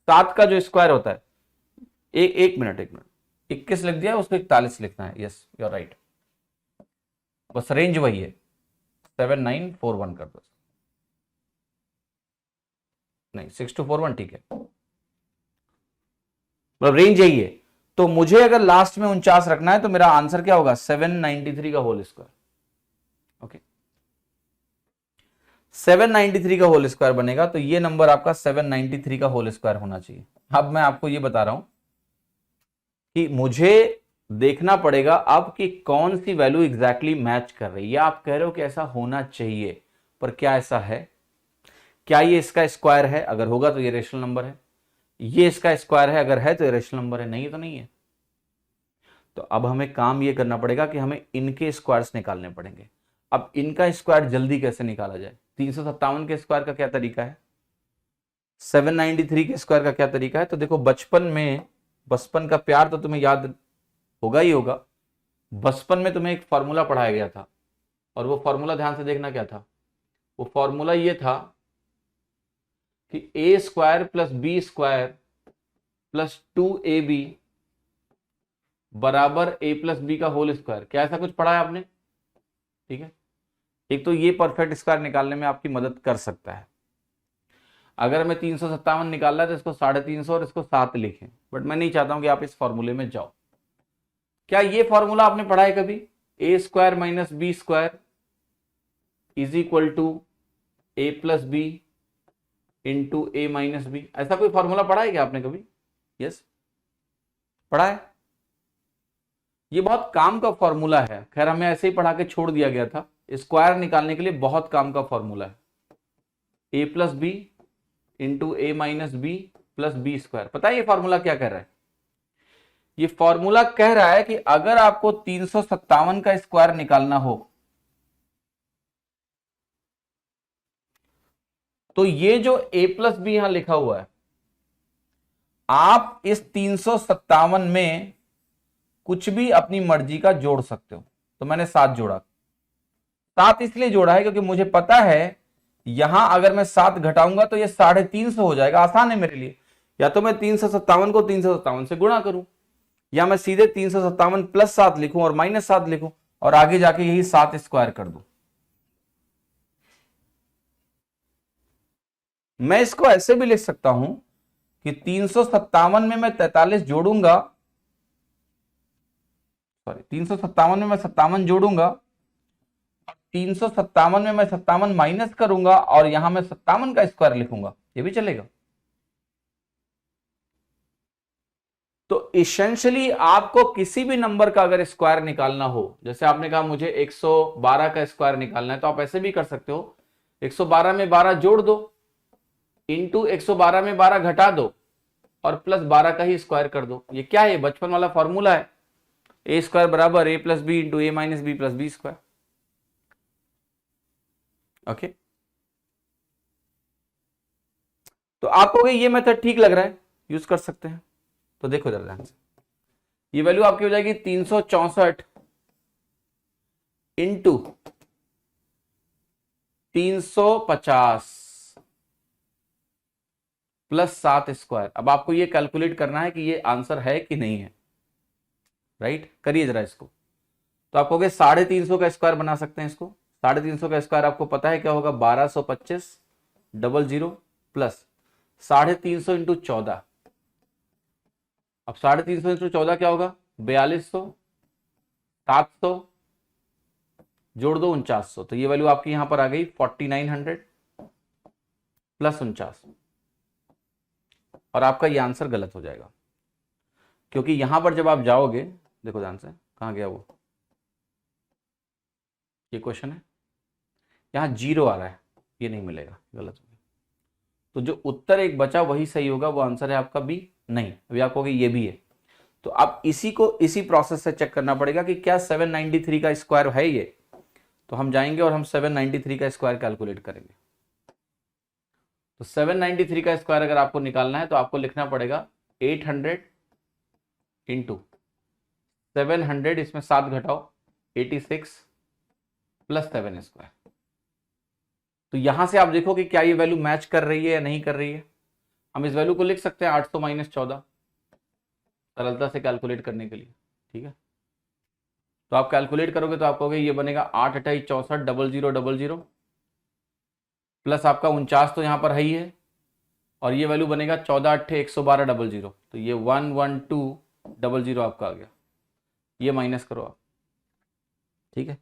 Speaker 1: 7 का जो स्क्वायर होता है, एक मिनट 21 लिख दिया, उसको 41 लिखना है। Yes, you are right. बस रेंज वही है, 7941 कर दो। नहीं, 6241 ठीक है, मतलब रेंज यही है। तो मुझे अगर लास्ट में 49 रखना है तो मेरा आंसर क्या होगा? 793 का होल स्क्वायर। ओके, 793 का होल स्क्वायर बनेगा। तो ये नंबर आपका 793 का होल स्क्वायर होना चाहिए। अब मैं आपको ये बता रहा हूं कि मुझे देखना पड़ेगा अब कि कौन सी वैल्यू एग्जैक्टली मैच कर रही है। या आप कह रहे हो कि ऐसा होना चाहिए, पर क्या ऐसा है? क्या ये इसका स्क्वायर है? अगर होगा तो ये रेशनल नंबर है। ये इसका स्क्वायर है, अगर है तो ये रेशनल नंबर है, नहीं तो नहीं है। तो अब हमें काम ये करना पड़ेगा कि हमें इनके स्क्वायर्स निकालने पड़ेंगे। अब इनका स्क्वायर जल्दी कैसे निकाला जाए? 357 के स्क्वायर का क्या तरीका है? 793 के स्क्वायर का क्या तरीका है? तो देखो, बचपन का प्यार तो तुम्हें याद होगा ही होगा। बचपन में तुम्हें एक फॉर्मूला पढ़ाया गया था, और वो फॉर्मूला ध्यान से देखना क्या था। वो फॉर्मूला ये था कि a square plus b square plus 2ab बराबर ए प्लस बी का होल स्क्वायर। क्या ऐसा कुछ पढ़ा है आपने? ठीक है, एक तो ये परफेक्ट स्क्वायर निकालने में आपकी मदद कर सकता है। अगर हमें 357 निकालना है तो इसको 350 और इसको 7 लिखें, बट मैं नहीं चाहता हूं कि आप इस फॉर्मूले में जाओ। क्या ये फॉर्मूला आपने पढ़ा है कभी? A square minus b square is equal to a plus b into a minus b. ऐसा कोई फॉर्मूला पढ़ा है क्या आपने कभी? यस, पढ़ा है। ये बहुत काम का फॉर्मूला है। खैर, हमें ऐसे ही पढ़ा के छोड़ दिया गया था। स्क्वायर निकालने के लिए बहुत काम का फॉर्मूला है। A plus b into a minus b plus b square. पता है ये फॉर्मूला क्या कह रहा है? ये फॉर्मूला कह रहा है कि अगर आपको 357 का स्क्वायर निकालना हो तो ये जो a प्लस बी यहां लिखा हुआ है, आप इस 357 में कुछ भी अपनी मर्जी का जोड़ सकते हो। तो मैंने 7 जोड़ा। 7 इसलिए जोड़ा है क्योंकि मुझे पता है यहां अगर मैं 7 घटाऊंगा तो ये 350 हो जाएगा। आसान है मेरे लिए। या तो मैं 357 को 357 से गुणा करूं, या मैं सीधे 357 प्लस 7 लिखूं और माइनस 7 लिखूं और आगे जाके यही 7 स्क्वायर कर दूं। मैं इसको ऐसे भी लिख सकता हूं कि 357 में मैं 43 जोड़ूंगा, सॉरी 357 में मैं 57 जोड़ूंगा, 357 में मैं 57 माइनस करूंगा और यहां मैं 57 का स्क्वायर लिखूंगा। ये भी चलेगा। तो इसेंशियली आपको किसी भी नंबर का अगर स्क्वायर निकालना हो, जैसे आपने कहा मुझे 112 का स्क्वायर निकालना है, तो आप ऐसे भी कर सकते हो। 112 में 12 जोड़ दो, इंटू 112 में 12 घटा दो और प्लस 12 का ही स्क्वायर कर दो। ये क्या है? बचपन वाला फॉर्मूला है। ए स्क्वायर बराबर a plus b into a minus b plus b square. Okay, तो आपको ये मेथड ठीक लग रहा है, यूज कर सकते हैं। तो देखो जरा ध्यान से, ये वैल्यू आपकी हो जाएगी 364 इंटू 350 प्लस 7 स्क्वायर। अब आपको ये कैलकुलेट करना है कि ये आंसर है कि नहीं है। राइट, करिए जरा इसको। तो आप कहोगे 350 का स्क्वायर बना सकते हैं इसको। 350 का स्क्वायर आपको पता है क्या होगा? 1225 00 प्लस 350 इंटू 14। अब 350 इंटू 14 क्या होगा? 4200, 700 जोड़ दो 4900। तो ये वैल्यू आपकी यहां पर आ गई 4900 प्लस 49, और आपका ये आंसर गलत हो जाएगा। क्योंकि यहां पर जब आप जाओगे, देखो ध्यान से, कहां गया वो, ये क्वेश्चन है, यहां 0 आ रहा है, ये नहीं मिलेगा, गलत हो गया। तो जो उत्तर एक बचा वही सही होगा, वो आंसर है आपका बी। नहीं, अभी आप कहोगे ये भी है। तो आप इसी को इसी प्रोसेस से चेक करना पड़ेगा कि क्या 793 का स्क्वायर है ये। तो हम जाएंगे और हम 793 का स्क्वायर कैलकुलेट करेंगे। तो 793 का स्क्वायर अगर आपको निकालना है तो आपको लिखना पड़ेगा 800 इंटू 700, इसमें 7 घटाओ, 86 प्लस 7 स्क्वायर। तो यहां से आप देखो कि क्या ये वैल्यू मैच कर रही है या नहीं कर रही है। हम इस वैल्यू को लिख सकते हैं 800 माइनस 14, सरलता से कैलकुलेट करने के लिए। ठीक है, तो आप कैलकुलेट करोगे तो आप कहोगे ये बनेगा 8 28 64 0000 प्लस आपका 49 तो यहां पर है ही है, और ये वैल्यू बनेगा 14 8 112 00, तो ये 11200 आपका आ गया। ये माइनस करो आप। ठीक है,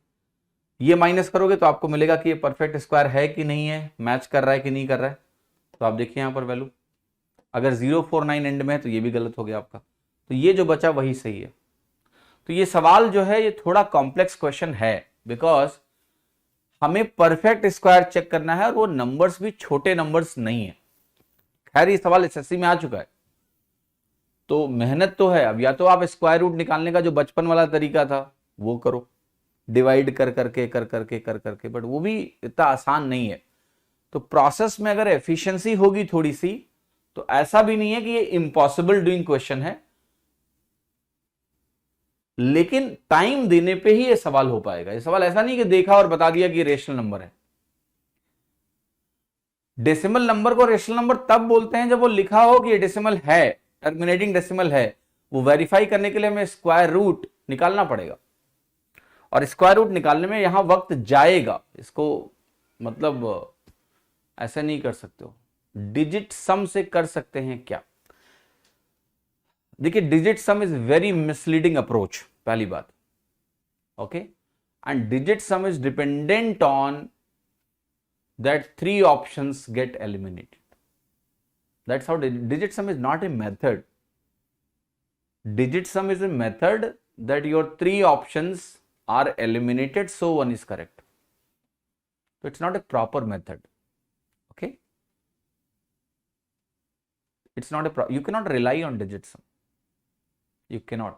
Speaker 1: ये माइनस करोगे तो आपको मिलेगा कि ये परफेक्ट स्क्वायर है कि नहीं है, मैच कर रहा है कि नहीं कर रहा है। तो आप देखिए यहां पर वैल्यू अगर 049 एंड में है तो ये भी गलत हो गया आपका, तो ये जो बचा वही सही है। तो ये सवाल जो है ये थोड़ा कॉम्प्लेक्स क्वेश्चन है, बिकॉज हमें परफेक्ट स्क्वायर चेक करना है और वो नंबर्स भी छोटे नंबर्स नहीं है। खैर ये सवाल एसएससी में आ चुका है, तो मेहनत तो है। अब या तो आप स्क्वायर रूट निकालने का जो बचपन वाला तरीका था वो करो, डिवाइड कर करके, बट वो भी इतना आसान नहीं है। तो प्रोसेस में अगर एफिशिएंसी होगी थोड़ी सी, तो ऐसा भी नहीं है कि ये इम्पॉसिबल डूइंग क्वेश्चन है, लेकिन टाइम देने पे ही ये सवाल हो पाएगा। ये सवाल ऐसा नहीं कि देखा और बता दिया कि ये रेशनल नंबर है। डेसिमल नंबर को रेशनल नंबर तब बोलते हैं जब वो लिखा हो कि ये डेसिमल है, टर्मिनेटिंग डेसिमल है। वो वेरीफाई करने के लिए हमें स्क्वायर रूट निकालना पड़ेगा, और स्क्वायर रूट निकालने में यहां वक्त जाएगा। इसको मतलब ऐसे नहीं कर सकते हो, डिजिट सम से कर सकते हैं क्या। देखिए digit some is very misleading approach, पहली बात। Okay, and digit some is dependent on that 3 options get eliminated. That's how digit sum is not a method. Digit sum is a method that your 3 options are eliminated, so one is correct. So it's not a proper method. Okay, it's not you cannot rely on digit sum. You cannot.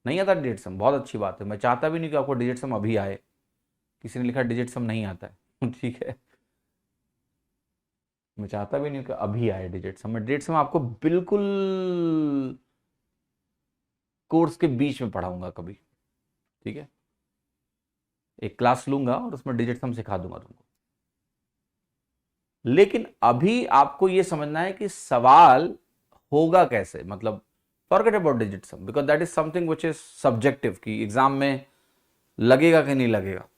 Speaker 1: नहीं आता digit सम, बहुत अच्छी बात है। मैं चाहता भी नहीं कि आपको डिजिट सम अभी आए। किसी ने लिखा डिजिट सम नहीं आता है ठीक है, मैं चाहता भी नहीं कि अभी आए डिजिट सम। मैं डिजिट सम आपको बिल्कुल कोर्स के बीच में पढ़ाऊंगा कभी। ठीक है, एक क्लास लूंगा और उसमें डिजिट सम सिखा दूंगा तुमको। लेकिन अभी आपको यह समझना है कि सवाल होगा कैसे, मतलब forget about digit some, because that is something which is subjective, कि एग्जाम में लगेगा कि नहीं लगेगा,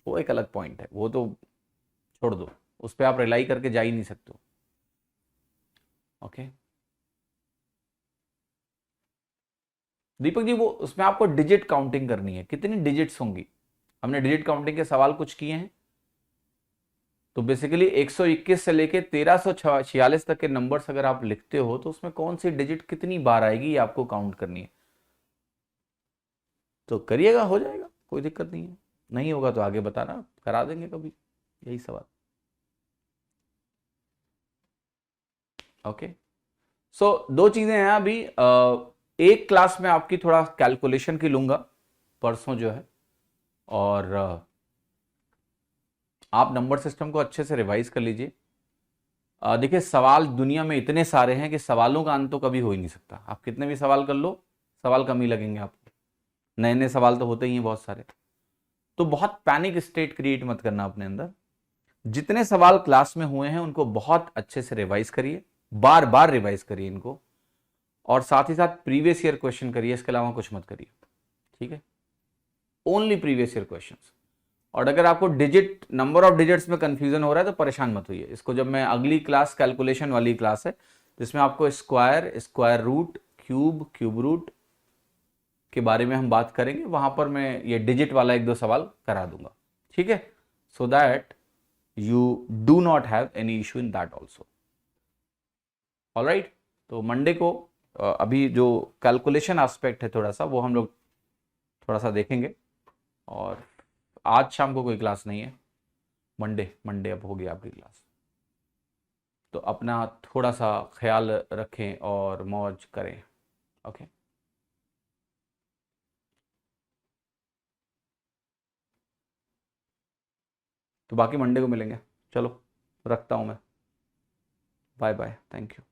Speaker 1: वो एक अलग पॉइंट है। वो तो छोड़ दो, उस पर आप रिलाई करके जा ही नहीं सकते हो। ओके दीपक जी, वो उसमें आपको डिजिट काउंटिंग करनी है, कितनी डिजिट्स होंगी। हमने डिजिट काउंटिंग के सवाल कुछ किए हैं, तो बेसिकली 121 से लेके 1346 तक के नंबर्स अगर आप लिखते हो तो उसमें कौन सी डिजिट कितनी बार आएगी ये आपको काउंट करनी है। तो करिएगा, हो जाएगा, कोई दिक्कत नहीं है। नहीं होगा तो आगे बताना, करा देंगे कभी, यही सवाल। ओके सो दो चीजें हैं अभी। एक क्लास में आपकी थोड़ा कैलकुलेशन की लूंगा परसों जो है, और आप नंबर सिस्टम को अच्छे से रिवाइज कर लीजिए। देखिए सवाल दुनिया में इतने सारे हैं कि सवालों का अंत तो कभी हो ही नहीं सकता। आप कितने भी सवाल कर लो, सवाल कम ही लगेंगे आपको। नए नए सवाल तो होते ही हैं बहुत सारे। तो बहुत पैनिक स्टेट क्रिएट मत करना अपने अंदर। जितने सवाल क्लास में हुए हैं उनको बहुत अच्छे से रिवाइज करिए, बार बार रिवाइज करिए इनको, और साथ ही साथ प्रीवियस ईयर क्वेश्चन करिए, इसके अलावा कुछ मत करिए। ठीक है, ओनली प्रीवियस ईयर क्वेश्चंस। और अगर आपको डिजिट नंबर ऑफ डिजिट्स में कंफ्यूजन हो रहा है तो परेशान मत होइए। इसको जब मैं अगली क्लास कैलकुलेशन वाली क्लास है जिसमें आपको square, square root, cube, cube root के बारे में हम बात करेंगे, वहां पर मैं ये डिजिट वाला एक दो सवाल करा दूंगा। ठीक है, so that you do not have any issue in that also. Alright, तो मंडे को अभी जो कैलकुलेशन एस्पेक्ट है थोड़ा सा वो हम लोग थोड़ा सा देखेंगे। और आज शाम को कोई क्लास नहीं है, मंडे मंडे अब होगी आपकी क्लास। तो अपना थोड़ा सा ख्याल रखें और मौज करें। ओके तो बाकी मंडे को मिलेंगे। चलो। रखता हूँ मैं, बाय बाय, थैंक यू।